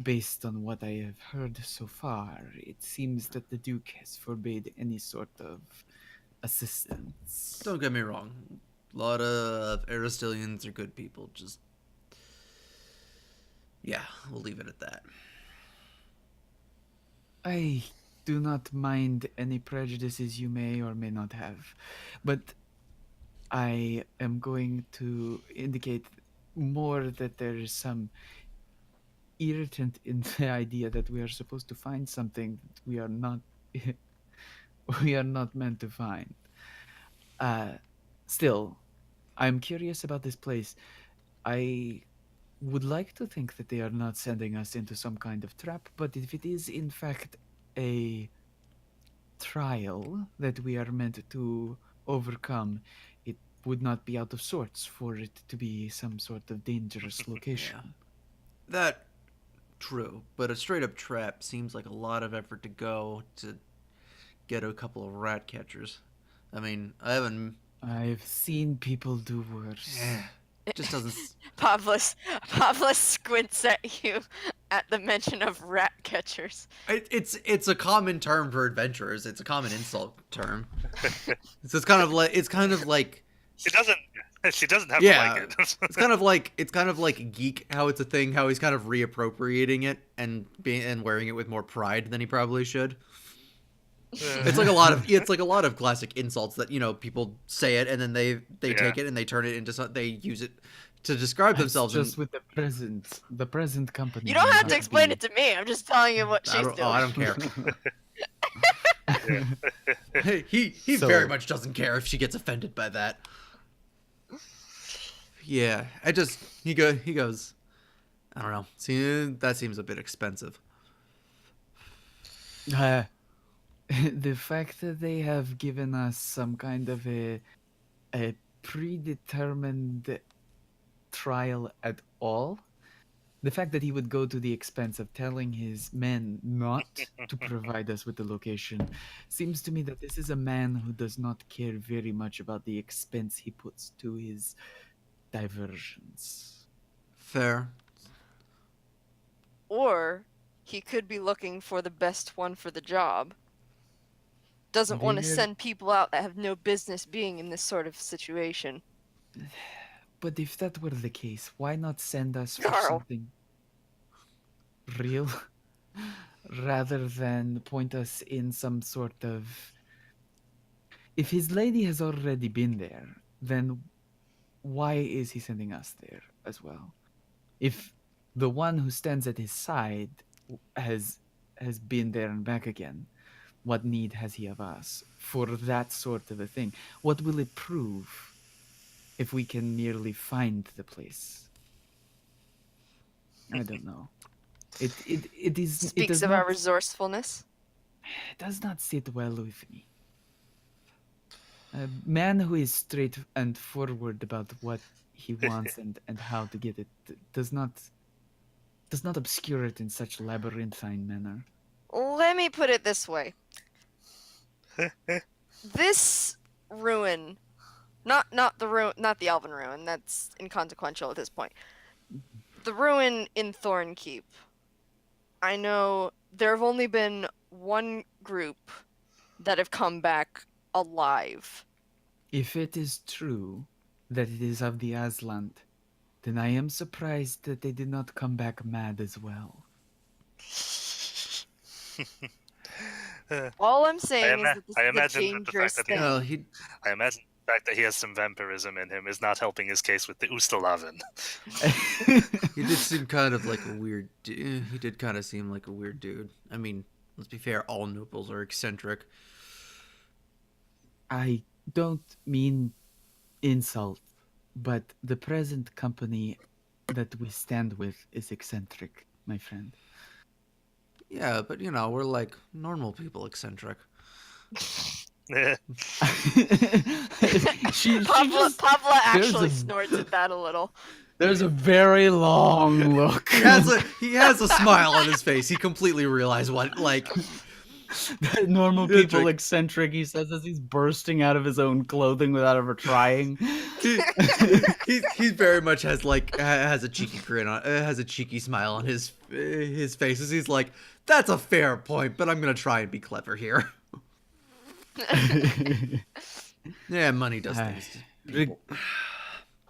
based on what I have heard so far, it seems that the Duke has forbade any sort of assistance. don't get me wrong. A lot of Aristilians are good people. Just yeah, we'll leave it at that. I do not mind any prejudices you may or may not have, but I am going to indicate more that there is some irritant in the idea that we are supposed to find something that we are not meant to find. Still, I'm curious about this place. I would like to think that they are not sending us into some kind of trap, but if it is in fact a trial that we are meant to overcome, it would not be out of sorts for it to be some sort of dangerous location. Yeah. That true, but a straight up trap seems like a lot of effort to go to get a couple of rat catchers. I mean, I've seen people do worse. It just doesn't. Pavlos squints at you at the mention of rat catchers. It's a common term for adventurers. It's a common insult term. So it's kind of like She doesn't have yeah. to like it. it's kind of like geek. How it's a thing. How he's kind of reappropriating it and wearing it with more pride than he probably should. It's like a lot of classic insults that people say it and then they take it and they turn it into something. They use it to describe themselves. Just with the present company. You don't have to explain it to me. I'm just telling you what she's doing. Oh, I don't care. He very much doesn't care if she gets offended by that. Yeah, he goes. I don't know. See, that seems a bit expensive. The fact that they have given us some kind of a predetermined trial at all, the fact that he would go to the expense of telling his men not to provide us with the location seems to me that this is a man who does not care very much about the expense he puts to his diversions. Fair. Or he could be looking for the best one for the job. Doesn't want to There- send people out that have no business being in this sort of situation. But if that were the case, why not send us for Carl. something real rather than point us in some sort of. If his lady has already been there, then why is he sending us there as well? If the one who stands at his side has been there and back again, what need has he of us for that sort of a thing? What will it prove if we can merely find the place? I don't know. It is. It Speaks does of not, our resourcefulness. it does not sit well with me. A man who is straight and forward about what he wants and how to get it does not obscure it in such labyrinthine manner. Let me put it this way. This ruin, not the Elven ruin, that's inconsequential at this point. The ruin in Thornkeep. I know there have only been one group that have come back alive. If it is true that it is of the Aslant, then I am surprised that they did not come back mad as well. All I'm saying is that this I is a imagine that the dangerous fact that thing. Well, he I imagine the fact that he has some vampirism in him is not helping his case with the Ustalaven. he did seem kind of like a weird. He did kind of seem like a weird dude. I mean, let's be fair. All nobles are eccentric. I don't mean insult, but the present company that we stand with is eccentric, my friend. Yeah, but you know, we're like normal people eccentric. Pavla actually a- snorts at that a little. There's a very long look. He has a smile on his face. He completely realized what Normal Yeah, people Drake. eccentric, he says as he's bursting out of his own clothing without ever trying. he very much has like has a cheeky grin on has a cheeky smile on his face as he's like, that's a fair point, but I'm gonna try and be clever here. Yeah, money does things to people.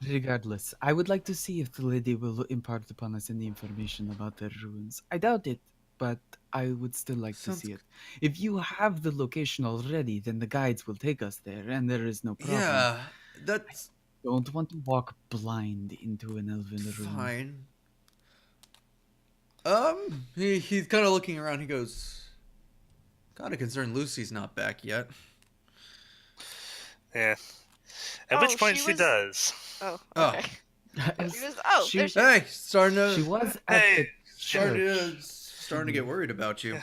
Regardless, I would like to see if the lady will impart upon us any information about their ruins. I doubt it, but I would still like to Sounds see it. If you have the location already, then the guides will take us there, and there is no problem. Yeah, that's Don't want to walk blind into an elven ruin. fine. He's kind of looking around. He goes, kind of concerned Lucy's not back yet. Yeah. At Oh, which point she she was- does. Oh, Oh. okay. She was, oh, She- there she Hey, starting She to was at Hey, the church. starting to get worried about you.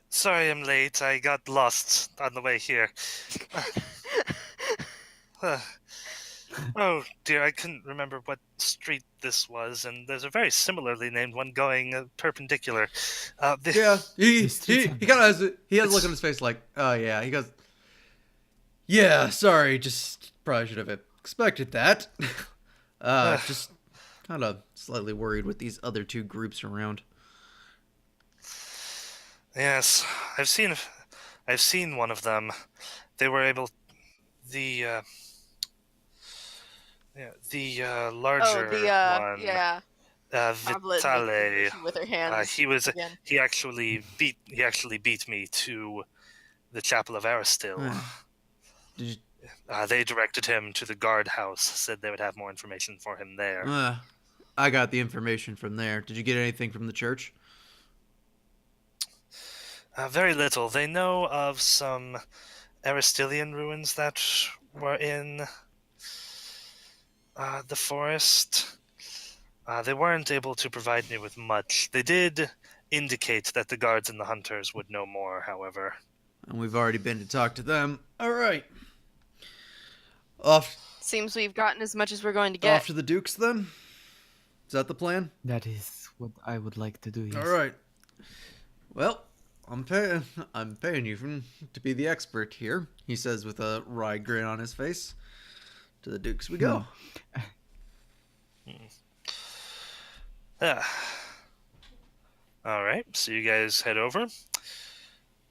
Sorry I'm late. I got lost on the way here. Oh dear, I couldn't remember what street this was, and there's a very similarly named one going perpendicular. Yeah, he This- he, it's- he kind of has a look on his face like, oh yeah. He goes, yeah, sorry, just probably should have expected that. Just kind of slightly worried with these other two groups around. Yes, I've seen one of them. They were able, the larger Oh, the one, yeah. Pavla is making Vitale. motion with her hands. He again. actually beat me to the Chapel of Aristil. Did you, They directed him to the guardhouse. Said they would have more information for him there. I got the information from there. Did you get anything from the church? Very little. They know of some Aristilian ruins that were in the forest. They weren't able to provide me with much. They did indicate that the guards and the hunters would know more, however. And we've already been to talk to them. All right. Off Seems we've gotten as much as we're going to off get. to the Dukes then? Is that the plan? That is what I would like to do. Yes. All right. Well, I'm paying you to be the expert here, he says with a wry grin on his face. To the Dukes we go. Yeah. All right, so you guys head over.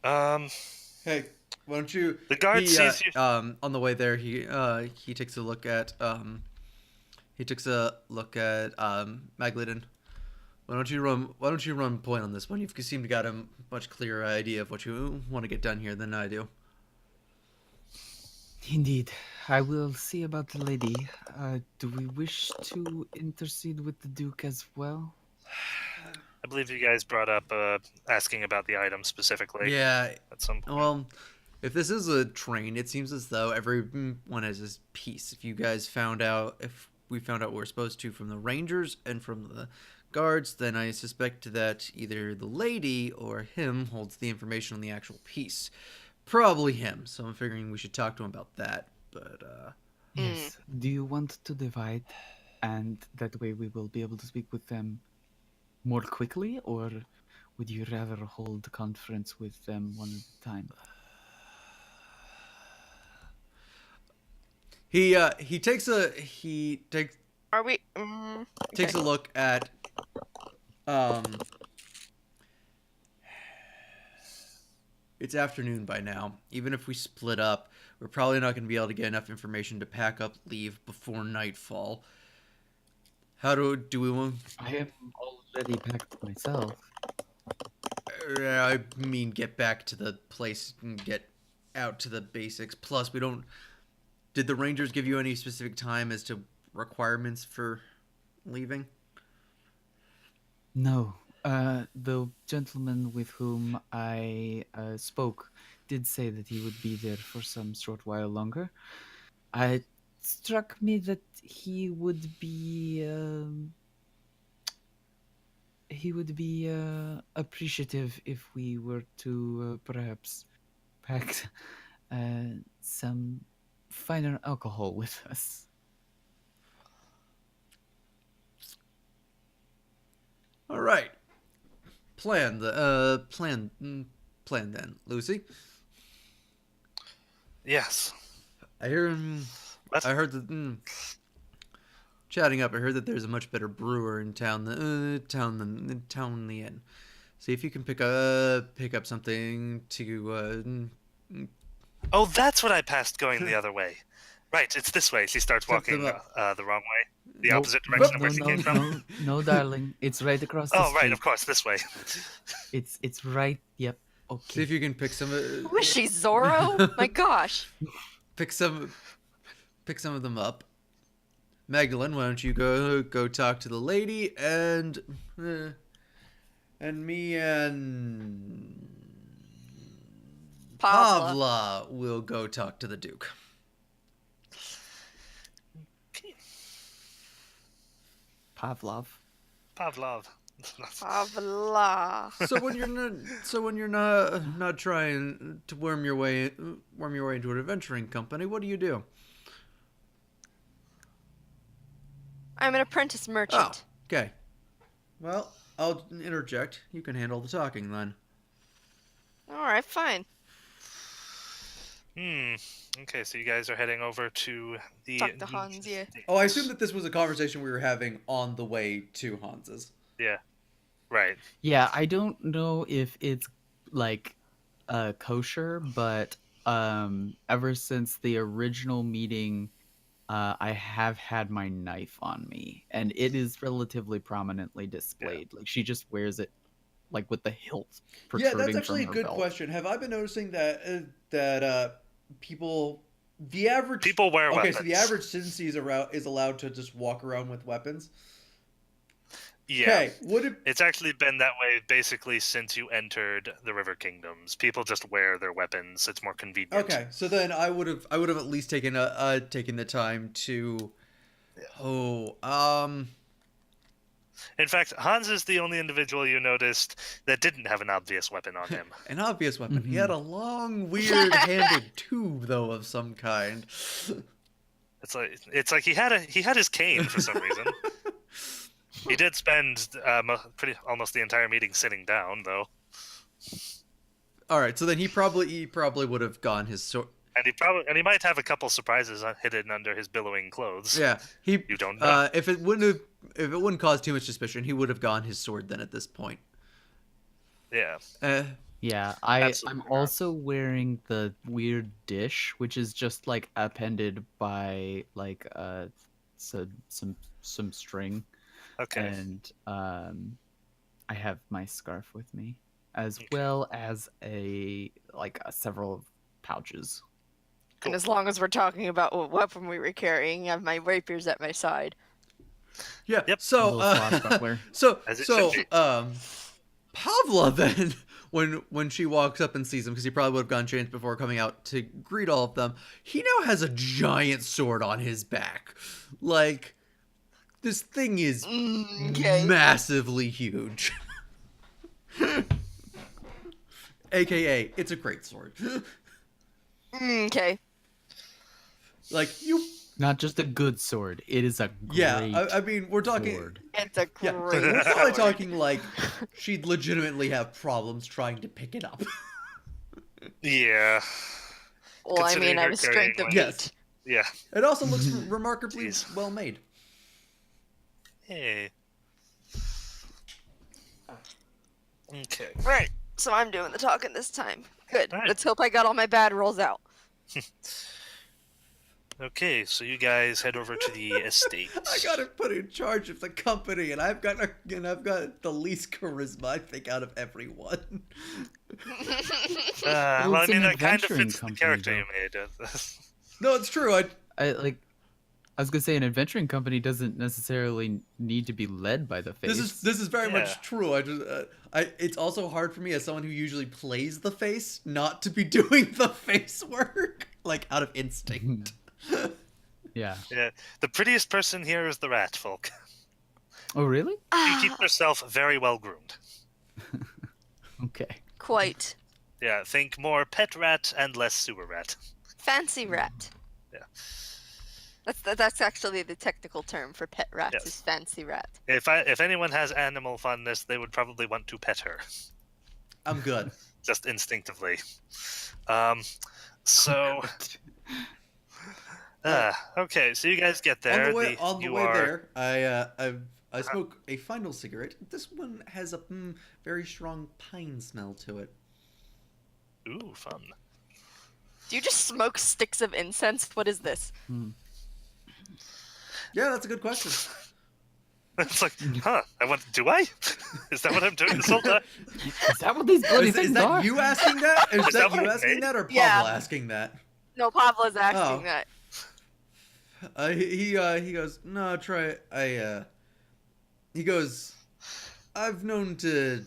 Hey, why don't you? The guard he, sees you. On the way there, he takes a look at Magladden. Why don't you run point on this one? You seem to got a much clearer idea of what you want to get done here than I do. Indeed. I will see about the lady. Do we wish to intercede with the Duke as well? I believe you guys brought up asking about the item specifically. Yeah. At some point. Well, if this is a train, it seems as though everyone has his piece. If we found out what we're supposed to from the Rangers and from the guards, then I suspect that either the lady or him holds the information on the actual piece. Probably him. So I'm figuring we should talk to him about that. But Yes. Do you want to divide, and that way we will be able to speak with them more quickly, or would you rather hold a conference with them one at a time? he takes a Are we? takes a look at it's afternoon by now. Even if we split up, we're probably not going to be able to get enough information to pack up, leave before nightfall. How do we want? I am already packed myself. I mean, get back to the place and get out to the basics. Plus, we don't. Did the Rangers give you any specific time as to requirements for leaving? No. The gentleman with whom I spoke did say that he would be there for some short while longer. It struck me that he would be appreciative if we were to perhaps pack some finer alcohol with us. All right. Plan then, Lucy. Yes. I hear What? I heard that chatting up. I heard that there's a much better brewer in town than the inn. See if you can pick up something to. Oh, that's what I passed going the other way. Right, it's this way. She starts walking Something the wrong way. The Nope. opposite direction of No, where she no, came from. no, darling. It's right across the Oh, street. right, of course, this way. It's right. Yep. See Okay. if you can pick some. Was she Zorro? My gosh. Pick some of them up. Magdalene, why don't you go talk to the lady and me and Pavla. Pavla will go talk to the Duke. Pavlov. Pavlov. Pavla. So when you're not trying to worm your way into an adventuring company, what do you do? I'm an apprentice merchant. Oh, okay. Well, I'll interject. You can handle the talking then. All right, fine. Okay, so you guys are heading over to the... Talk to Hans, yeah. Oh, I assume that this was a conversation we were having on the way to Hans's. Yeah, right. Yeah, I don't know if it's like kosher, but ever since the original meeting, I have had my knife on me, and it is relatively prominently displayed. Like she just wears it like with the hilt protruding Yeah, that's actually a from her good belt. question. Have I been noticing that people, the average People wear weapons. So the average citizen is allowed to just walk around with weapons. Yeah. Okay, would it? It's actually been that way basically since you entered the River Kingdoms. People just wear their weapons. It's more convenient. Okay, so then I would have at least taken taken the time to. In fact, Hans is the only individual you noticed that didn't have an obvious weapon on him. An obvious weapon. He had a long, weird handled tube, though, of some kind. It's like he had his cane for some reason. He did spend almost the entire meeting sitting down, though. All right, so then he probably would have gone his sword. And he might have a couple surprises hidden under his billowing clothes. Yeah, you don't know. If it wouldn't cause too much suspicion, he would have gone his sword then at this point. Yeah. Yeah, Absolutely I'm not. also wearing the weird dish, which is just like appended by like some string, Okay. and I have my scarf with me, as well as several pouches. And as long as we're talking about what weapon we were carrying, I have my rapiers at my side. Yeah. Yep. So, Little swashbuckler. As it should be. Pavla then, when she walks up and sees him, because he probably would have gone changed before coming out to greet all of them, he now has a giant sword on his back. Like, this thing is Okay. massively huge. AKA, it's a great sword. Okay. Like, you... Not just a good sword; it is a great. Yeah, I mean, we're talking... sword. It's a Yeah, great we're probably sword. talking, like, she'd legitimately have problems trying to pick it up. Yeah. Well, I mean, Considering I her have strength of carrying, Yes. 8. Yeah. It also looks remarkably Jeez. well made. Hey. Okay. Right. So I'm doing the talking this time. Good. Right. Let's hope I got all my bad rolls out. Okay, so you guys head over to the estate. I got it put in charge of the company, and I've got the least charisma, I think, out of everyone. Well, I it's mean, an that kind of adventuring fits the company, character though. you made. No, it's true. I was gonna say an adventuring company doesn't necessarily need to be led by the face. This is very Yeah. much true. It's also hard for me as someone who usually plays the face not to be doing the face work, like out of instinct. Yeah. Yeah. The prettiest person here is the rat folk. Oh, really? She keeps herself very well groomed. Okay. Quite. Yeah, think more pet rat and less sewer rat. Fancy rat. Yeah. That's actually the technical term for pet rats Yes. is fancy rat. If anyone has animal fondness, they would probably want to pet her, I'm good. just instinctively. So okay, so you guys get there. On the you way are- there, I smoke a final cigarette. This one has a very strong pine smell to it. Ooh, fun. Do you just smoke sticks of incense? What is this? Yeah, that's a good question. It's like, do I? Is that what I'm doing this whole time? Is that what these bloody Is things that are? you asking that? Is Is that that what you I asking made? that, or Pablo Yeah. asking that? No, Pablo's asking Oh. that. He goes, no, try it. He goes, I've known to,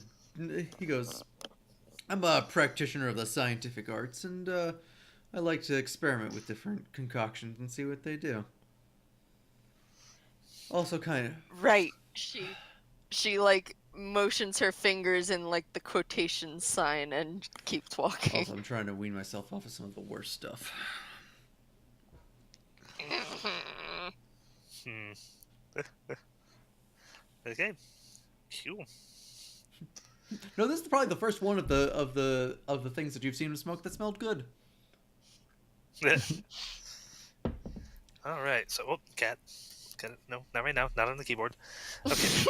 he goes, I'm a practitioner of the scientific arts, and I like to experiment with different concoctions and see what they do. Also kind of, Right. She like motions her fingers in like the quotation sign and keeps walking. also I'm trying to wean myself off of some of the worst stuff. Okay. Cool. No, this is probably the first one of the things that you've seen him smoke that smelled good. All right. So, cat. No, not right now. Not on the keyboard. Okay.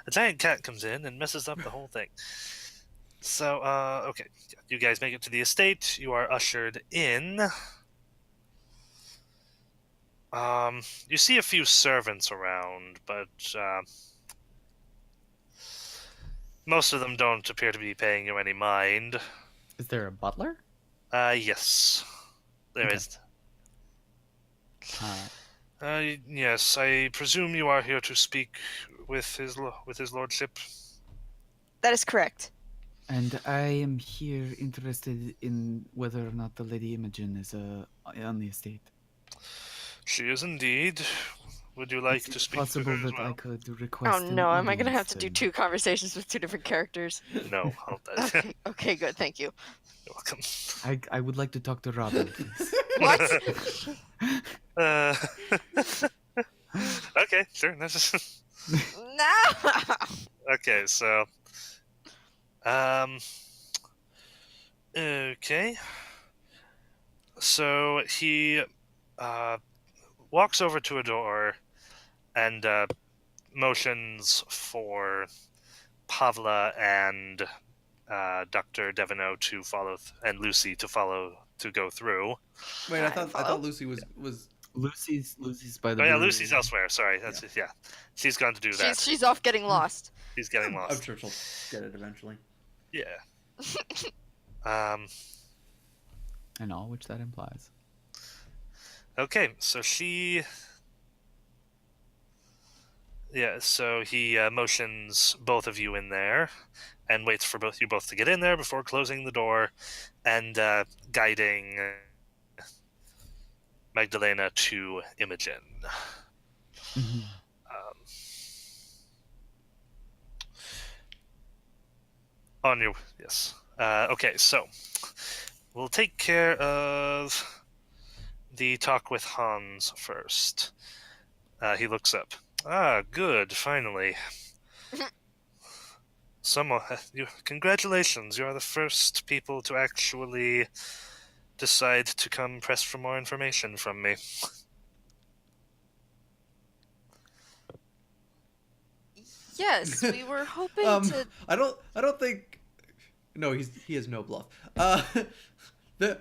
A giant cat comes in and messes up the whole thing. So, okay. You guys make it to the estate. You are ushered in. You see a few servants around, but most of them don't appear to be paying you any mind. Is there a butler? Yes. There Okay. is. Uh, Yes, I presume you are here to speak with his lordship. That is correct. And I am here interested in whether or not the Lady Imogen is on the estate. She is indeed. Would you like Is to it speak to possible her as that I well? could request Oh an no, am I gonna audience have to do then? 2 conversations with 2 different characters? No, I'll Okay, okay, good, thank you. You're welcome. I would like to talk to Robin, please. What? Uh, okay, sure. No! Okay, so okay. So he walks over to a door and motions for Pavla and Dr. Devino to follow and Lucy to follow to go through. Wait, Can I I thought follow? Lucy was Lucy's by the Oh yeah, brewery. Lucy's elsewhere. Sorry, that's yeah. She's gone to do that. She's off getting lost. She's getting I'm lost. sure she'll get it eventually. Yeah. And all which that implies. Okay, so she. Yeah, so he motions both of you in there, and waits for you both to get in there before closing the door, and guiding Magdalena to Imogen. Mhm. On your yes. Okay, so we'll take care of the talk with Hans first. He looks up. Ah, good. Finally. Congratulations. You are the first people to actually decide to come press for more information from me. Yes, we were hoping to. I don't think. No, he has no bluff. The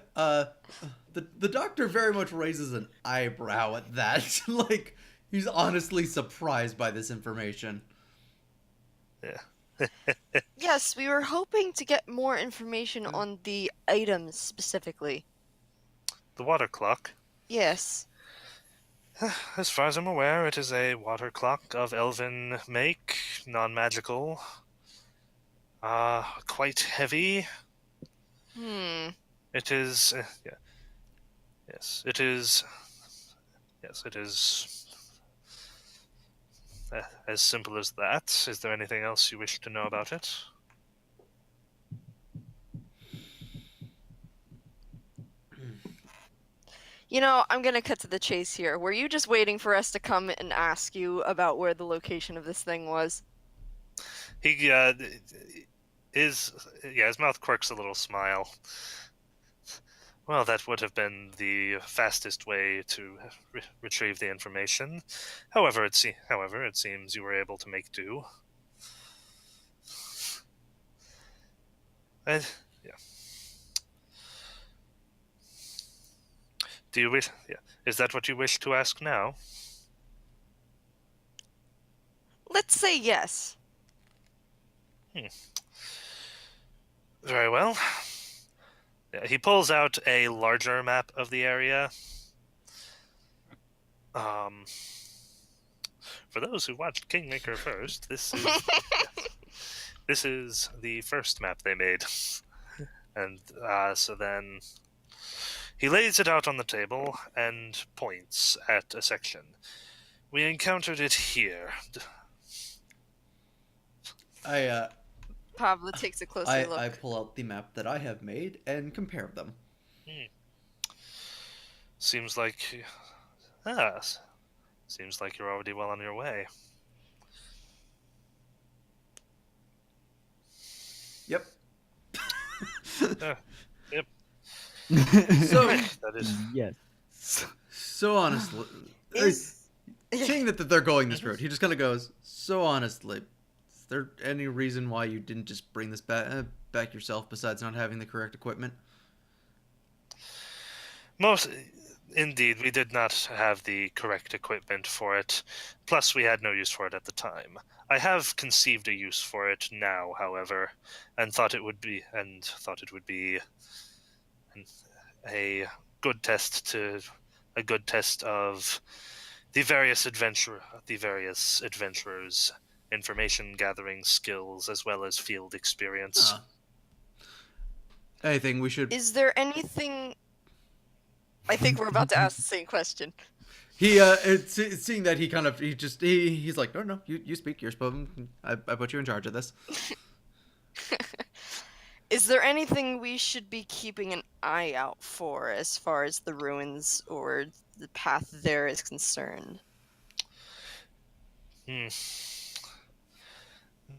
the doctor very much raises an eyebrow at that. Like he's honestly surprised by this information. Yeah. Yes, we were hoping to get more information on the items specifically. The water clock. Yes. As far as I'm aware, it is a water clock of elven make, non-magical. Quite heavy. It is. Yeah. Yes, it is. Yes, it is. As simple as that. Is there anything else you wish to know about it? You know, I'm gonna cut to the chase here. Were you just waiting for us to come and ask you about where the location of this thing was? He his mouth quirks a little smile. Well, that would have been the fastest way to retrieve the information. However, it seems you were able to make do. And yeah. Do you wish? Yeah. Is that what you wish to ask now? Let's say yes. Very well. Yeah, he pulls out a larger map of the area. For those who watched Kingmaker first, this is the first map they made, and so then he lays it out on the table and points at a section. We encountered it here. Pablo takes a closer look. I pull out the map that I have made and compare them. Seems like you're already well on your way. Yep. Yep. So That is Yes. so honestly, Is- seeing that they're going this route, he just kind of goes. So honestly, is there any reason why you didn't just bring this back yourself besides not having the correct equipment? Indeed, we did not have the correct equipment for it. Plus, we had no use for it at the time. I have conceived a use for it now, however, and thought it would be a good test of the various adventurers' information gathering skills as well as field experience. Anything we should? Is there anything? I think we're about to ask the same question. seeing that he's like, no, you speak. You're supposed. I put you in charge of this. Is there anything we should be keeping an eye out for as far as the ruins or the path there is concerned? Hmm.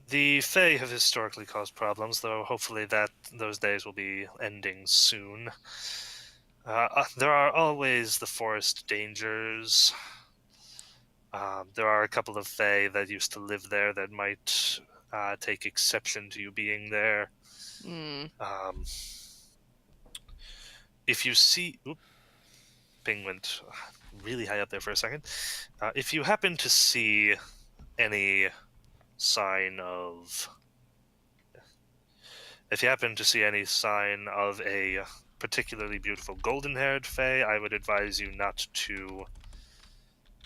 The Fae have historically caused problems, though hopefully those days will be ending soon. There are always the forest dangers. There are a couple of Fae that used to live there that might take exception to you being there. Hmm. If you see... Oop, ping went really high up there for a second. If you happen to see any sign of... If you happen to see any sign of a particularly beautiful golden-haired Fae, I would advise you not to...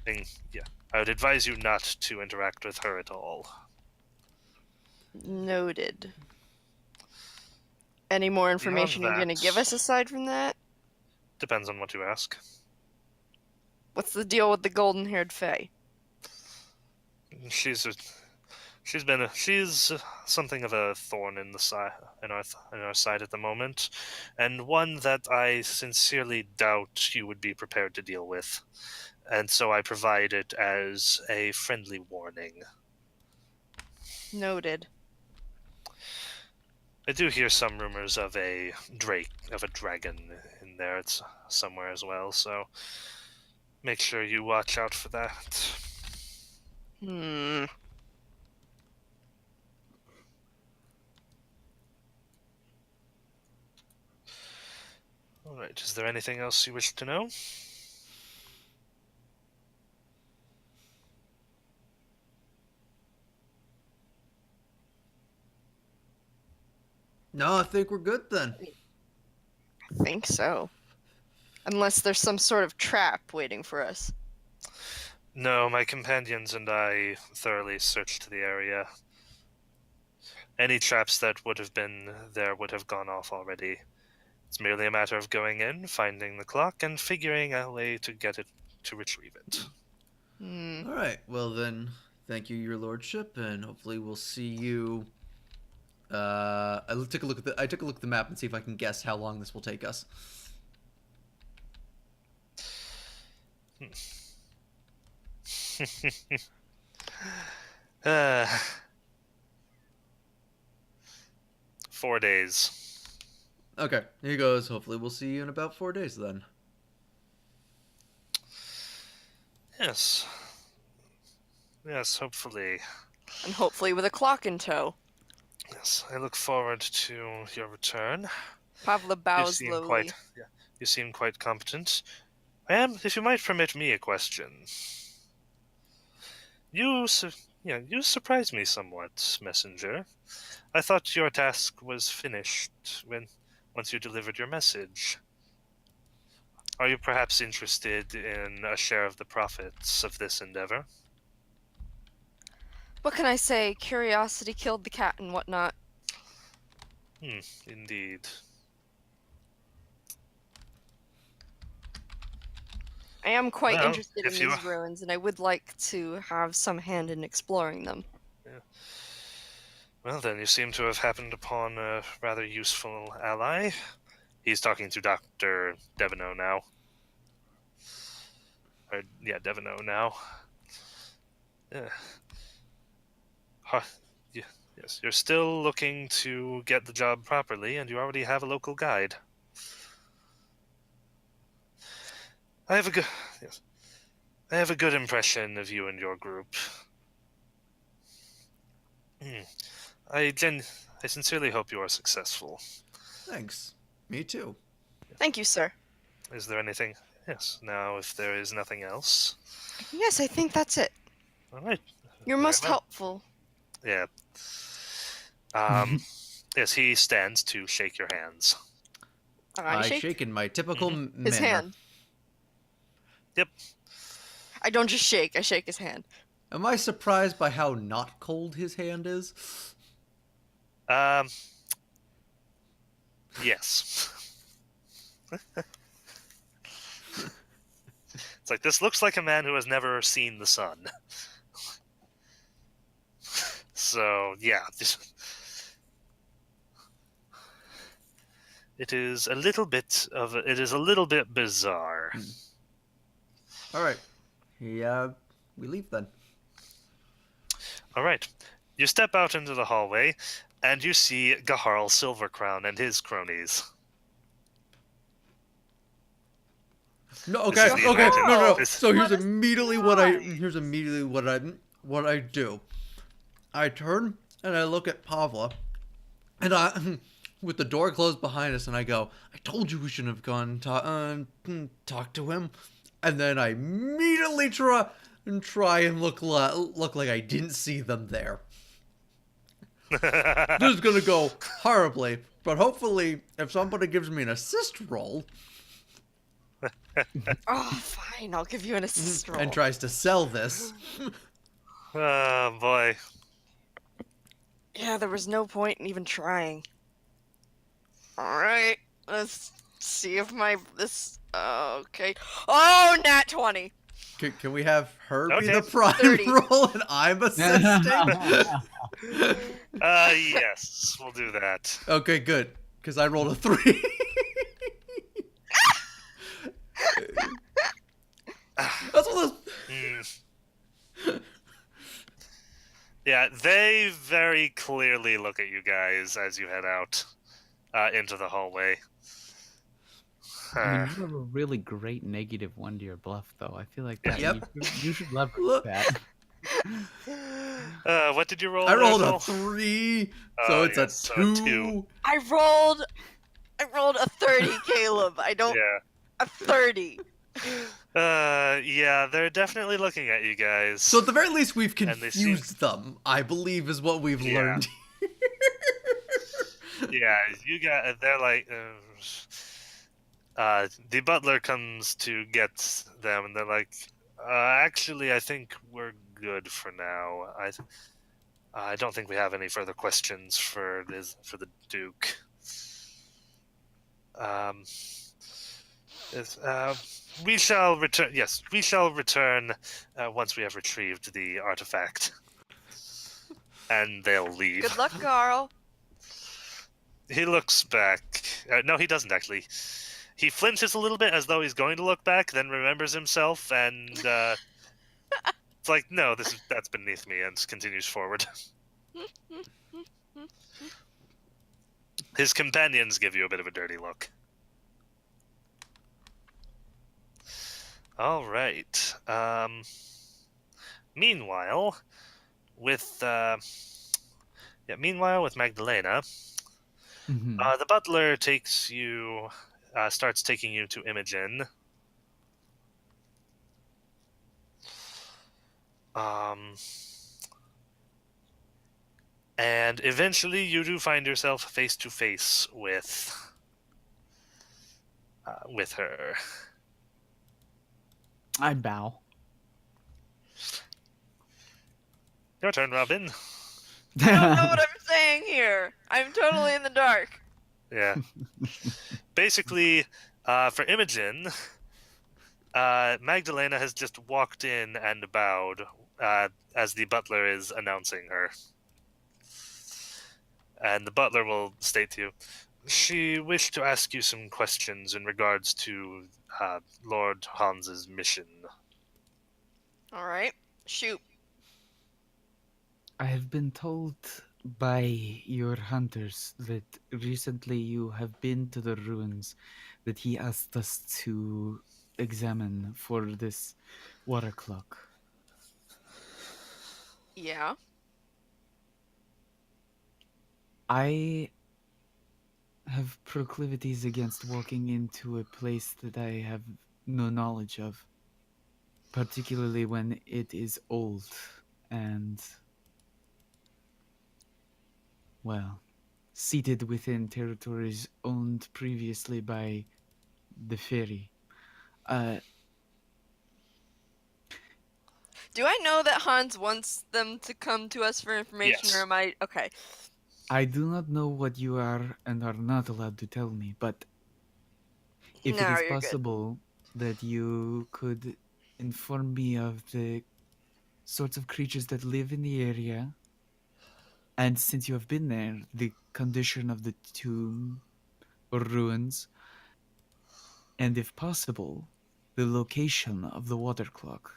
I would advise you not to interact with her at all. Noted. Any more information you're going to give us aside from that? Depends on what you ask. What's the deal with the golden-haired Fae? She's something of a thorn in the side in our side at the moment, and one that I sincerely doubt you would be prepared to deal with. And so I provide it as a friendly warning. Noted. I do hear some rumors of a dragon in there. It's somewhere as well, so make sure you watch out for that. Hmm. Alright, is there anything else you wish to know? No, I think we're good then. I think so. Unless there's some sort of trap waiting for us. No, my companions and I thoroughly searched the area. Any traps that would have been there would have gone off already. It's merely a matter of going in, finding the clock, and figuring a way to get it to retrieve it. Hmm. All right. Well then, thank you, Your Lordship, and hopefully we'll see you. I took a look at the map and see if I can guess how long this will take us. uh, 4 days. Okay, he goes. Hopefully we'll see you in about 4 days then. Yes. Yes, hopefully. And hopefully with a clock in tow. Yes, I look forward to your return. Pavla bows slowly. You seem quite competent. If you might permit me a question. You surprised me somewhat, Messenger. I thought your task was finished once you delivered your message. Are you perhaps interested in a share of the profits of this endeavor? What can I say? Curiosity killed the cat and whatnot. Indeed. I am quite Well, interested in if you- these ruins, and I would like to have some hand in exploring them. Yeah. Well, then, you seem to have happened upon a rather useful ally. He's talking to Dr. Devono now. Devono now. Yeah. Yes, you're still looking to get the job properly, and you already have a local guide. I have a good impression of you and your group. I sincerely hope you are successful. Thanks. Me too. Thank you, sir. Is there anything? Yes. Now, if there is nothing else, Yes, I think that's it. all right. You're Very most well. helpful. Yeah. Yes, he stands to shake your hands. I shake in my typical his manner. hand. Yep. I don't just shake, I shake his hand. Am I surprised by how not cold his hand is? Yes. It's like, this looks like a man who has never seen the sun. So, yeah. It is a little bit bizarre. All right. Yeah, we leave then. All right. You step out into the hallway, and you see Gaharl Silvercrown and his cronies. No, This okay, is the okay, advantage. no. This- So here's Let us immediately try. what I do. I turn and I look at Pavla, and I, with the door closed behind us, and I go, "I told you we shouldn't have gone talk to him." And then I immediately try and look like I didn't see them there. This is gonna go horribly, but hopefully, if somebody gives me an assist roll Oh, fine. I'll give you an assist roll. and tries to sell this, Oh, boy. Yeah, there was no point in even trying. Alright, let's see if this... okay. Oh, nat 20! can we have her be Okay. the prime 30. roll and I'm assisting? Yes, we'll do that. Okay, good, because I rolled a 3. That's what those... Yeah, they very clearly look at you guys as you head out into the hallway. I mean, you have a really great -1 to your bluff, though. I feel like that Yep. you should leverage Look. that. What did you roll? I rolled Rachel? a 3, so it's yes, so a a 2. two. I rolled a 30, Caleb. I don't... Yeah. A 30. Yeah, they're definitely looking at you guys. So at the very least, we've And they seem- confused them, I believe is what we've Yeah. learned. Yeah, they're like, the butler comes to get them, and they're like, actually, I think we're good for now. I don't think we have any further questions for the Duke. We shall return. Yes, we shall return once we have retrieved the artifact. And they'll leave. Good luck, Carl. He looks back. No, he doesn't actually. He flinches a little bit as though he's going to look back, then remembers himself, and it's like, no, that's beneath me, and continues forward. His companions give you a bit of a dirty look. All right. Meanwhile, with Magdalena, Mhm. the butler starts taking you to Imogen. And eventually you do find yourself face to face with her. I bow. Your turn, Robin. I don't know what I'm saying here. I'm totally in the dark. Yeah. Basically, for Imogen, Magdalena has just walked in and bowed as the butler is announcing her. And the butler will state to you, she wished to ask you some questions in regards to Lord Hans's mission. All right, shoot. I have been told by your hunters that recently you have been to the ruins that he asked us to examine for this water clock. Yeah. I have proclivities against walking into a place that I have no knowledge of, particularly when it is old and, well, seated within territories owned previously by the fairy. Do I know that Hans wants them to come to us for information, Yes. or am I okay? I do not know what you are and are not allowed to tell me, but if No, it is you're good. possible that you could inform me of the sorts of creatures that live in the area, and since you have been there, the condition of the tomb or ruins, and if possible, the location of the water clock,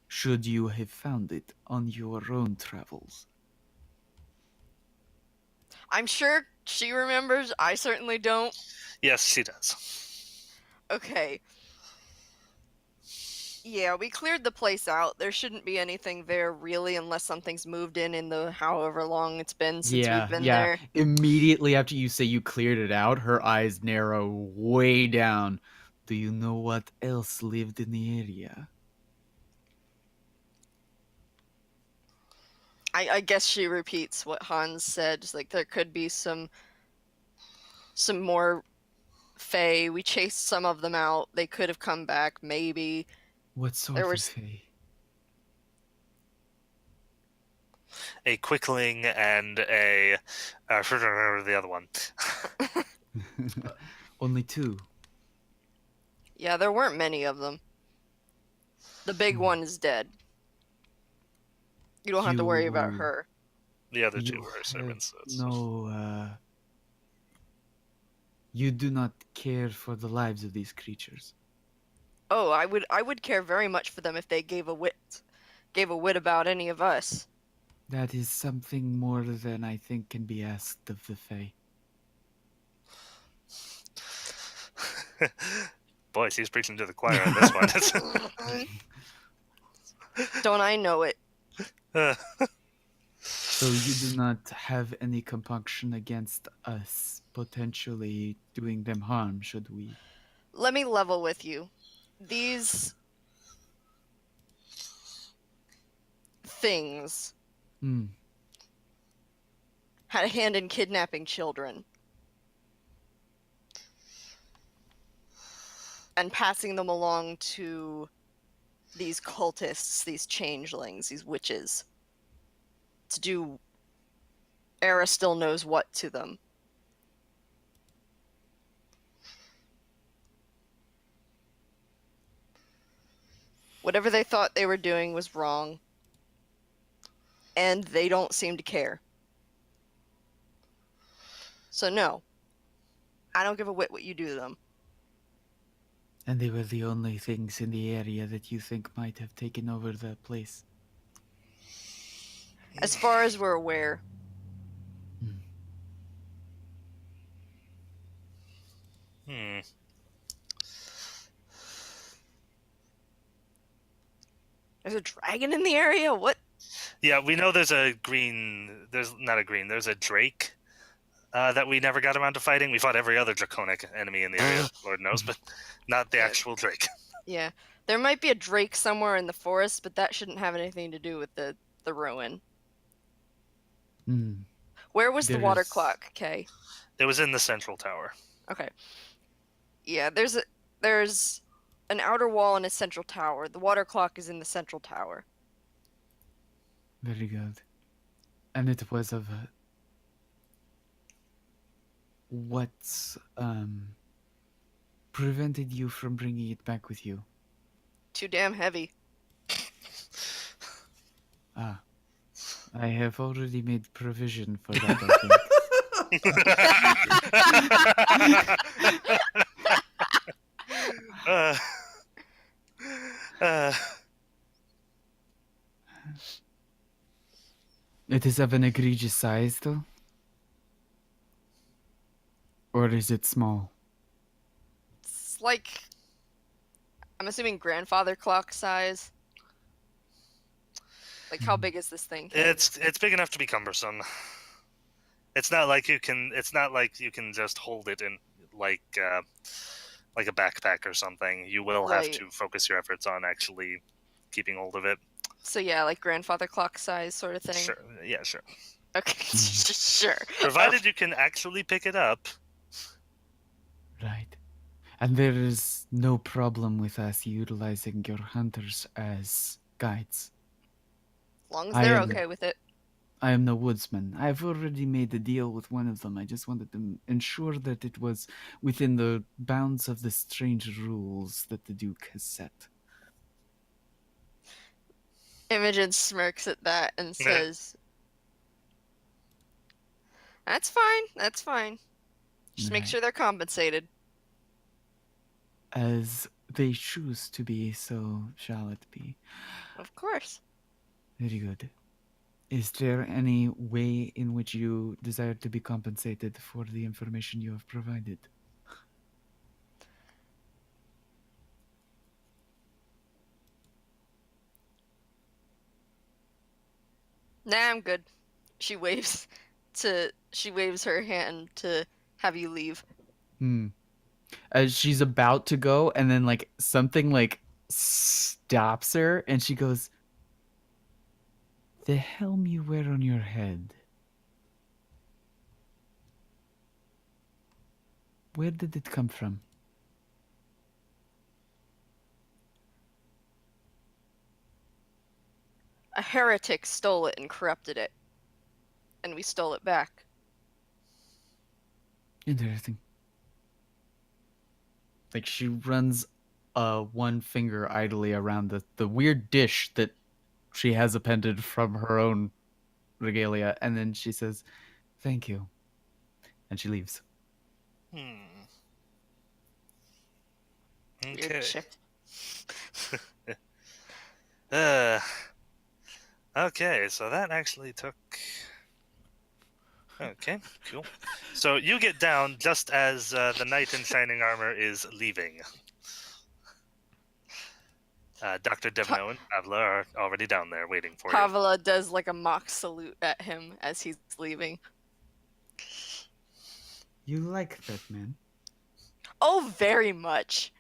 should you have found it on your own travels. I'm sure she remembers. I certainly don't. Yes, she does. Okay. Yeah, we cleared the place out. There shouldn't be anything there really unless something's moved in the however long it's been since we've been there. Immediately after you say you cleared it out, her eyes narrow way down. Do you know what else lived in the area? I guess she repeats what Hans said. Just like there could be some more Fae. We chased some of them out. They could have come back, maybe. What sort There of was- fae? A quickling and a I should remember the other one. Only two. Yeah, there weren't many of them. The big one is dead. You don't have to worry about You- her. The other two You were have servants. So it's- no, you do not care for the lives of these creatures. Oh, I would care very much for them if they gave a wit about any of us. That is something more than I think can be asked of the fae. Boy, she's preaching to the choir on this one. Don't I know it? So you do not have any compunction against us potentially doing them harm, should we? Let me level with you. These things Hmm. had a hand in kidnapping children and passing them along to these cultists, these changelings, these witches, to do Era still knows what to them. Whatever they thought they were doing was wrong, and they don't seem to care. So no, I don't give a whit what you do to them. And they were the only things in the area that you think might have taken over the place. As far as we're aware. Hmm. There's a dragon in the area? What? Yeah, we know there's a green. There's not a green. There's a drake that we never got around to fighting. We fought every other draconic enemy in the area, Lord knows, but not the actual drake. Yeah. There might be a drake somewhere in the forest, but that shouldn't have anything to do with the ruin. Hmm. Where was the water There's- clock, Kay? It was in the central tower. Okay. Yeah, there's an outer wall and a central tower. The water clock is in the central tower. Very good. And it was of what prevented you from bringing it back with you? Too damn heavy. Ah, I have already made provision for that, I think. uh, uh, It is of an egregious size, though? Or is it small? It's like, I'm assuming grandfather clock size. Like, how big is this thing? Kay? it's big enough to be cumbersome. It's not like you can. It's not like you can just hold it in like a backpack or something. You will have Right. to focus your efforts on actually keeping hold of it. So yeah, like grandfather clock size sort of thing. Sure. Yeah, sure. Okay, sure. Provided you can actually pick it up. Right. And there is no problem with us utilizing your hunters as guides. As long as I they're am- okay with it. I am no woodsman. I've already made a deal with one of them. I just wanted to ensure that it was within the bounds of the strange rules that the Duke has set. Imogen smirks at that and Yeah. says, "That's fine. That's fine. Just make Right. sure they're compensated." As they choose to be, so shall it be. Of course. Very good. Is there any way in which you desire to be compensated for the information you have provided? Nah, I'm good. She waves her hand to have you leave. As she's about to go, and then like something like stops her, and she goes, "The helm you wear on your head. Where did it come from?" A heretic stole it and corrupted it. And we stole it back. Interesting. Like she runs one finger idly around the weird dish that she has appended from her own regalia, and then she says, "Thank you," and she leaves. Weird Okay. chick. Okay, so that actually took... Okay, cool. So you get down just as the knight in shining armor is leaving. Dr. Devno and Pavla are already down there waiting for you. Pavla does like a mock salute at him as he's leaving. You like that man? Oh, very much.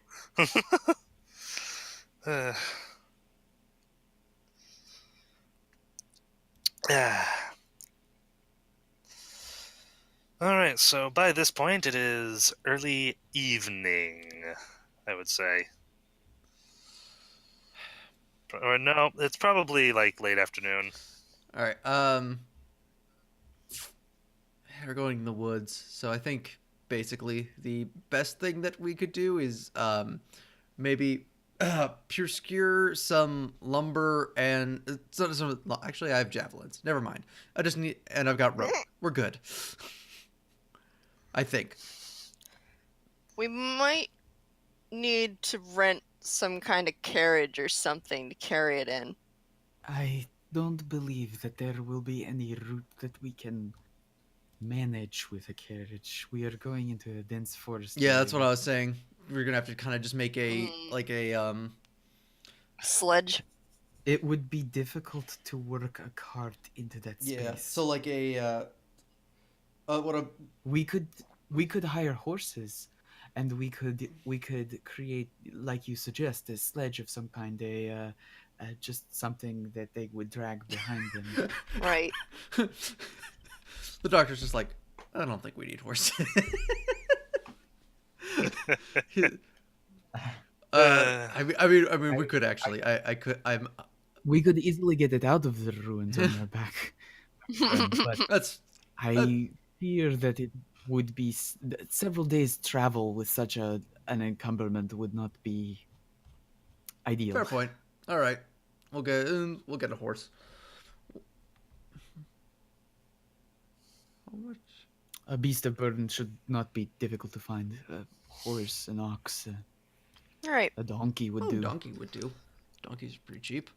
Alright, so by this point it is early evening, I would say. Or no, it's probably like late afternoon. All right. We're going in the woods, so I think basically the best thing that we could do is maybe procure some lumber and actually I have javelins. Never mind. I just need and I've got rope. We're good. I think. We might need to rent some kind of carriage or something to carry it in. I don't believe that there will be any route that we can manage with a carriage. We are going into a dense forest. Yeah, that's what I was saying. We're gonna have to kind of just make a Sledge. It would be difficult to work a cart into that space. yeah. So like a what a we could hire horses, and we could create, like you suggest, a sledge of some kind, just something that they would drag behind them. Right. The doctor's just like, I don't think we need horses. I mean, we could actually. We could easily get it out of the ruins on our back, but That's I fear that it would be several days' travel with such an encumberment would not be ideal. fair point. All right, we'll get a horse. How much? A beast of burden should not be difficult to find. A horse, an ox, All right. a donkey would Oh, do. donkey would do. Donkey's pretty cheap.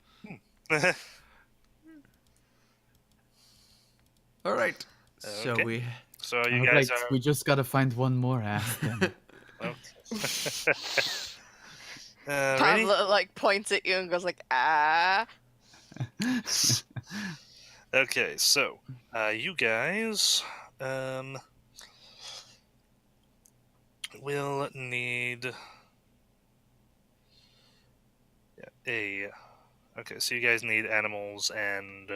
All right. So Okay. So you All guys right, are... we just gotta find one more ass then. ready? Pavla like points at you and goes like, ah. Okay, so you guys will need okay, so you guys need animals and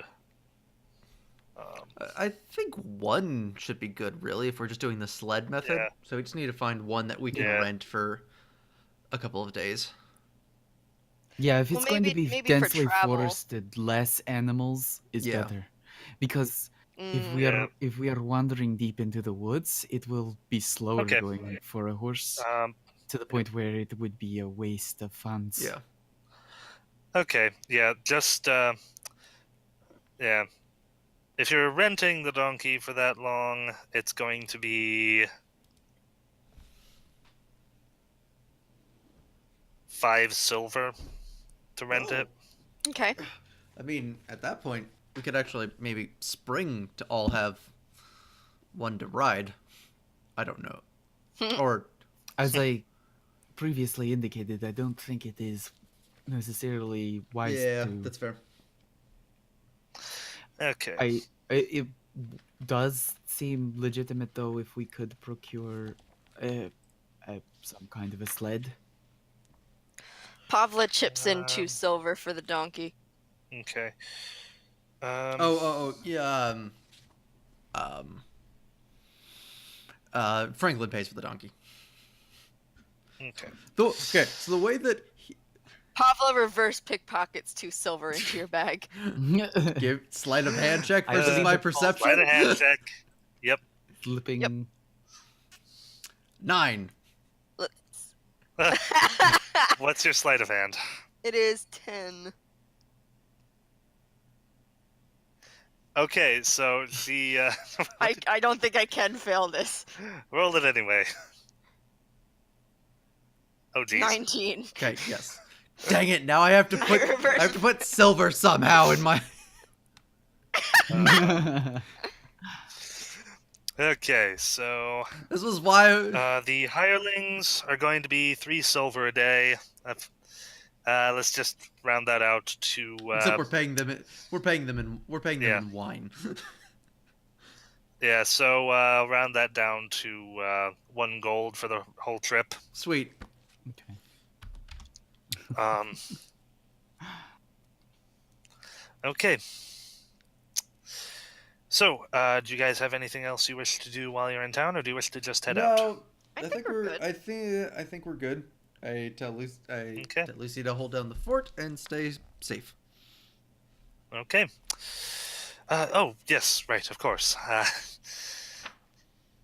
I think one should be good, really, if we're just doing the sled method. Yeah. So we just need to find one that we can Yeah. rent for a couple of days. Yeah, if Well, it's going to maybe be for densely travel. forested, less animals is Yeah. better. because Mm, if we are wandering deep into the woods, it will be slower Okay. going for a horse to the yeah. point where it would be a waste of funds. Yeah. Okay, yeah, just yeah. If you're renting the donkey for that long, it's going to be 5 silver to rent it. okay. I mean, at that point, we could actually maybe spring to all have one to ride. I don't know. Or As I previously indicated, I don't think it is necessarily wise yeah, to. that's fair. Okay. It does seem legitimate though if we could procure some kind of a sled. Pavla chips in 2 Um, silver for the donkey. Okay. Yeah. Franklin pays for the donkey. Okay. Okay, so the way that Pavla reverse pickpockets 2 silver into your bag. give sleight of hand check I versus believe my it's called perception. Sleight of hand check. Yep. Flipping. Yep. 9. What's your sleight of hand? It is 10. Okay, so the I don't think I can fail this. roll it anyway. Oh geez. 19. Okay, yes. Dang it! Now I have to put reversed I have to put silver somehow in my. Okay, so This was why. the hirelings are going to be 3 silver a day. Let's just round that out to Except we're paying them. We're paying them in wine. yeah. So round that down to 1 gold for the whole trip. Sweet. Okay. Okay. So, do you guys have anything else you wish to do while you're in town, or do you wish to just head out? No, I think we're good. I think we're good. I tell Okay. Lucy to hold down the fort and stay safe. Okay. Oh, yes, right, of course.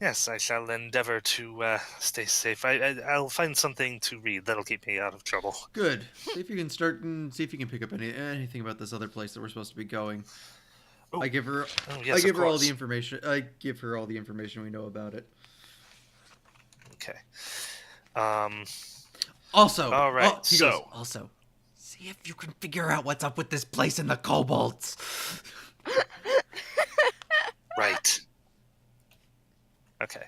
Yes, I shall endeavor to stay safe. I'll find something to read that'll keep me out of trouble. Good. See if you can start and see if you can pick up anything about this other place that we're supposed to be going. Oh, I give her. oh, yes, I give of her all course. the information. I give her all the information we know about it. Okay. Also, All right, he goes, so- also, see if you can figure out what's up with this place and the kobolds. Right. Okay.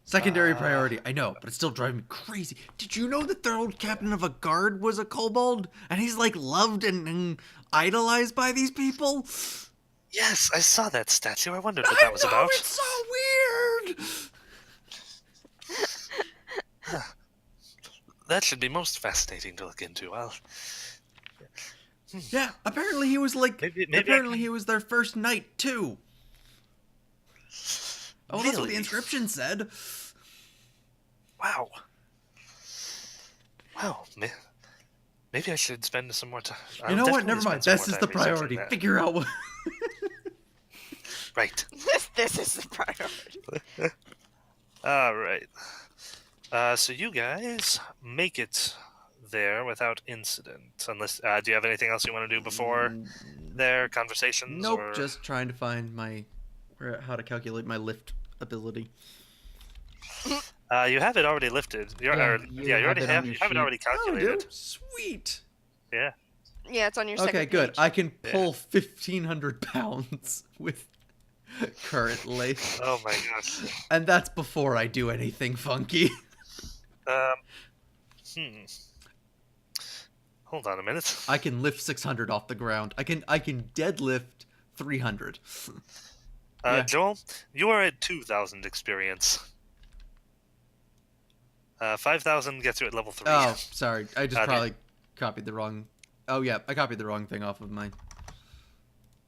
Secondary priority, I know, but it's still driving me crazy. Did you know that their old captain of a guard was a kobold? And he's like loved and idolized by these people? Yes, I saw that statue. I wondered what that was about. It's so weird! That should be most fascinating to look into. Yeah, apparently he was like, Maybe I apparently can- he was their first knight too. Oh, that's what the Really? inscription said. Wow. Wow. Maybe I should spend some more time. You know what? Never mind. This is the priority. Figure out what. Right. This is the priority. All right. So you guys make it there without incident. Unless, do you have anything else you want to do before their conversations? Nope. Or... Just trying to find how to calculate my lift ability. you have it already lifted. You already have your it already Oh, calculated. dude. Sweet. Yeah. Yeah, it's on your second Okay, good. page. I can pull 1,500 pounds with currently, Oh my gosh. and that's before I do anything funky. Hold on a minute. I can lift 600 off the ground. I can deadlift 300. Yeah. Joel, you are at 2,000 experience. 5,000 gets you at level 3. Oh, sorry. I just dude. probably copied the wrong. Oh yeah, I copied the wrong thing off of mine.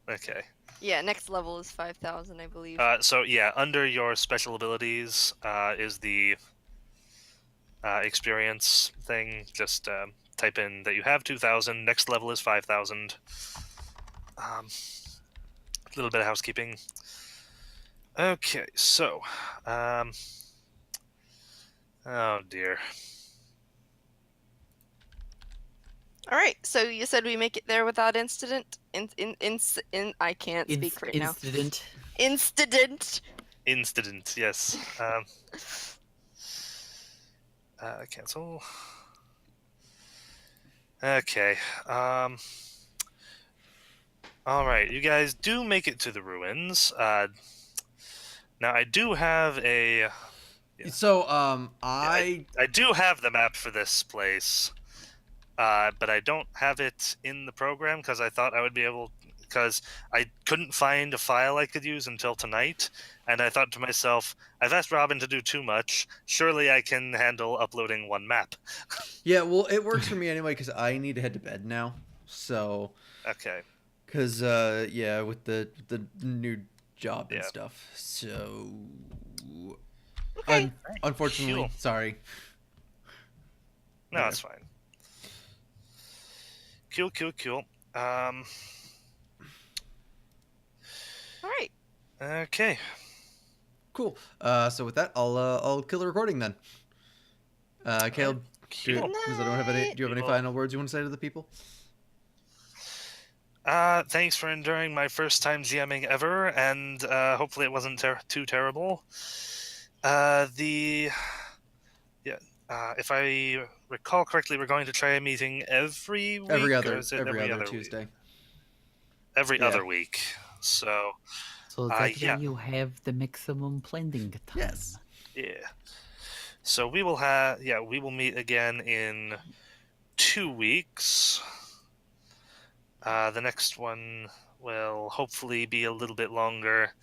Okay. Yeah, next level is 5,000, I believe. So yeah, under your special abilities is the experience thing. Just type in that you have 2,000. Next level is 5,000. little bit of housekeeping. Okay, so, oh dear. All right. So you said we make it there without incident. I can't speak right now. Incident. Incident. Incident, yes. Cancel. Okay. All right, you guys do make it to the ruins. Now I do have a. Yeah. So, I do have the map for this place, but I don't have it in the program because I thought I would be able. Because I couldn't find a file I could use until tonight, and I thought to myself, I've asked Robin to do too much. Surely I can handle uploading one map. yeah, well, it works for me anyway because I need to head to bed now. So, Okay. because yeah, with the new job and Yeah. stuff. So, Okay. unfortunately, Cool. sorry. No, Yeah. that's fine. Cool. All right. Okay. Cool. So with that, I'll kill the recording then. Caleb, Cool. does anyone have any? Do you have any Well- final words you want to say to the people? Thanks for enduring my first time GMing ever, and hopefully it wasn't too terrible. If I recall correctly, we're going to try a meeting every week. Every or other is it every other week? Tuesday. Every Yeah. other week. So, So that yeah. way you have the maximum blending time. Yes. yeah. So we will meet again in 2 weeks. The next one will hopefully be a little bit longer,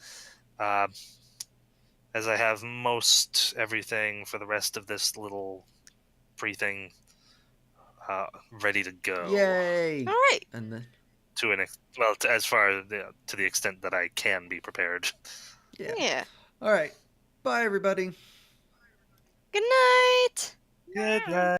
as I have most everything for the rest of this little pre-thing ready to go. Yay! All right. And then As far to the extent that I can be prepared. yeah. Yeah. All right. Bye, everybody. Good night. Good night.